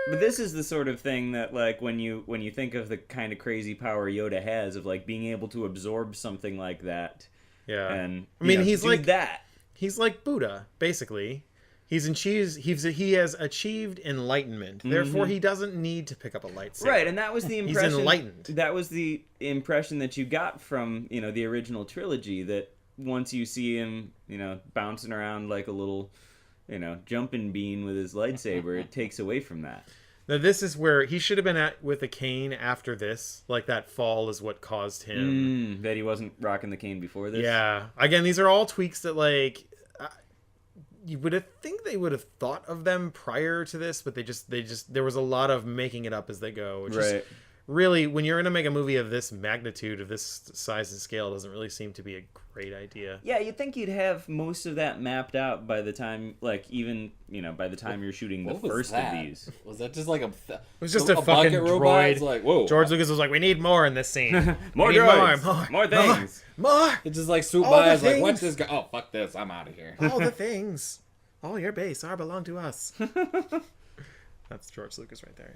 But this is the sort of thing that, like, when you think of the kind of crazy power Yoda has of, like, being able to absorb something like that. Yeah. And, I mean, you know, he's do like that. He's like Buddha, basically. He has achieved enlightenment. Therefore, he doesn't need to pick up a lightsaber. Right, and that was the impression. He's enlightened. That was the impression that you got from, you know, the original trilogy, that once you see him, you know, bouncing around like a little, you know, jumping bean with his lightsaber, it takes away from that. Now, this is where he should have been at with a cane after this. Like, that fall is what caused him. That he wasn't rocking the cane before this? Yeah. Again, these are all tweaks that, like, you would think they would have thought of them prior to this, but they just there was a lot of making it up as they go, which is really, when you're going to make a movie of this magnitude, of this size and scale, doesn't really seem to be a great idea. Yeah, you'd think you'd have most of that mapped out by the time, like, even, you know, by the time you're shooting the first of these. Was that just like It was just a fucking bucket robot? droid. It's like, whoa. George Lucas was like, we need more in this scene. More We need droids. More things. More. It just like swooped All by. the I was like, things. what's this guy? Oh, fuck this. I'm out of here. All the things. All your base belong to us. That's George Lucas right there.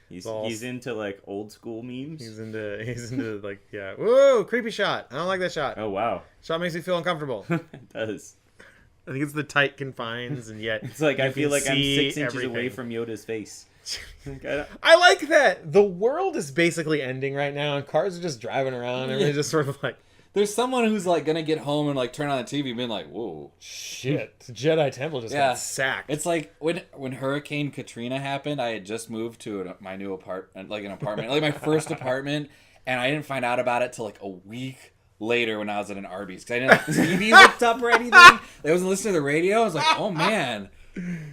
He's into, like, old school memes. He's into like, yeah. Whoa, creepy shot. I don't like that shot. Oh, wow. Shot makes me feel uncomfortable. It does. I think it's the tight confines, and yet It's like, I feel like I'm 6 inches everything. away from Yoda's face. I like that. The world is basically ending right now, and cars are just driving around, and they're just sort of like, There's someone who's like gonna get home and like turn on the TV and being like, whoa. shit. Jedi Temple just got sacked. It's like when Hurricane Katrina happened, I had just moved to my new apartment, like my first apartment, and I didn't find out about it till like a week later when I was at an Arby's, because I didn't have the TV hooked up or anything. I wasn't listening to the radio. I was like, oh man,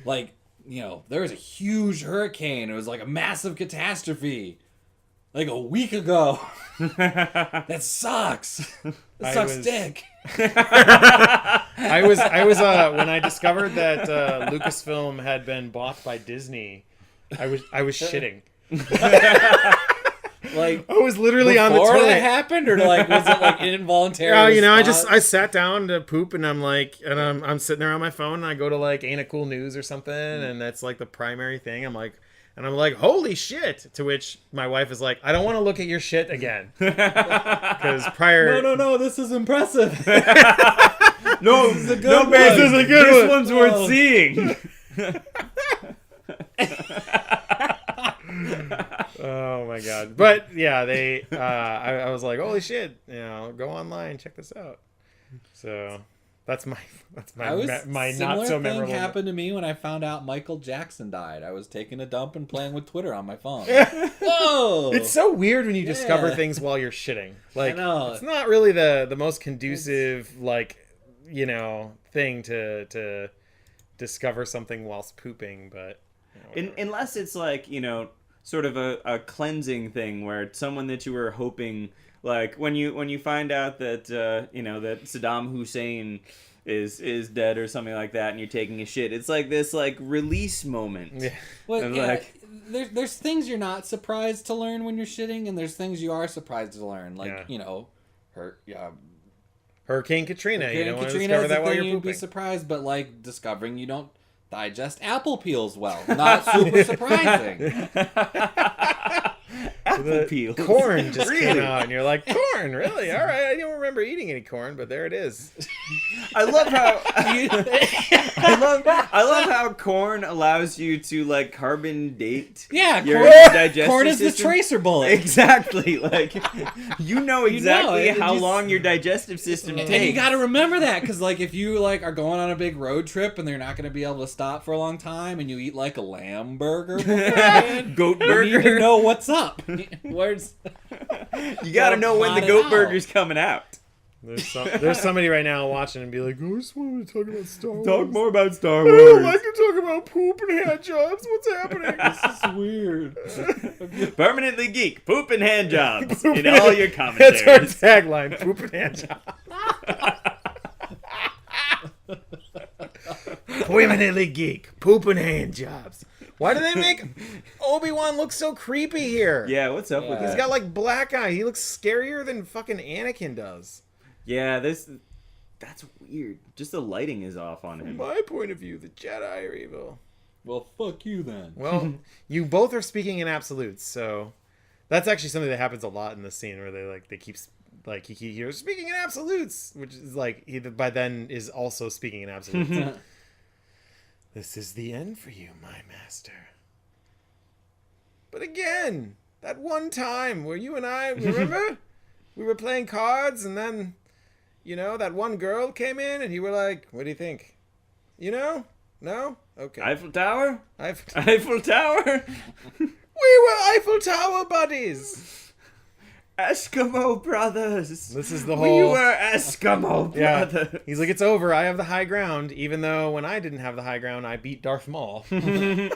like, you know, there was a huge hurricane. It was like a massive catastrophe, like a week ago. That sucks. That sucks dick. I was when I discovered that Lucasfilm had been bought by Disney, I was shitting. Like, I was literally on the before toilet. that happened, or like was it like involuntary? Yeah, you know, response? I sat down to poop, and I'm sitting there on my phone, and I go to like Ain't It Cool News or something, and that's like the primary thing. I'm like, holy shit! To which my wife is like, I don't want to look at your shit again, because prior. No, this is impressive. No, this is a good no, one. this is a good one. This one's worth seeing. Oh my god! But yeah, they. I was like, holy shit! You know, go online, check this out. So that's my my not so memorable. Thing happened to me when I found out Michael Jackson died. I was taking a dump and playing with Twitter on my phone. Whoa! It's so weird when you discover things while you're shitting. Like, I know. It's not really the most conducive, like, you know, thing to discover something whilst pooping, but you know, Unless it's like, you know, sort of a cleansing thing where it's someone that you were hoping, like when you find out that you know, that Saddam Hussein is dead or something like that, and you're taking a shit, it's like this like release moment. Yeah. Well, And, yeah, like, there's things you're not surprised to learn when you're shitting, and there's things you are surprised to learn, like you know, Hurricane Katrina. You don't want to Katrina discover is that a while thing you're you'd be pooping. surprised, but like discovering you don't digest apple peels well, not super surprising. Apple peels. Corn just came out, and you're like, corn, really? All right, I don't remember eating any corn, but there it is. I love how I love how corn allows you to like carbon date. Yeah, your corn, digestive corn is system. the tracer bullet. Exactly, like you know exactly it how just- long your digestive system takes. And you got to remember that, because like if you like are going on a big road trip and they're not going to be able to stop for a long time, and you eat like a lamb burger, beforehand, goat you need to burger. know what's up. Where's You got to know when the Plot it goat out. burger's coming out. There's somebody right now watching and be like, I just wanted to talk about Star Wars. Talk more about Star I Wars. don't like to talk about poop and hand jobs. What's happening? this is weird. Permanently geek, poop and hand jobs in all your commentaries. That's our tagline: poop and hand jobs. Permanently geek, poop and hand jobs. Why do they make Obi-Wan look so creepy here? Yeah, what's up with Yeah. that? He's got like black eye. He looks scarier than fucking Anakin does. Yeah, that's weird. Just the lighting is off on From him. my point of view, the Jedi are evil. Well, fuck you then. Well, you both are speaking in absolutes, so that's actually something that happens a lot in this scene where they keep like he hears speaking in absolutes, which is like he by then is also speaking in absolutes. This is the end for you, my master. But again, that one time where you and I, remember? We were playing cards and then, that one girl came in and you were like, what do you think? No? Okay. Eiffel Tower? Eiffel Eiffel Tower? We were Eiffel Tower buddies! Eskimo brothers. This is the We whole... were Eskimo brothers. Yeah. He's like, it's over. I have the high ground. Even though when I didn't have the high ground, I beat Darth Maul. You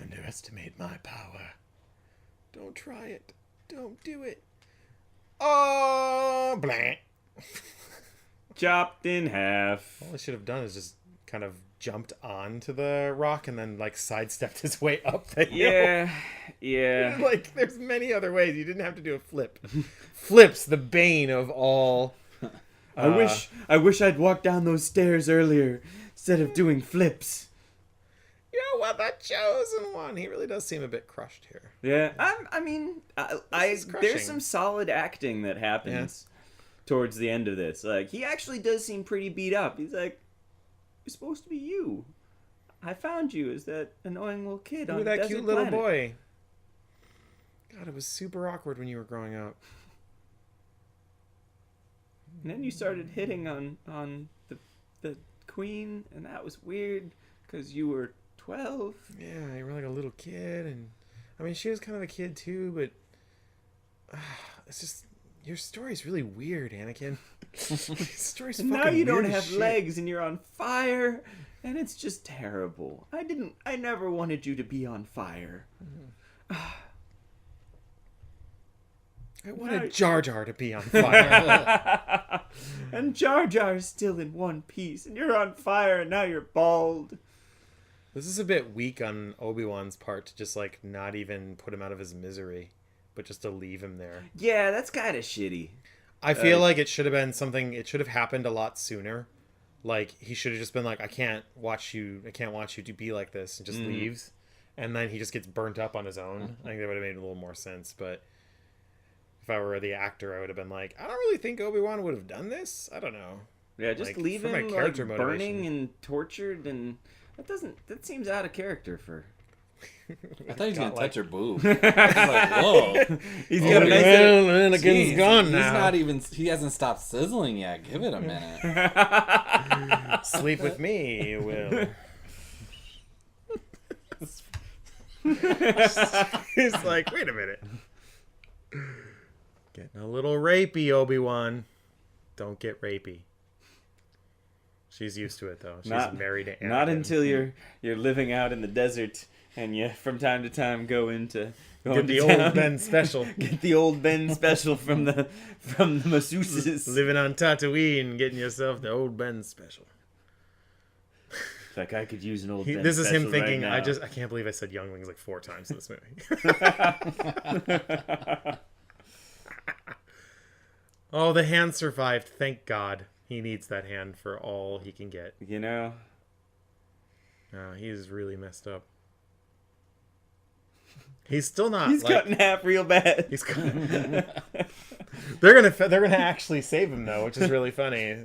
underestimate my power. Don't try it. Don't do it. Oh, blank. Chopped in half. All I should have done is just kind of jumped onto the rock and then like sidestepped his way up the hill. Yeah. Like, there's many other ways. You didn't have to do a flip. Flips, the bane of all. I wish I'd walked down those stairs earlier instead of doing flips. You know what? That chosen one. He really does seem a bit crushed here. Yeah, This is crushing. there's some solid acting that happens towards the end of this. Like, he actually does seem pretty beat up. He's like, "It's supposed to be you. I found you as that annoying little kid on Ooh, a that desert cute little planet." boy. God, it was super awkward when you were growing up. And then you started hitting on the queen, and that was weird because you were 12. Yeah, you were like a little kid, and I mean, she was kind of a kid too, but it's just your story's really weird, Anakin. Your story's And fucking now you don't weird as have shit. legs, and you're on fire, and it's just terrible. I never wanted you to be on fire. I wanted Jar Jar to be on fire. And Jar Jar's still in one piece, and you're on fire, and now you're bald. This is a bit weak on Obi-Wan's part to just like not even put him out of his misery, but just to leave him there. Yeah, that's kind of shitty. I feel like it should have been something. It should have happened a lot sooner. Like he should have just been like, I can't watch you to be like this, and just leaves, and then he just gets burnt up on his own. I think that would have made a little more sense. But if I were the actor, I would have been like, I don't really think Obi-Wan would have done this. I don't know. Yeah, just Like, leave for my him character like motivation. burning and tortured, and that seems out of character for. I thought he was gonna like- touch her boob. I was like, whoa. He's got a nice. Well, Anakin's Jeez, gone he's now. not even. He hasn't stopped sizzling yet. Give it a minute. Sleep with me, you will. He's like, wait a minute. Getting a little rapey, Obi-Wan. Don't get rapey. She's used to it though. She's married to Anakin. Not until you're living out in the desert, and you from time to time go into Get the town. old Ben special. Get the old Ben special from the masseuses. Living on Tatooine, getting yourself the old Ben special. Like, I could use an old Ben This is him special thinking, right now. I can't believe I said younglings like 4 times in this movie. Oh, the hand survived. Thank God. He needs that hand for all he can get. You know? He's really messed up. He's still not. He's cut in half real bad. He's cut. They're gonna actually save him though, which is really funny.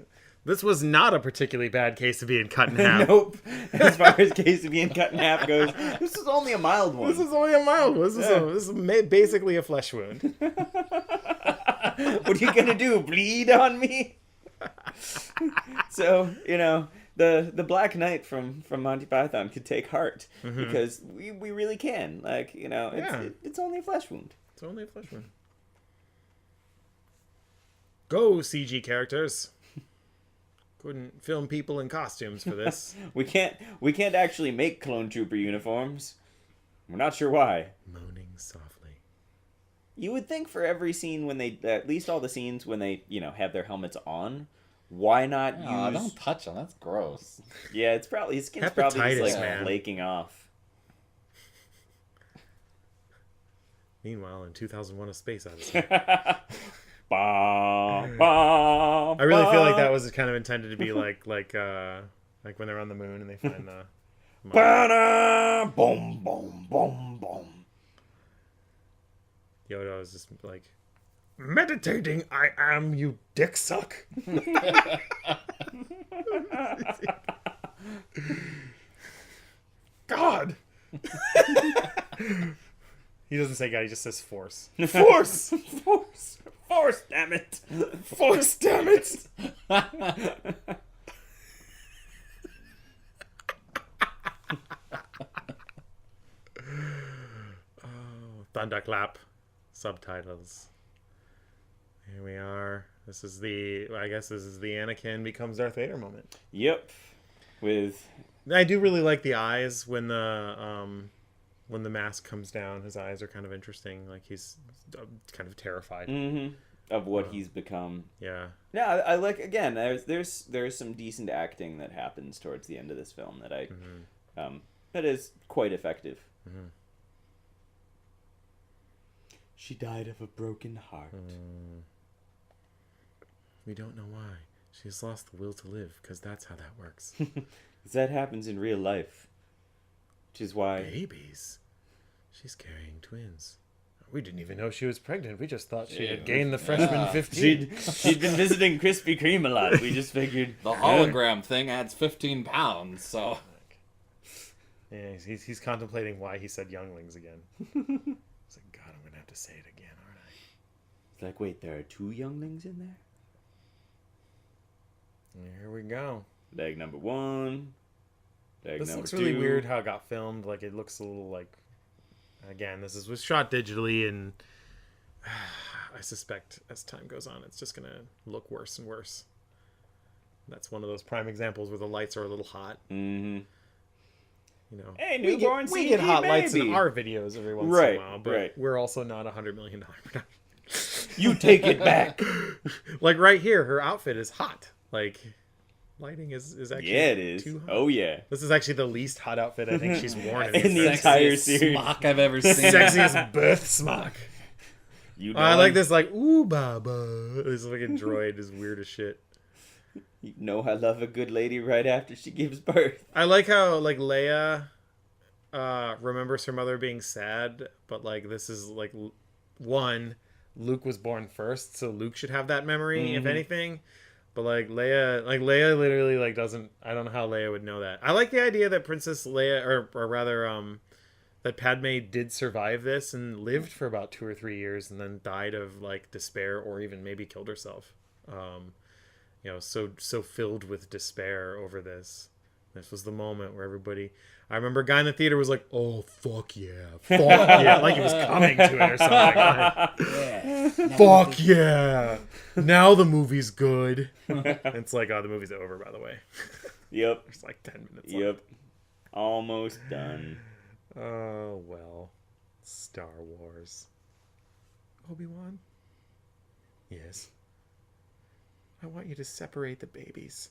This was not a particularly bad case of being cut in half. Nope. As far as case of being cut in half goes, this is only a mild one. This is only a mild one. This is basically a flesh wound. What are you gonna do? Bleed on me? So, you know, the Black Knight from Monty Python could take heart because we really can. Like, you know, it's only a flesh wound. It's only a flesh wound. Go, CG characters. Couldn't film people in costumes for this. We can't actually make clone trooper uniforms. We're not sure why. Moaning softly. You would think for every scene when they, at least all the scenes when they, you know, have their helmets on, Why not Aw, use? don't touch him. That's gross. Yeah, it's probably his skin's probably Hepatitis, just like man. flaking off. Meanwhile, in 2001: A Space Odyssey, Bah, bah, I really feel like bah. that was kind of intended to be like when they're on the moon and they find the. Ba-da, boom, boom, boom, boom. Yoda was just like, meditating, I am, you dick suck. God. He doesn't say God, he just says force. Force! Force, damn it. Force, damn it! Oh, thunderclap. Subtitles. Here we are. I guess this is the Anakin becomes Darth Vader moment. Yep. With I do really like the eyes when the mask comes down. His eyes are kind of interesting. Like he's kind of terrified. of what he's become. Yeah. Yeah, I like, again, there's some decent acting that happens towards the end of this film that that is quite effective. She died of a broken heart. We don't know why. She has lost the will to live, because that's how that works. That happens in real life. Which is why... Babies? She's carrying twins. We didn't even know she was pregnant. We just thought she had gained the freshman 15. She'd been visiting Krispy Kreme a lot. We just figured... The hologram thing adds 15 pounds, so... Yeah, he's contemplating why he said younglings again. He's like, God, I'm going to have to say it again, aren't I? It's like, wait, there are 2 younglings in there? Here we go. Leg number 1. Leg This number looks 2. really weird how it got filmed. Like, it looks a little like... Again, was shot digitally, and I suspect as time goes on, it's just going to look worse and worse. That's one of those prime examples where the lights are a little hot. Mm-hmm. You know, Hey, newborn we get hot lights in baby. our videos every once in Right, a while, but right. we're also not $100 million production. You take it back. Like right here, her outfit is hot. Like lighting is actually Yeah, it is. too hot. Oh, yeah. This is actually the least hot outfit I think she's worn In the entire series. smock I've ever seen. sexiest birth smock. You know I like this like ooh baba. This fucking droid is weird as shit. You know I love a good lady right after she gives birth. I like how like Leia remembers her mother being sad, but like this is like one, Luke was born first, so Luke should have that memory if anything. But like Leia literally like doesn't. I don't know how Leia would know that. I like the idea that Princess Leia, or rather that Padme did survive this and lived for about 2 or 3 years and then died of like despair or even maybe killed herself. You know, so filled with despair over this. This was the moment where everybody... I remember a guy in the theater was like, oh, fuck yeah. Fuck yeah. Like he was coming to it or something. Like, fuck yeah. Now the movie's good. It's like, oh, the movie's over, by the way. Yep. There's like 10 minutes Yep. Almost done. left. Oh, well. Star Wars. Obi-Wan? Yes. I want you to separate the babies.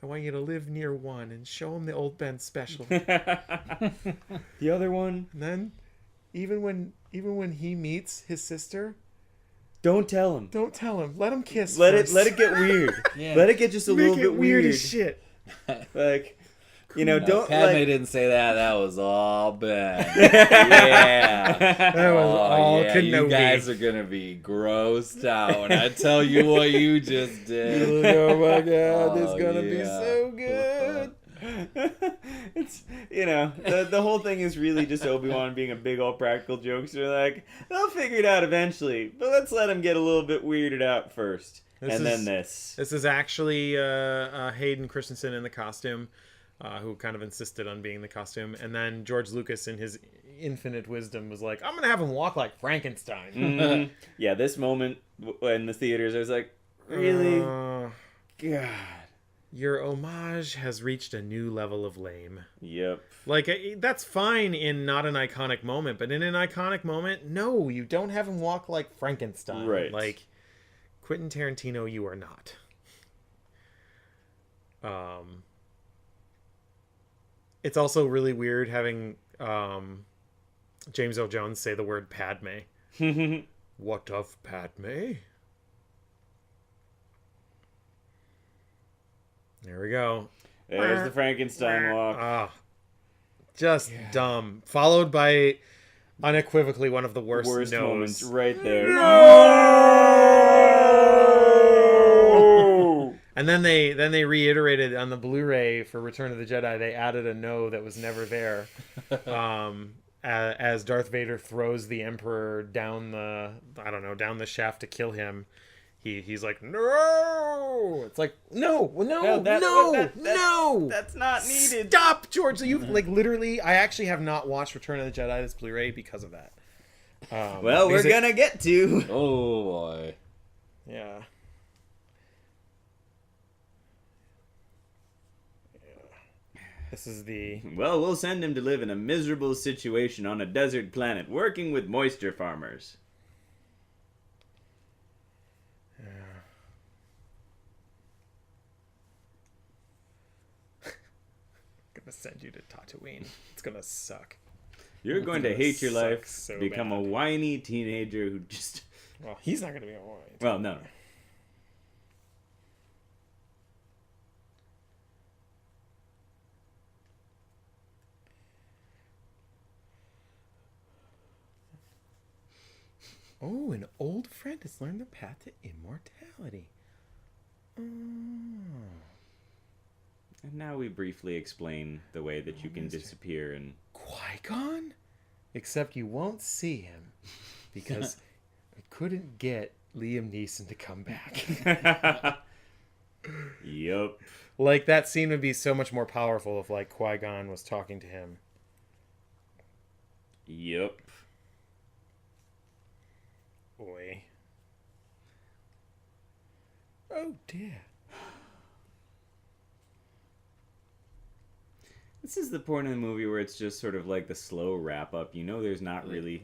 I want you to live near one and show him the old Ben special. The other one, And then, even when he meets his sister, don't tell him. don't tell him. Let him kiss. Let first. it get weird. Yeah. Let it get just a Make little it bit weird weird. as shit. Like, you know, don't Padme like. didn't say that. That was all Ben. Yeah. That was all yeah. Kenobi. You guys are gonna be grossed out when I tell you what you just did. Oh my god, this Oh, is gonna be yeah. so good. It's, you know, the whole thing is really just Obi-Wan being a big old practical jokester. Like, they'll figure it out eventually, but let's let him get a little bit weirded out first. Then this. This is actually Hayden Christensen in the costume, who kind of insisted on being the costume. And then George Lucas, in his infinite wisdom, was like, I'm going to have him walk like Frankenstein. Mhm. Yeah, this moment in the theaters, I was like, really? God. Your homage has reached a new level of lame. Yep. Like, that's fine in not an iconic moment, but in an iconic moment, no, you don't have him walk like Frankenstein. Right. Like, Quentin Tarantino, you are not. It's also really weird having James Earl Jones say the word Padme. What of Padme? There we go. There's the Frankenstein walk. Ah, just dumb. Followed by unequivocally one of the worst no's. Moments right there. And then they reiterated on the Blu-ray for Return of the Jedi. They added a no that was never there. As Darth Vader throws the Emperor down the shaft to kill him, he's like, no. It's like, no. That's not needed. Stop, George. You literally. I actually have not watched Return of the Jedi this Blu-ray because of that. Well, we're gonna get to. Oh boy. Yeah. This is the... Well, we'll send him to live in a miserable situation on a desert planet, working with moisture farmers. Yeah. I'm gonna send you to Tatooine. It's gonna suck. You're going to hate your life, so become bad. a whiny teenager who just... Well, he's not gonna be a whiny. Well, no. Oh, an old friend has learned the path to immortality. Oh. And now we briefly explain the way that you can disappear and... Qui-Gon? Except you won't see him because I couldn't get Liam Neeson to come back. Yup. Like, that scene would be so much more powerful if, like, Qui-Gon was talking to him. Yup. Boy. Oh, dear. This is the point in the movie where it's just sort of like the slow wrap up. You know, there's not really,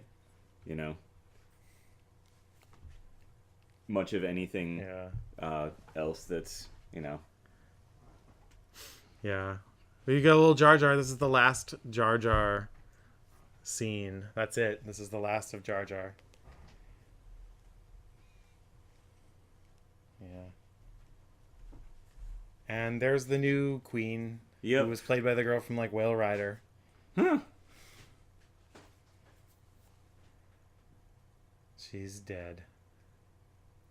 much of anything else that's, Yeah. But you got a little Jar Jar. This is the last Jar Jar scene. That's it. This is the last of Jar Jar. Yeah. And there's the new queen. Yep. Who was played by the girl from, like, Whale Rider. Huh. She's dead.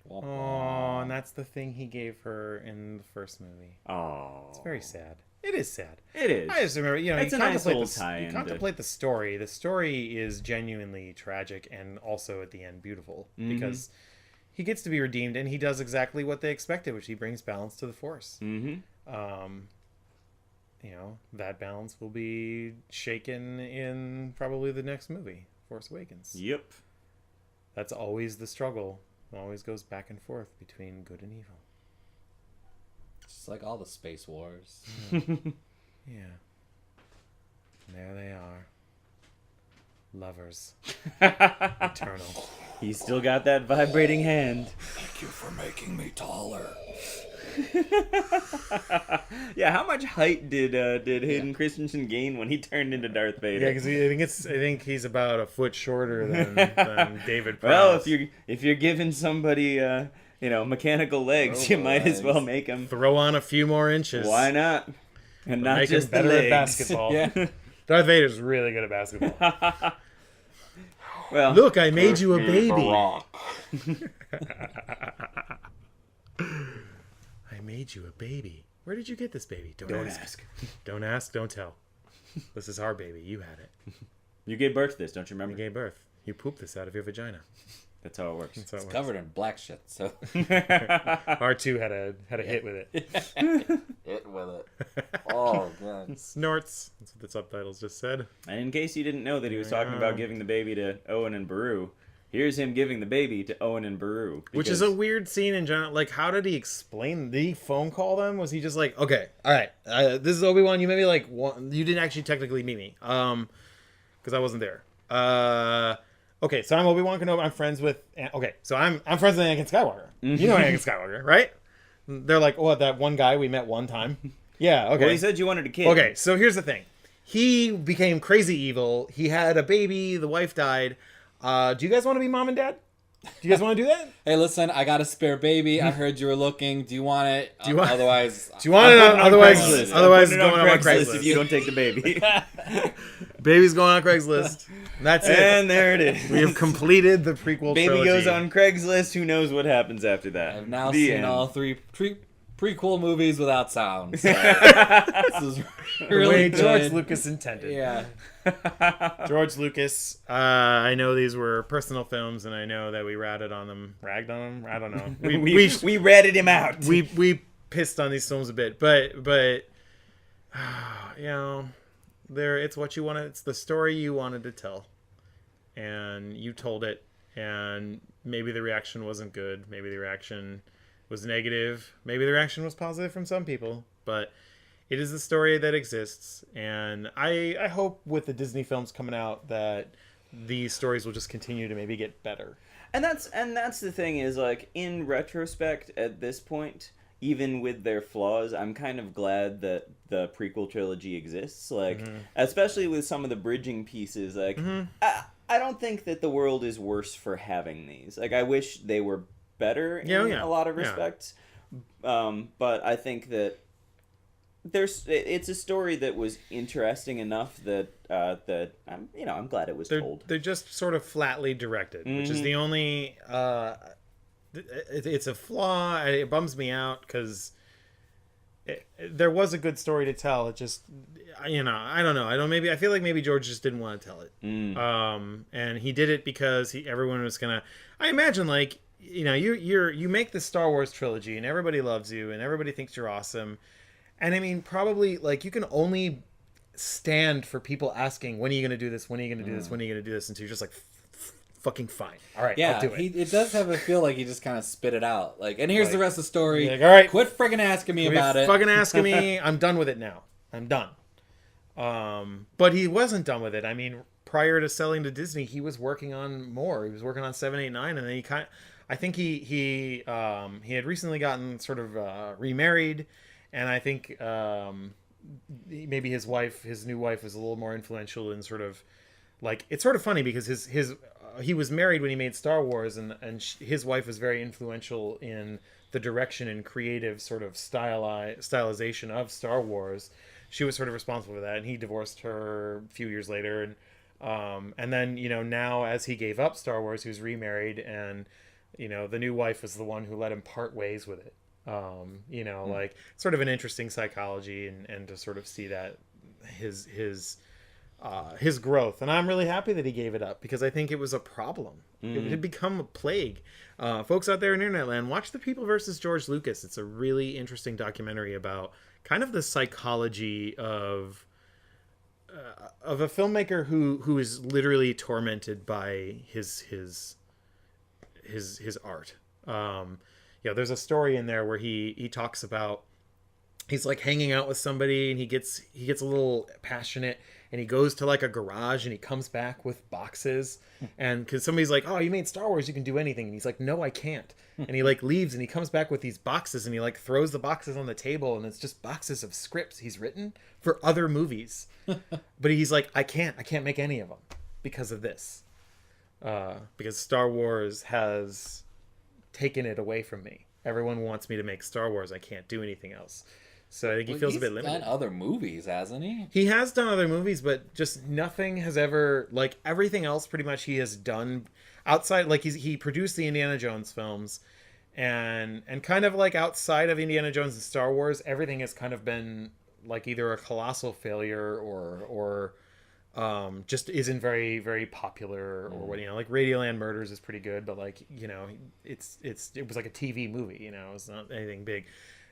Womp Oh, and that's the thing he gave her in the first movie. Oh. It's very sad. It is sad. It is. I just remember, It's you a nice contemplate, little the, tie-in you to- contemplate the story. The story is genuinely tragic and also at the end beautiful because he gets to be redeemed and he does exactly what they expected, which he brings balance to the Force. Mm-hmm. That balance will be shaken in probably the next movie, Force Awakens. Yep. That's always the struggle. It always goes back and forth between good and evil. Just like all the Space Wars. Yeah. There they are. Lovers. Eternal. He's still got that vibrating hand. Thank you for making me taller. Yeah, how much height did Hayden Christensen gain when he turned into Darth Vader? Yeah, because I think he's about a foot shorter than David Prowse. Well, if you're giving somebody mechanical legs, you might as well make them. Throw on a few more inches. Why not? And not Make just him better the legs. at basketball. Yeah. Darth Vader's really good at basketball. Well, Look, I made you a baby. I made you a baby. Where did you get this baby? Don't ask. Don't ask, don't tell. This is our baby. You had it. you gave birth to this, don't you You remember? gave birth. You pooped this out of your vagina. That's how it works. That's how it It's works. covered in black shit, so R2 had a hit with it. hit with it. Oh god. Snorts. That's what the subtitles just said. And in case you didn't know that he was talking about giving the baby to Owen and Beru, here's him giving the baby to Owen and Beru. Which is a weird scene in general. Like, how did he explain? Did he phone call them? Was he just like, okay, all right, this is Obi-Wan. You maybe like you didn't actually technically meet me, because I wasn't there. Okay, so I'm Obi-Wan Kenobi. I'm friends with. Okay, so I'm friends with Anakin Skywalker. You know Anakin Skywalker, right? They're like, what, that one guy we met one time? Yeah. Okay. Well, you said you wanted a kid. Okay, so here's the thing. He became crazy evil. He had a baby. The wife died. Do you guys want to be mom and dad? Do you guys want to do that? Hey, listen, I got a spare baby. I heard you were looking. Do you want it? Do you want? Otherwise, Do you want it? Otherwise, Craigslist. otherwise, I'm it's putting going it on Craigslist. if you don't take the baby. Baby's going on Craigslist. That's it. And there it is. We have completed the prequel Baby trilogy. goes on Craigslist. Who knows what happens after that? I've now The seen end. all three prequel movies without sound. So this is The really way good. George Lucas intended. Yeah. George Lucas. I know these were personal films, and I know that we ragged on them. I don't know. We ratted him out. We pissed on these films a bit, but you know, it's what you wanted. It's the story you wanted to tell, and you told it. And maybe the reaction wasn't good. Maybe the reaction was negative. Maybe the reaction was positive from some people, but it is the story that exists, and I hope with the Disney films coming out that these stories will just continue to maybe get better. And that's the thing is, like, in retrospect at this point, even with their flaws, I'm kind of glad that the prequel trilogy exists. Like, especially with some of the bridging pieces, like, I don't think that the world is worse for having these. Like, I wish they were better in a lot of respects. But I think that it's a story that was interesting enough that I'm glad it was told. They're just sort of flatly directed, which is the only it's a flaw. It bums me out because there was a good story to tell. It just I don't know. I feel like maybe George just didn't want to tell it. And he did it because everyone was gonna. I imagine, like, you make the Star Wars trilogy and everybody loves you and everybody thinks you're awesome. And I mean, probably, like, you can only stand for people asking, when are you going to do this? When are you going to do this? When are you going to do this? And so you're just like, fucking fine. All right, Yeah, I'll do it. it does have a feel like he just kind of spit it out. Like, and here's the rest of the story. Like, all right. Quit friggin' asking me about it. Fucking asking me. I'm done with it now. I'm done. But he wasn't done with it. I mean, prior to selling to Disney, he was working on more. He was working on 7, 8, 9, and then I think he had recently gotten sort of remarried. And I think maybe his new wife, was a little more influential in sort of, like, it's sort of funny because he was married when he made Star Wars, and his wife was very influential in the direction and creative sort of stylization of Star Wars. She was sort of responsible for that, and he divorced her a few years later, and then now as he gave up Star Wars, he was remarried, and the new wife was the one who let him part ways with it. Like, sort of an interesting psychology, and to sort of see that his growth. And I'm really happy that he gave it up, because I think it was a problem. It had become a plague. Folks out there in internet land, watch The People versus George Lucas. It's a really interesting documentary about kind of the psychology of a filmmaker who is literally tormented by his art. There's a story in there where he talks about, he's like hanging out with somebody, and he gets a little passionate, and he goes to like a garage, and he comes back with boxes, and because somebody's like, oh, you made Star Wars, you can do anything, and he's like, no, I can't. And he like leaves, and he comes back with these boxes, and he like throws the boxes on the table, and it's just boxes of scripts he's written for other movies. But he's like, I can't make any of them because of this, because Star Wars has taken it away from me. Everyone wants me to make Star Wars. I can't do anything else. So I think he feels a bit limited. He's done other movies, hasn't he? He has done other movies, but just nothing has ever, like, everything else pretty much he has done outside, like, he produced the Indiana Jones films, and kind of like outside of Indiana Jones and Star Wars, everything has kind of been like either a colossal failure or just isn't very, very popular, or what, like Radioland Murders is pretty good, but like, it was like a TV movie, it's not anything big.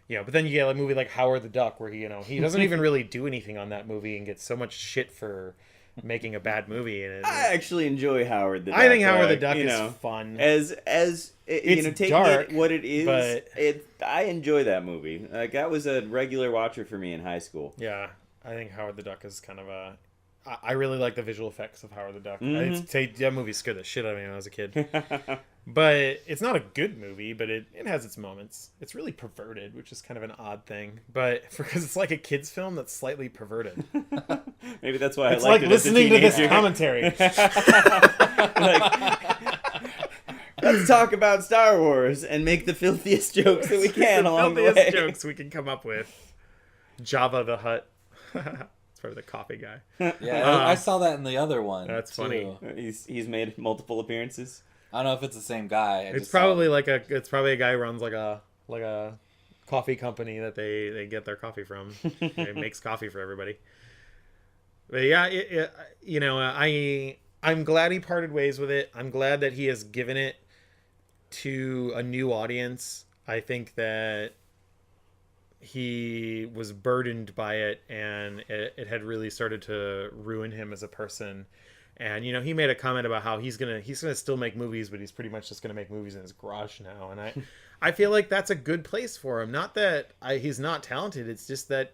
But then you get a movie like Howard the Duck, where he doesn't even really do anything on that movie, and gets so much shit for making a bad movie. And I actually enjoy Howard the Duck. I think Howard the Duck is fun. As it's taking dark, it what it is, but I enjoy that movie. Like, that was a regular watcher for me in high school. Yeah, I think Howard the Duck is kind of I really like the visual effects of Howard the Duck. Mm-hmm. That movie scared the shit out of me when I was a kid. But it's not a good movie, but it has its moments. It's really perverted, which is kind of an odd thing. But because it's like a kid's film that's slightly perverted. Maybe that's why It's I like liked it as a listening to this teenager. commentary. Let's talk about Star Wars and make the filthiest jokes that we can along the way. Filthiest jokes we can come up with. Jabba the Hutt. It's probably the coffee guy. Yeah, I saw that in the other one. That's too. funny. He's made multiple appearances. I don't know if it's the same guy. It's probably a guy who runs like a coffee company that they get their coffee from. It makes coffee for everybody. But yeah, I'm glad he parted ways with it. I'm glad that he has given it to a new audience. I think that he was burdened by it, and it had really started to ruin him as a person. And he made a comment about how he's gonna still make movies, but he's pretty much just gonna make movies in his garage now. And I feel like that's a good place for him. Not that he's not talented. It's just that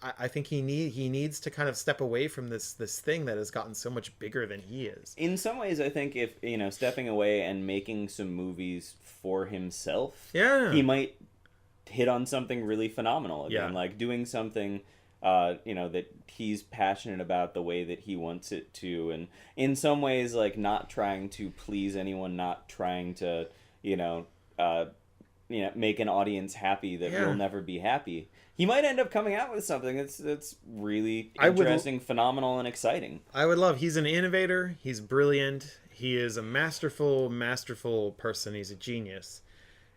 I think he needs to kind of step away from this thing that has gotten so much bigger than he is. In some ways, I think if stepping away and making some movies for himself, he might hit on something really phenomenal again, like doing something that he's passionate about the way that he wants it to, and in some ways like not trying to please anyone, not trying to make an audience happy that will never be happy. He might end up coming out with something that's really interesting, phenomenal, and exciting. I would love. He's an innovator. He's brilliant. He is a masterful person. He's a genius.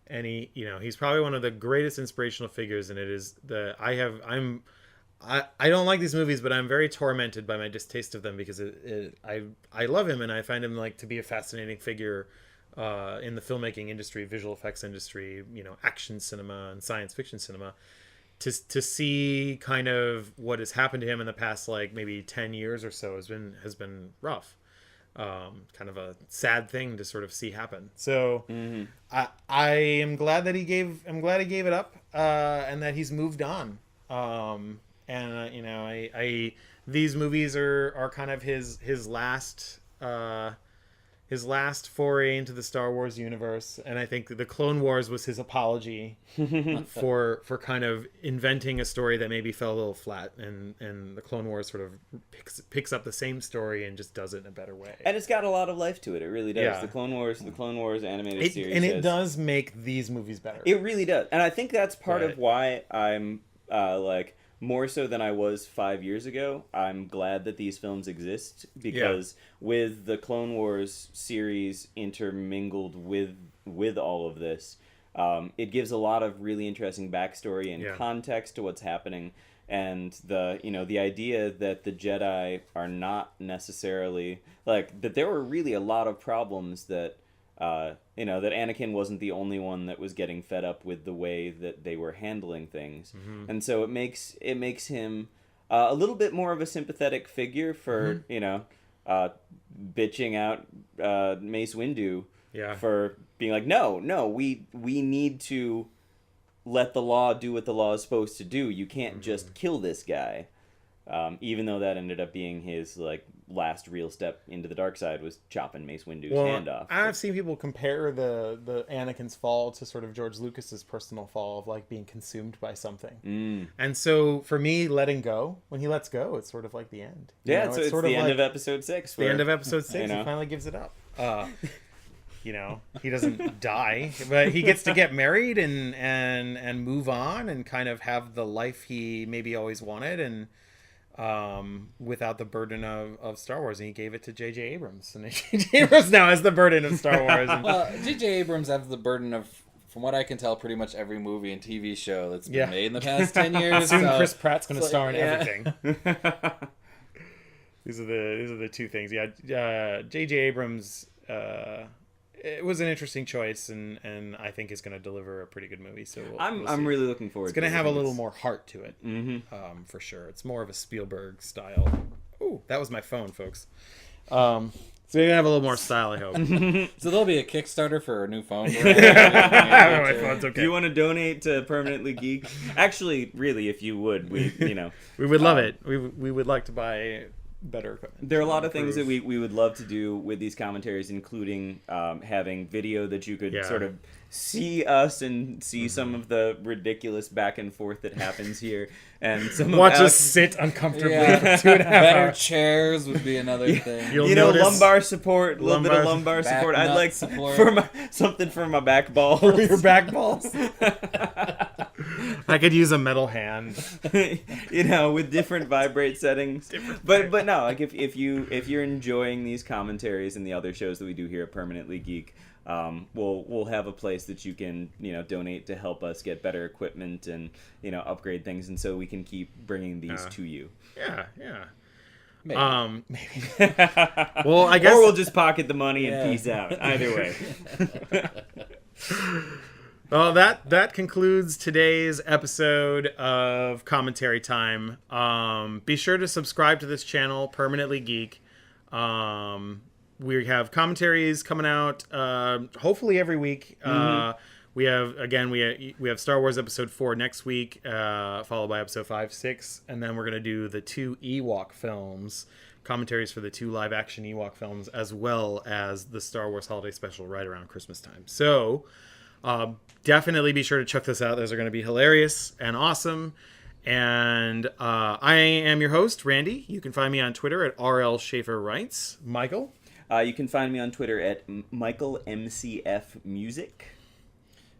And he's probably one of the greatest inspirational figures, and it is I don't like these movies, but I'm very tormented by my distaste of them because I love him, and I find him to be a fascinating figure in the filmmaking industry, visual effects industry, action cinema and science fiction cinema. To see kind of what has happened to him in the past maybe 10 years or so has been rough. Kind of a sad thing to sort of see happen. So I am glad that he gave it up, and that he's moved on. These movies are kind of his last foray into the Star Wars universe, and I think the Clone Wars was his apology for kind of inventing a story that maybe fell a little flat, and the Clone Wars sort of picks up the same story and just does it in a better way. And it's got a lot of life to it. It really does. Yeah. The Clone Wars animated series, and it does make these movies better. It really does, and I think that's part of why I'm more so than I was 5 years ago. I'm glad that these films exist, because with the Clone Wars series intermingled with all of this, it gives a lot of really interesting backstory and context to what's happening, and the idea that the Jedi are not necessarily that there were really a lot of problems that that Anakin wasn't the only one that was getting fed up with the way that they were handling things. And so it makes him a little bit more of a sympathetic figure for bitching out Mace Windu for being no, we need to let the law do what the law is supposed to do. You can't just kill this guy. Even though that ended up being his last real step into the dark side, was chopping Mace Windu's hand off. I've seen people compare the Anakin's fall to sort of George Lucas's personal fall of being consumed by something. And so for me, letting go, when he lets go, it's sort of like the end. It's sort of the end of episode 6. The end of episode 6, he finally gives it up. He doesn't die, but he gets to get married and move on and kind of have the life he maybe always wanted, and without the burden of Star Wars. And he gave it to J.J. Abrams, and J.J. Abrams now has the burden of Star Wars. Well, J.J. Abrams has the burden of, from what I can tell, pretty much every movie and TV show that's been made in the past 10 years. Soon Chris Pratt's going to star in everything. These are the two things. J.J. Abrams, it was an interesting choice, and I think is going to deliver a pretty good movie. So I'm really looking forward. It's going to have a little more heart to it, for sure. It's more of a Spielberg style. Ooh, that was my phone, folks. So you're gonna have a little more style, I hope. So there'll be a Kickstarter for a new phone. My phone's okay. Do you want to donate to Permanently Geek? Actually, really, if you would, we would love it. We would like to buy better equipment. There are a lot of things that we would love to do with these commentaries, including having video that you could sort of see us and see some of the ridiculous back and forth that happens here, and watch us sit uncomfortably for 2.5 Better hours. chairs would be another thing. You'll know, notice lumbar support, a little bit of lumbar Back support. I'd nut like support. something for my back balls. for your back balls. I could use a metal hand. With different vibrate settings. But no, like if you're enjoying these commentaries and the other shows that we do here at Permanently Geek, we'll have a place that you can donate to help us get better equipment and upgrade things, and so we can keep bringing these to you. Yeah. Maybe. Maybe. Well, I guess, or we'll just pocket the money and peace out. Either way. Well, that concludes today's episode of Commentary Time. Be sure to subscribe to this channel, Permanently Geek. We have commentaries coming out hopefully every week. We have Star Wars Episode 4 next week, followed by Episode 5, 6, and then we're going to do the 2 EWOK films, commentaries for the 2 live-action EWOK films, as well as the Star Wars Holiday Special right around Christmas time. So definitely be sure to check this out. Those are going to be hilarious and awesome. And I am your host, Randy. You can find me on Twitter at RL Schaefer Writes. Michael? You can find me on Twitter at MichaelMCFMusic.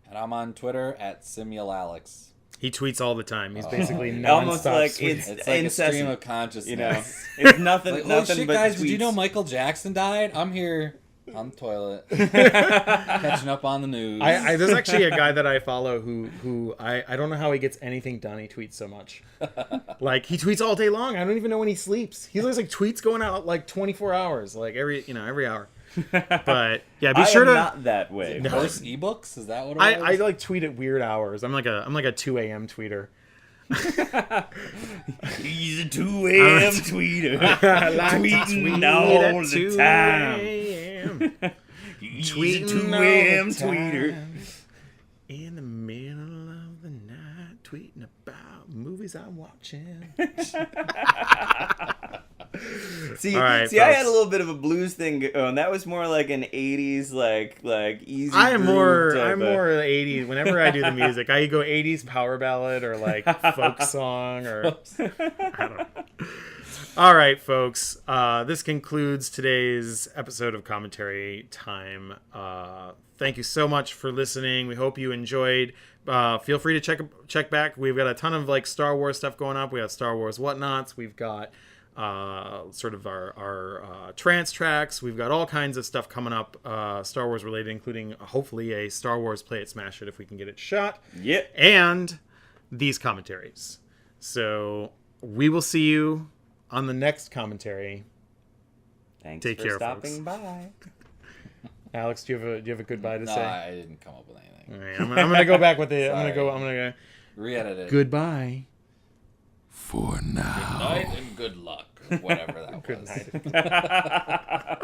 And I'm on Twitter at SimualAlex. He tweets all the time. He's basically nonstop almost like tweeting. It's like a stream incessant. of consciousness. It's nothing. Like, nothing shit, but guys! tweets. Did you know Michael Jackson died? I'm here on the toilet, catching up on the news. There's actually a guy that I follow who I don't know how he gets anything done. He tweets so much. Like, he tweets all day long. I don't even know when he sleeps. He looks like tweets going out like 24 hours, like every hour. But yeah, be sure am to. not that way. No. Horse ebooks? Is that what it I was? like tweet at weird hours. I'm like a 2 a.m. tweeter. He's a 2 a.m. tweeter. Tweeting all the time. He's a 2 a.m. tweeter. In the middle of the night, tweeting about movies I'm watching. See, All right, I folks. had a little bit of a blues thing going. That was more like an 80s, like easy. I'm more groove type of- 80s. Whenever I do the music, I go 80s power ballad or like folk song or I don't know. All right, folks. This concludes today's episode of Commentary Time. Thank you so much for listening. We hope you enjoyed. Feel free to check back. We've got a ton of like Star Wars stuff going up. We have Star Wars Whatnots. We've got sort of our trance tracks. We've got all kinds of stuff coming up Star Wars related, including hopefully a Star Wars Play It Smash It if we can get it shot. Yep. And these commentaries. So we will see you on the next commentary. Thanks Take for care, stopping folks. by. Alex, do you have a goodbye to No, say? I didn't come up with anything. All right, I'm gonna go back with the. I'm Sorry. gonna go. Re-edit it. Goodbye. For now. Good night and good luck. Or whatever that Good was. night.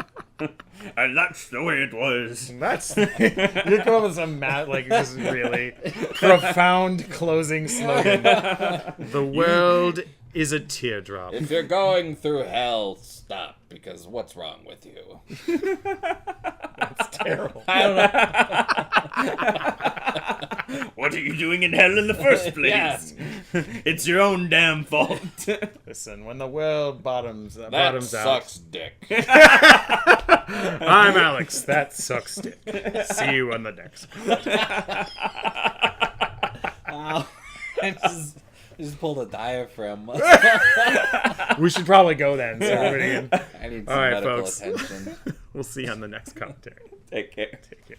And that's the way it was. That's you're coming up with some like this is really profound closing slogan. The world is a teardrop. If you're going through hell, stop, because what's wrong with you? That's terrible. I don't know. What are you doing in hell in the first place? Yes. It's your own damn fault. Listen, when the world bottoms That out. sucks dick. I'm Alex. That sucks dick. See you on the next one. I just pulled a diaphragm. We should probably go then. So everybody can- I need All some right, medical folks. attention. We'll see you on the next commentary. Take care. Take care.